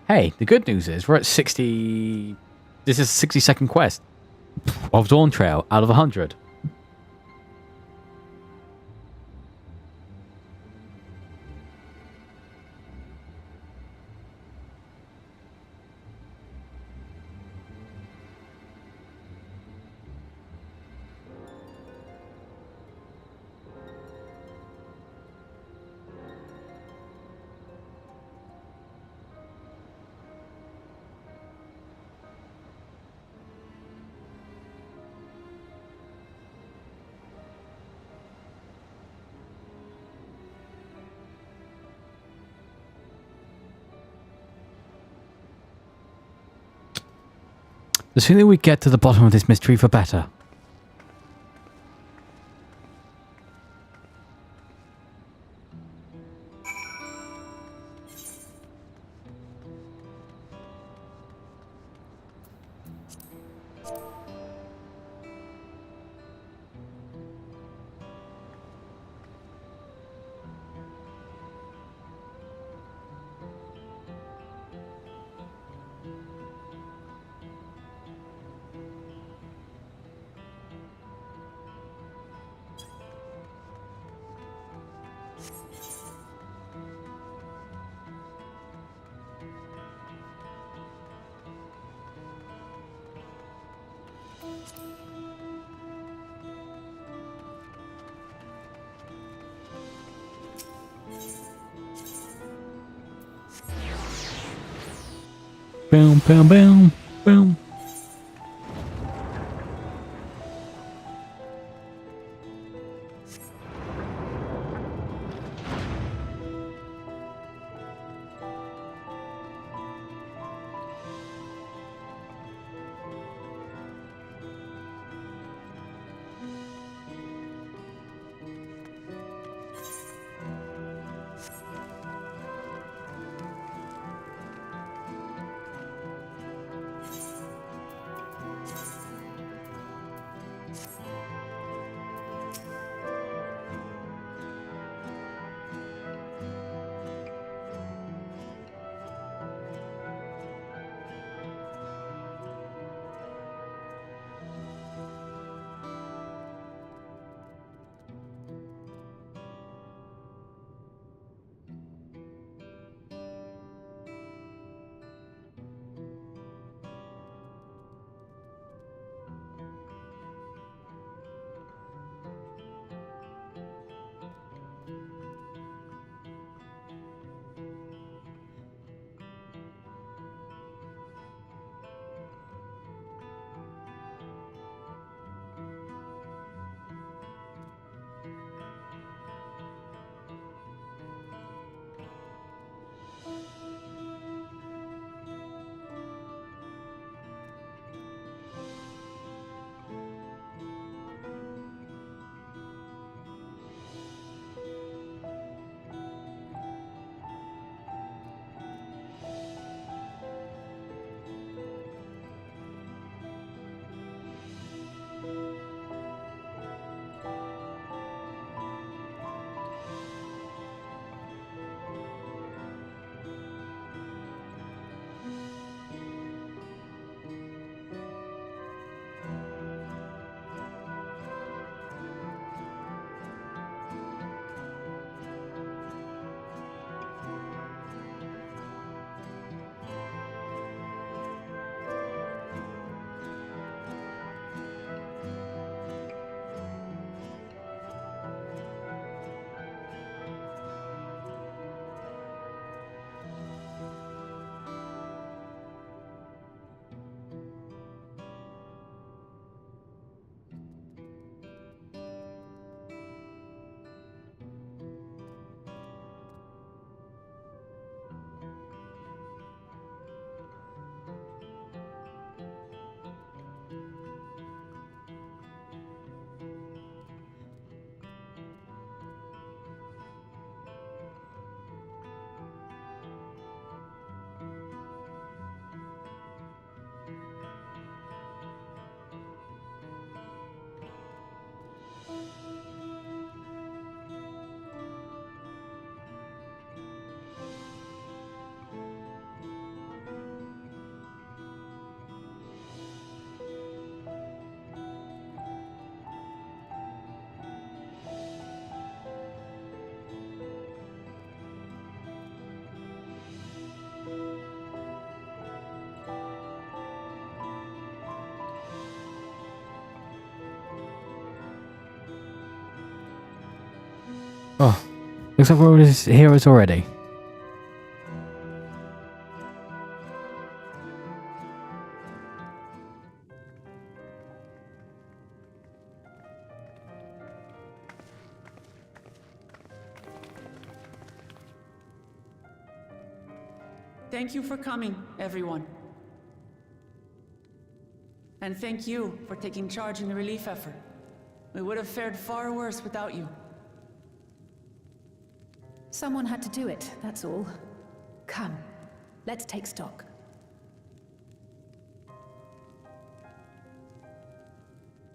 [SPEAKER 1] Hey, the good news is we're at 60... This is a 60-second quest of Dawntrail out of 100. The sooner we get to the bottom of this mystery, the better. Boom, boom, boom, boom. Oh, looks like we're all heroes already.
[SPEAKER 4] Thank you for coming, everyone. And thank you for taking charge in the relief effort. We would have fared far worse without you.
[SPEAKER 11] Someone had to do it, that's all. Come, let's take stock.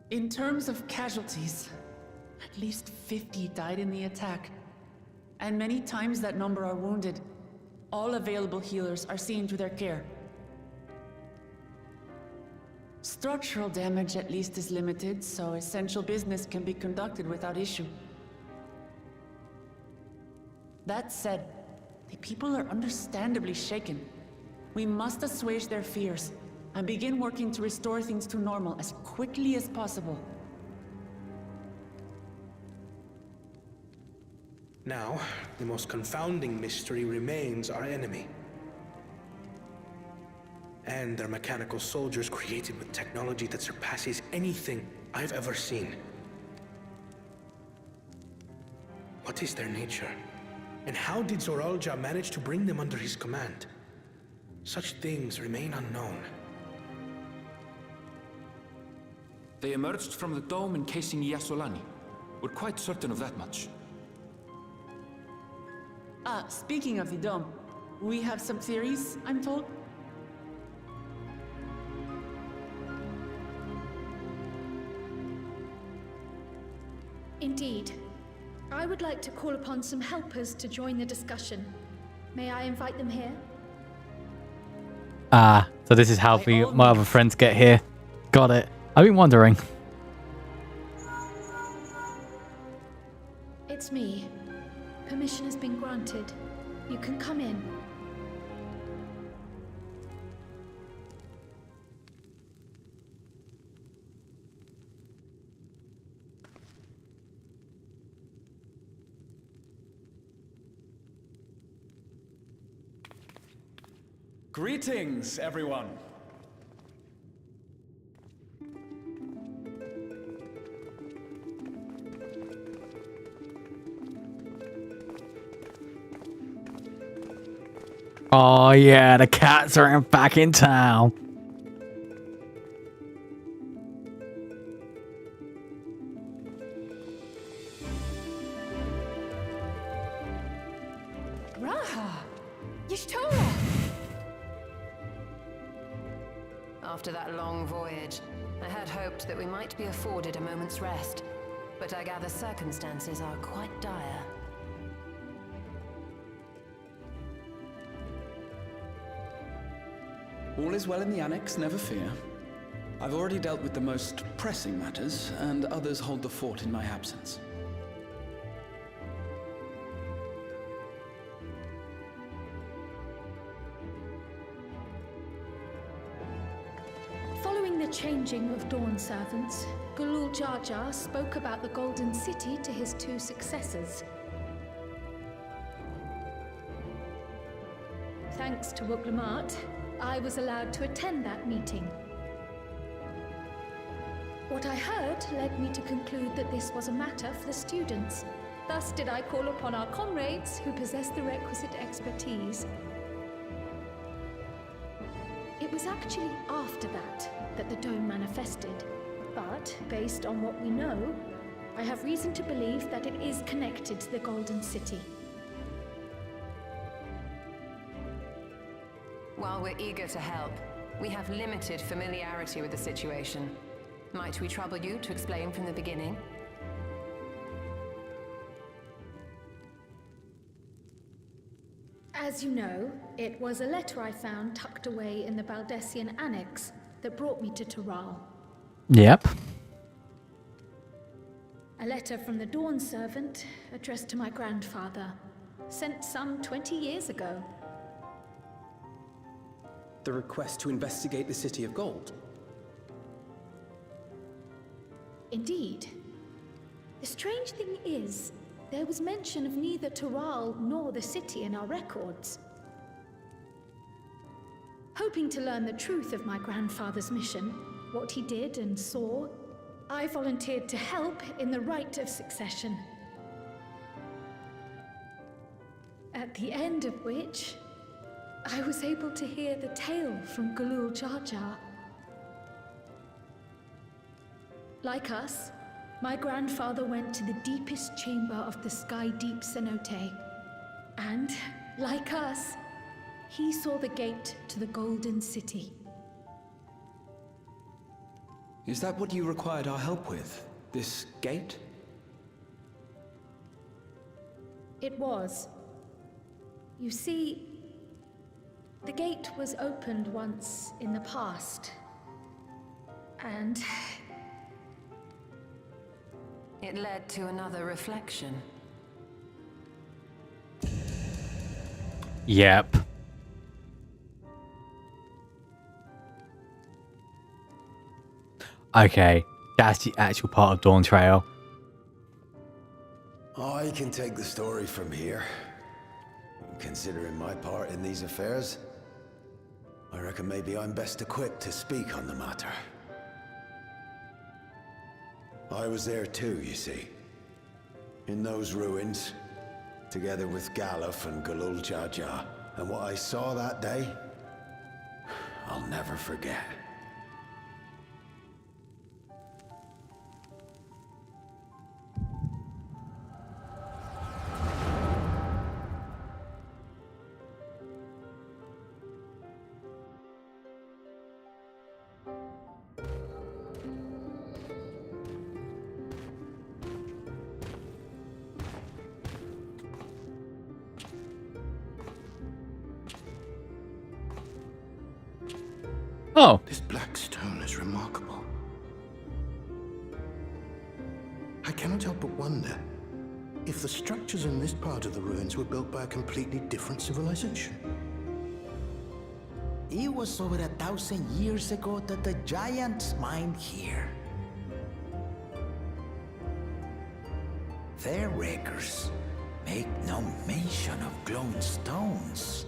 [SPEAKER 4] In terms of casualties, at least 50 died in the attack. And many times that number are wounded. All available healers are seen to their care. Structural damage at least is limited, so essential business can be conducted without issue. That said, the people are understandably shaken. We must assuage their fears and begin working to restore things to normal as quickly as possible.
[SPEAKER 9] Now, the most confounding mystery remains our enemy. And their mechanical soldiers created with technology that surpasses anything I've ever seen. What is their nature? And how did Zoralja manage to bring them under his command? Such things remain unknown.
[SPEAKER 8] They emerged from the dome encasing Yasolani. We're quite certain of that much.
[SPEAKER 4] Speaking of the dome, we have some theories, I'm told.
[SPEAKER 13] Indeed. I would like to call upon some helpers to join the discussion. May I invite them here?
[SPEAKER 1] So this is how my other friends get here. Got it. I've been wondering.
[SPEAKER 13] It's me. Permission has been granted. You can come in.
[SPEAKER 6] Greetings, everyone.
[SPEAKER 1] Oh yeah, the cats are back in town.
[SPEAKER 11] Raha! Y'shtola!
[SPEAKER 14] After that long voyage, I had hoped that we might be afforded a moment's rest, but I gather circumstances are quite dire.
[SPEAKER 6] All is well in the Annex, never fear. I've already dealt with the most pressing matters, and others hold the fort in my absence.
[SPEAKER 13] Following the changing of Dawn servants, Gulul Jar Jar spoke about the Golden City to his two successors. Thanks to Wuglamat, I was allowed to attend that meeting. What I heard led me to conclude that this was a matter for the students. Thus did I call upon our comrades who possess the requisite expertise. It was actually after that the dome manifested. But, based on what we know, I have reason to believe that it is connected to the Golden City.
[SPEAKER 14] While we're eager to help, we have limited familiarity with the situation. Might we trouble you to explain from the beginning?
[SPEAKER 13] As you know, it was a letter I found tucked away in the Baldessian Annex that brought me to Taral.
[SPEAKER 1] Yep.
[SPEAKER 13] A letter from the Dawn servant addressed to my grandfather, sent some 20 years ago.
[SPEAKER 15] The request to investigate the City of Gold.
[SPEAKER 13] Indeed. The strange thing is, there was mention of neither Taral nor the city in our records. Hoping to learn the truth of my grandfather's mission, what he did and saw, I volunteered to help in the rite of succession. At the end of which, I was able to hear the tale from Gulul Jar Jar. Like us, my grandfather went to the deepest chamber of the sky deep cenote. And, like us, he saw the gate to the Golden City.
[SPEAKER 15] Is that what you required our help with? This gate?
[SPEAKER 13] It was. You see, the gate was opened once in the past. And
[SPEAKER 14] it led to another reflection.
[SPEAKER 1] Yep. Okay, that's the actual part of Dawntrail.
[SPEAKER 3] I can take the story from here. Considering my part in these affairs, I reckon maybe I'm best equipped to speak on the matter. I was there too, you see. In those ruins, together with Galuf and Galul Jaja. And what I saw that day, I'll never forget.
[SPEAKER 1] Oh.
[SPEAKER 9] This black stone is remarkable. I cannot help but wonder if the structures in this part of the ruins were built by a completely different civilization.
[SPEAKER 12] It was over 1,000 years ago that the giants mined here. Their records make no mention of glowing stones.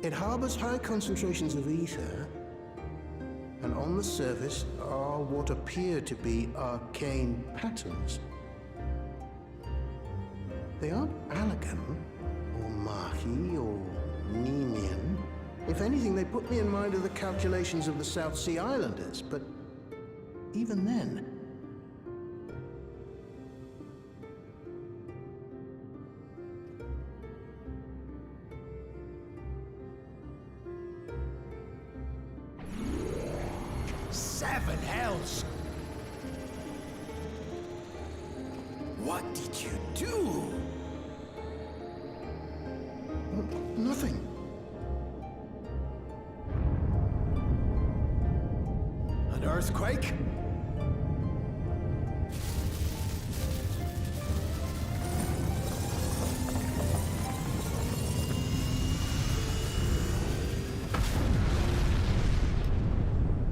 [SPEAKER 9] It harbors high concentrations of ether, and on the surface are what appear to be arcane patterns. They aren't Allagan, or Mahi, or Nemean. If anything, they put me in mind of the calculations of the South Sea Islanders, but even then...
[SPEAKER 12] Seven hells! What did you do?
[SPEAKER 9] Nothing.
[SPEAKER 3] An earthquake?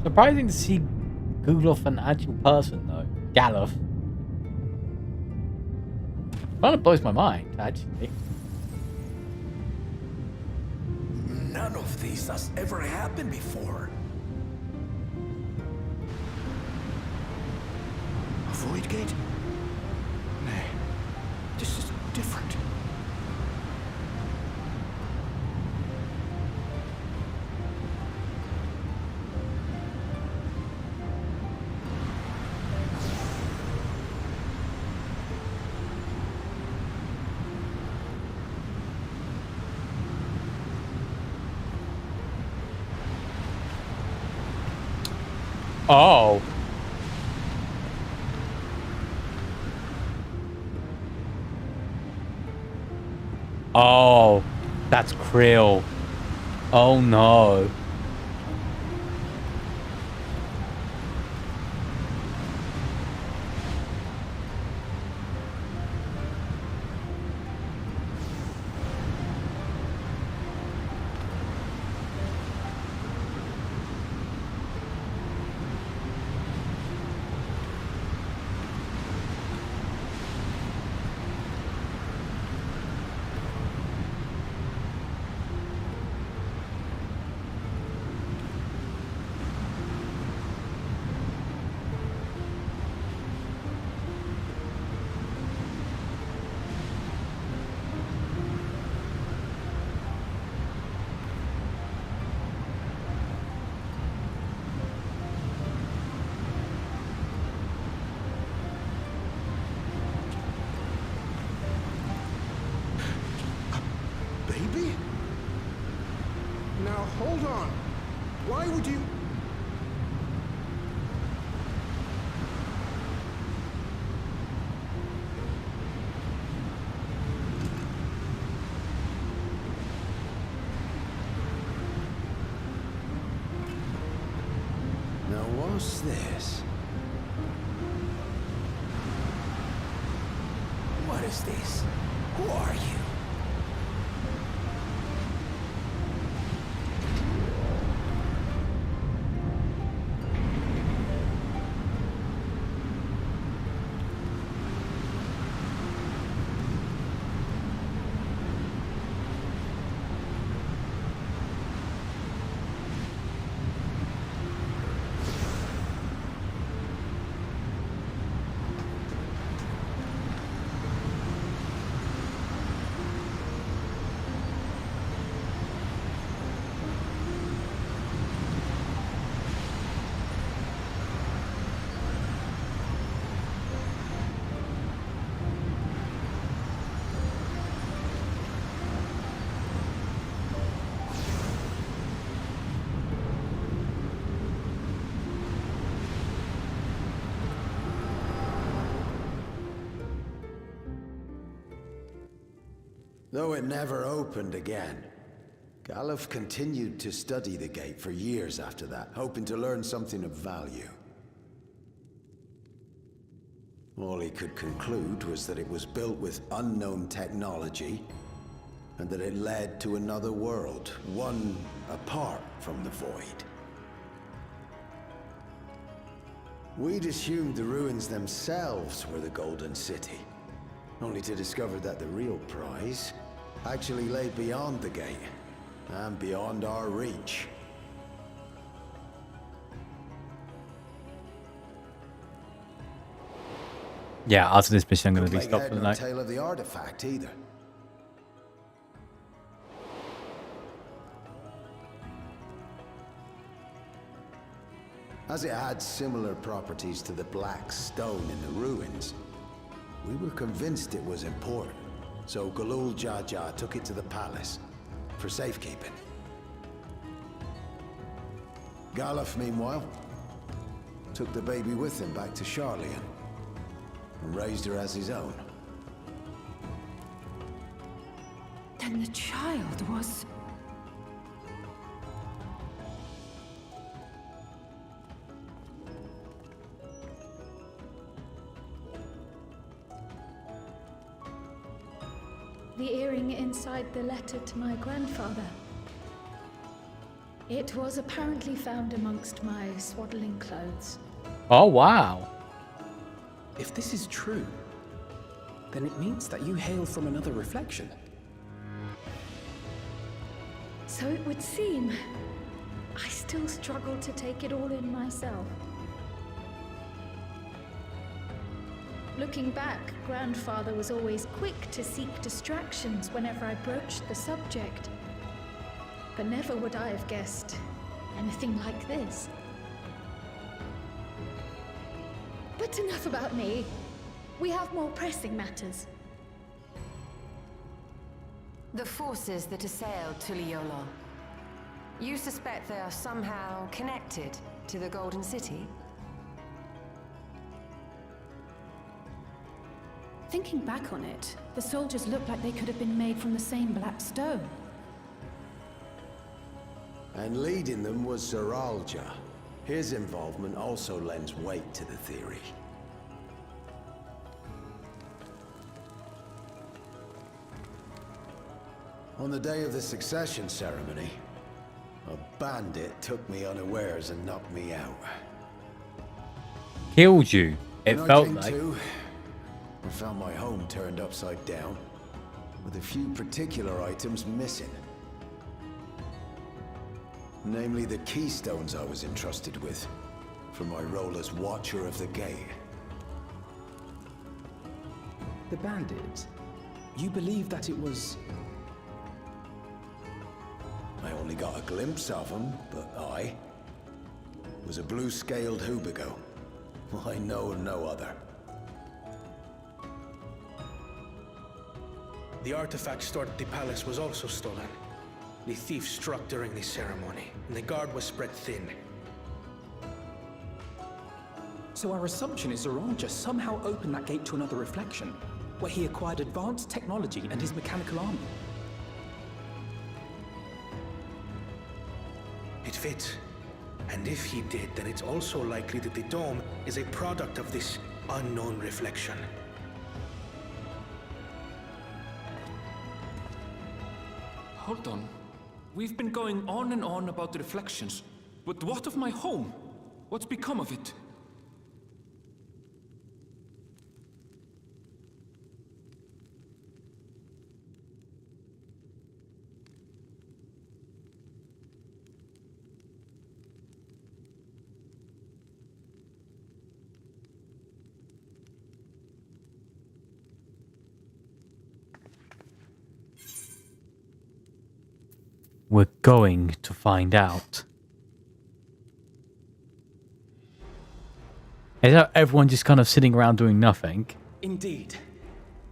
[SPEAKER 1] Surprising to see Guluf an actual person, though. Galuf. Kind of blows my mind, actually.
[SPEAKER 12] None of this has ever happened before.
[SPEAKER 9] A void gate? Nay, this is different.
[SPEAKER 1] Oh. Oh, that's Krill. Oh no.
[SPEAKER 9] Now hold on. Why would you...
[SPEAKER 3] Now what's this?
[SPEAKER 15] What is this? Who are you?
[SPEAKER 3] Though it never opened again, Galuf continued to study the gate for years after that, hoping to learn something of value. All he could conclude was that it was built with unknown technology, and that it led to another world, one apart from the Void. We'd assumed the ruins themselves were the Golden City, only to discover that the real prize actually lay beyond the gate, and beyond our reach.
[SPEAKER 1] Yeah, after this mission, I'm going to be
[SPEAKER 3] Make
[SPEAKER 1] stopped
[SPEAKER 3] head
[SPEAKER 1] for the
[SPEAKER 3] nor
[SPEAKER 1] night.
[SPEAKER 3] tail of the artifact either. As it had similar properties to the black stone in the ruins, we were convinced it was important, so Galul Jaja took it to the palace for safekeeping. Galuf, meanwhile, took the baby with him back to Charlian and raised her as his own.
[SPEAKER 11] Then the child was...
[SPEAKER 13] The earring inside the letter to my grandfather. It was apparently found amongst my swaddling clothes.
[SPEAKER 1] Oh, wow.
[SPEAKER 15] If this is true, then it means that you hail from another reflection.
[SPEAKER 13] So it would seem. I still struggle to take it all in myself. Looking back, Grandfather was always quick to seek distractions whenever I broached the subject. But never would I have guessed anything like this. But enough about me. We have more pressing matters.
[SPEAKER 14] The forces that assailed Tuliyola. You suspect they are somehow connected to the Golden City?
[SPEAKER 11] Thinking back on it, the soldiers looked like they could have been made from the same black stone.
[SPEAKER 3] And leading them was Zeralja. His involvement also lends weight to the theory. On the day of the succession ceremony, a bandit took me unawares and knocked me out.
[SPEAKER 1] Killed you. It
[SPEAKER 3] When I
[SPEAKER 1] felt
[SPEAKER 3] came
[SPEAKER 1] like.
[SPEAKER 3] to, I found my home turned upside down, with a few particular items missing. Namely the keystones I was entrusted with, for my role as Watcher of the Gate.
[SPEAKER 15] The bandit. You believe that it was...
[SPEAKER 3] I only got a glimpse of him, but I was a blue-scaled Hubigo. I know of no other.
[SPEAKER 16] The artifact stored at the palace was also stolen.
[SPEAKER 15] The thief struck during the ceremony, and the guard was spread thin.
[SPEAKER 16] So our assumption is Zoranja somehow opened that gate to another reflection, where he acquired advanced technology and his mechanical army.
[SPEAKER 15] It fits. And if he did, then it's also likely that the dome is a product of this unknown reflection.
[SPEAKER 8] Hold on. We've been going on and on about the reflections, but what of my home? What's become of it?
[SPEAKER 1] We're going to find out. Is that everyone just kind of sitting around doing nothing?
[SPEAKER 16] Indeed.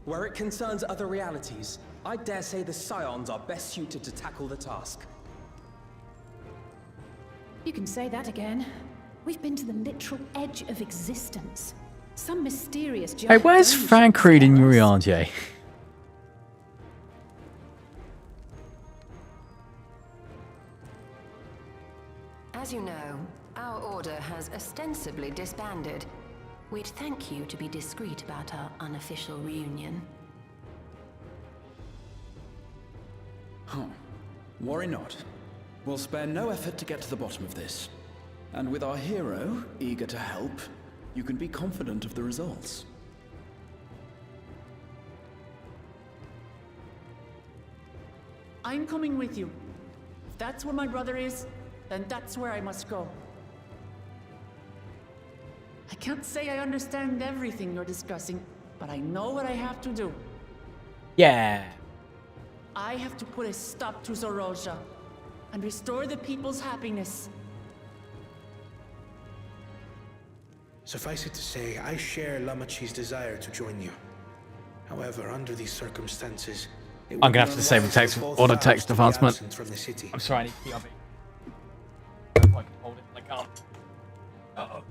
[SPEAKER 16] Where it concerns other realities, I dare say the Scions are best suited to tackle the task.
[SPEAKER 13] You can say that again. We've been to the literal edge of existence. Some mysterious
[SPEAKER 1] Hey,
[SPEAKER 13] giant
[SPEAKER 1] where's
[SPEAKER 13] dome
[SPEAKER 1] Frank Reed and Urianje?
[SPEAKER 14] As you know, our order has ostensibly disbanded. We'd thank you to be discreet about our unofficial reunion.
[SPEAKER 15] Huh. Worry not. We'll spare no effort to get to the bottom of this. And with our hero eager to help, you can be confident of the results.
[SPEAKER 4] I'm coming with you. If that's where my brother is, then that's where I must go. I can't say I understand everything you're discussing, but I know what I have to do.
[SPEAKER 1] Yeah.
[SPEAKER 4] I have to put a stop to Zoranja and restore the people's happiness.
[SPEAKER 15] Suffice it to say, I share Lamachi's desire to join you. However, under these circumstances, it
[SPEAKER 1] I'm gonna have to save the text or the text advancement.
[SPEAKER 15] From the city.
[SPEAKER 1] I'm sorry, I need to I can hold it, I can't. Uh-oh.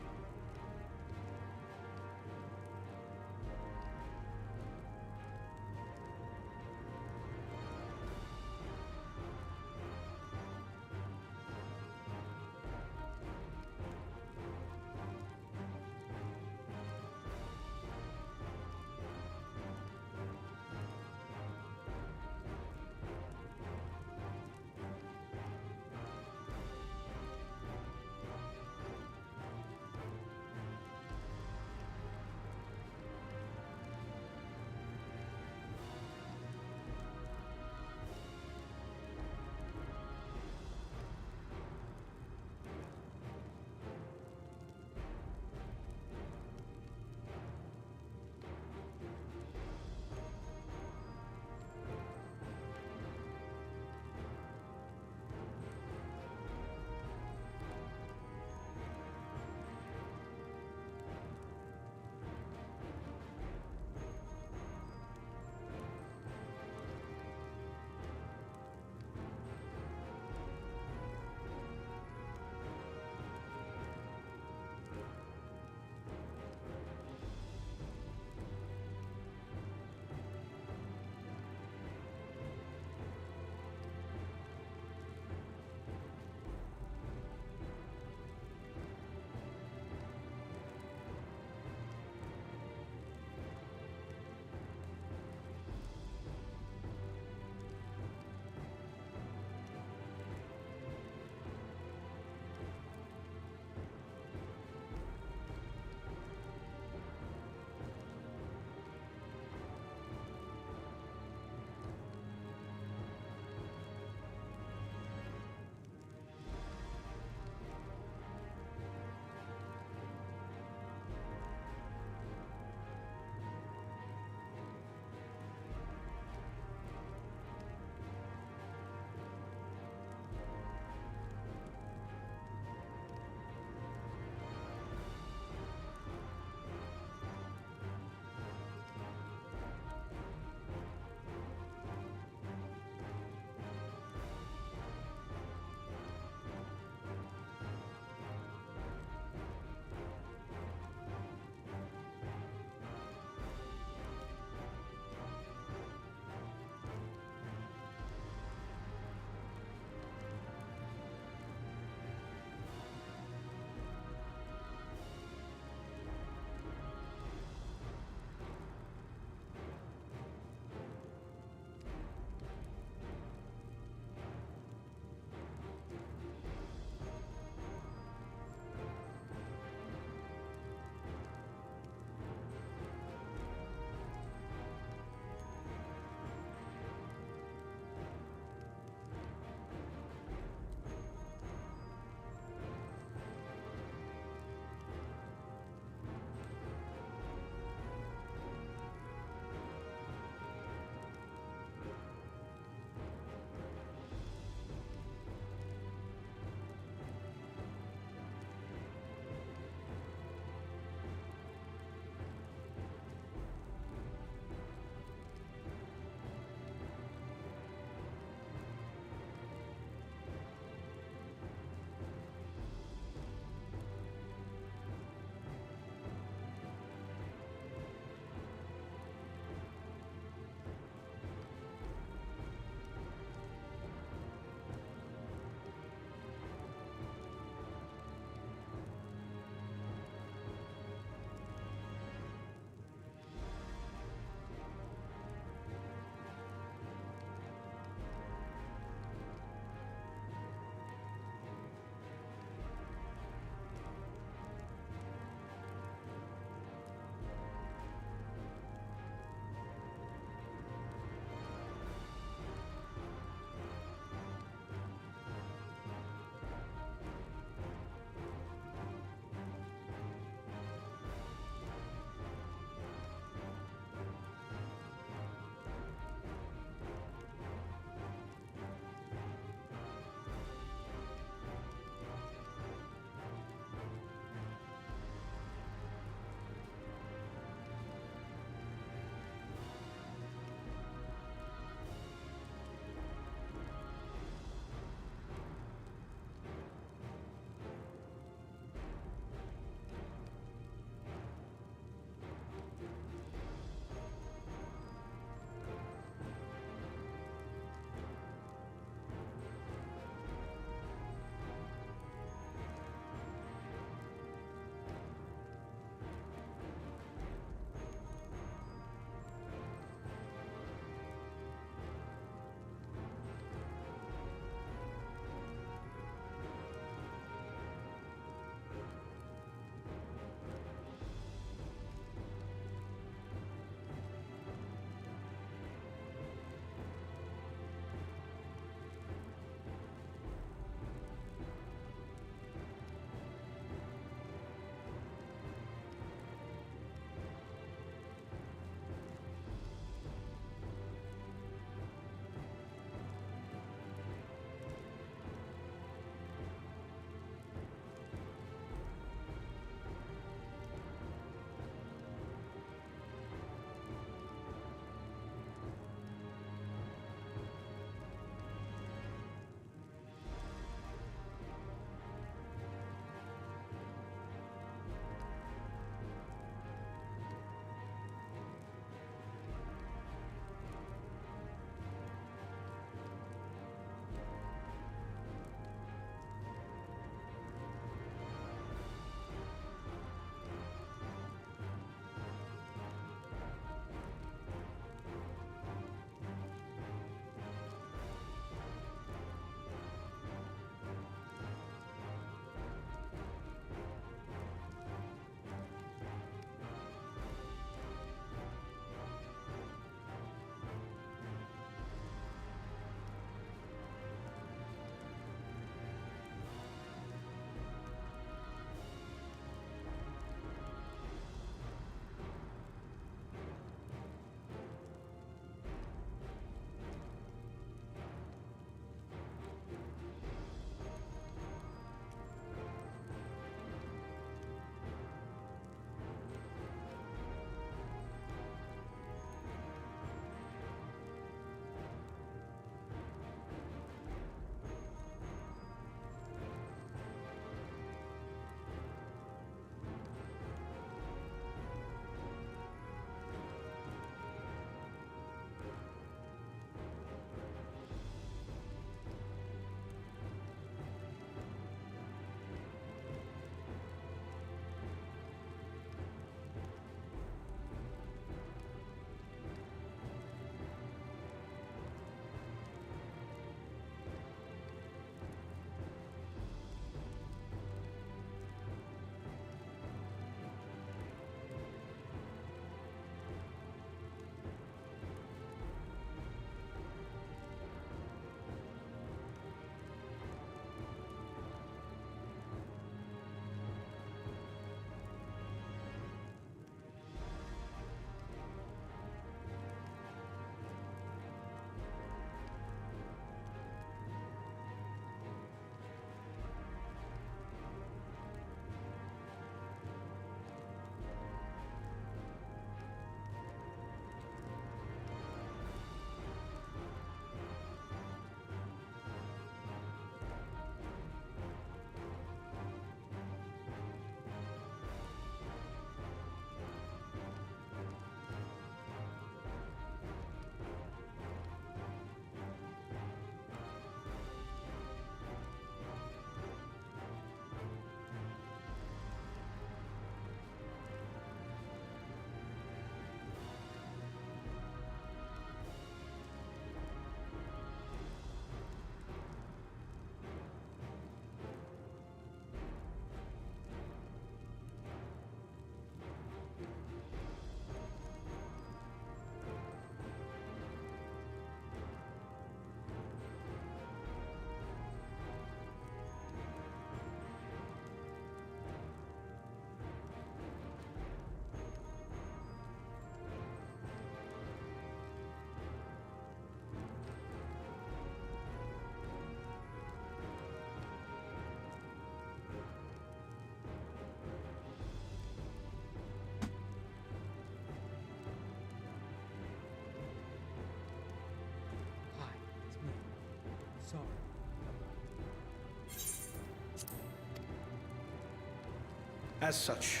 [SPEAKER 9] As such,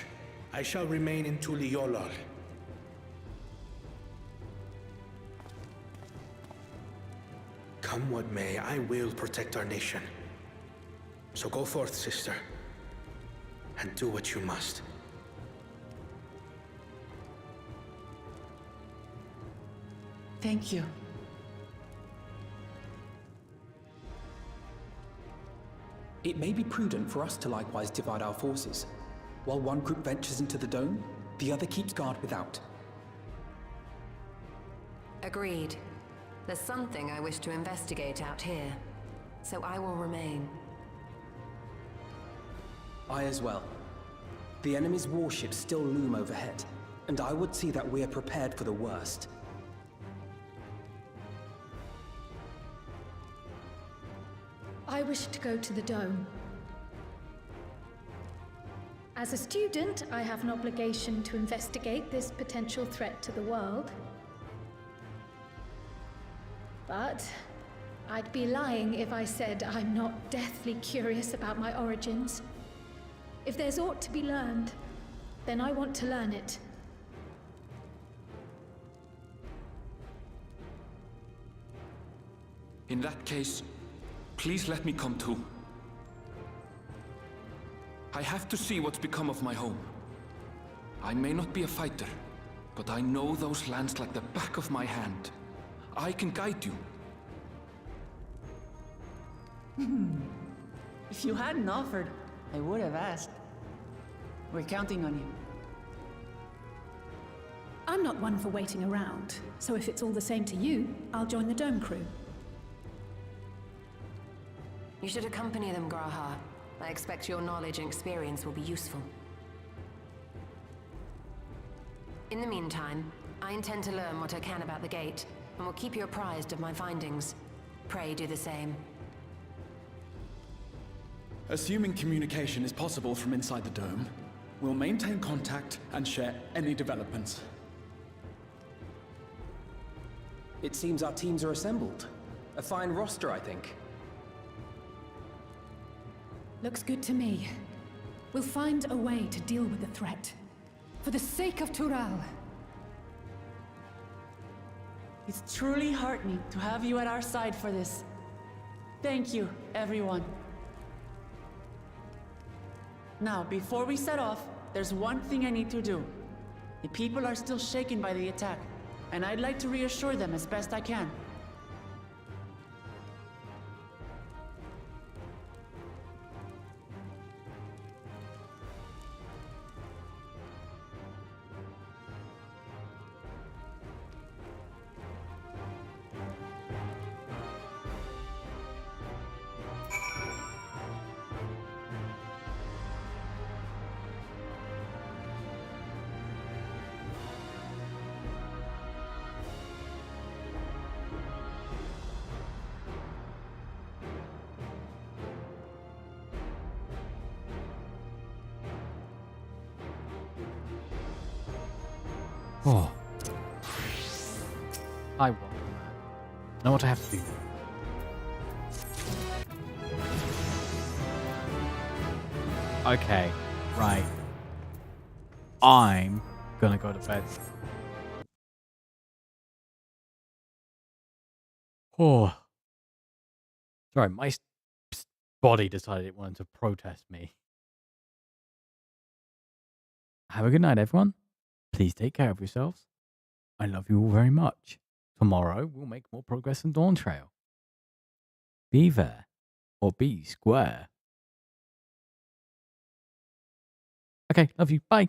[SPEAKER 9] I shall remain in Tuliolol. Come what may, I will protect our nation. So go forth, sister, and do what you must.
[SPEAKER 4] Thank you.
[SPEAKER 16] It may be prudent for us to likewise divide our forces. While one group ventures into the dome, the other keeps guard without.
[SPEAKER 14] Agreed. There's something I wish to investigate out here, so I will remain.
[SPEAKER 16] I as well. The enemy's warships still loom overhead, and I would see that we are prepared for the worst.
[SPEAKER 13] I wish to go to the dome. As a student, I have an obligation to investigate this potential threat to the world. But I'd be lying if I said I'm not deathly curious about my origins. If there's aught to be learned, then I want to learn it.
[SPEAKER 8] In that case, please let me come too. I have to see what's become of my home. I may not be a fighter, but I know those lands like the back of my hand. I can guide you.
[SPEAKER 4] If you hadn't offered, I would have asked. We're counting on you.
[SPEAKER 11] I'm not one for waiting around, so if it's all the same to you, I'll join the Dome crew.
[SPEAKER 14] You should accompany them, Graha. I expect your knowledge and experience will be useful. In the meantime, I intend to learn what I can about the gate, and will keep you apprised of my findings. Pray do the same.
[SPEAKER 15] Assuming communication is possible from inside the dome, we'll maintain contact and share any developments.
[SPEAKER 16] It seems our teams are assembled. A fine roster, I think.
[SPEAKER 11] Looks good to me. We'll find a way to deal with the threat. For the sake of Tural.
[SPEAKER 4] It's truly heartening to have you at our side for this. Thank you, everyone. Now, before we set off, there's one thing I need to do. The people are still shaken by the attack, and I'd like to reassure them as best I can.
[SPEAKER 1] Oh. I want that. Know what I have to do. Okay, right. I'm gonna go to bed. Oh. Sorry, my body decided it wanted to protest me. Have a good night, everyone. Please take care of yourselves. I love you all very much. Tomorrow, we'll make more progress on Dawntrail. Be there, or be square. Okay, love you. Bye.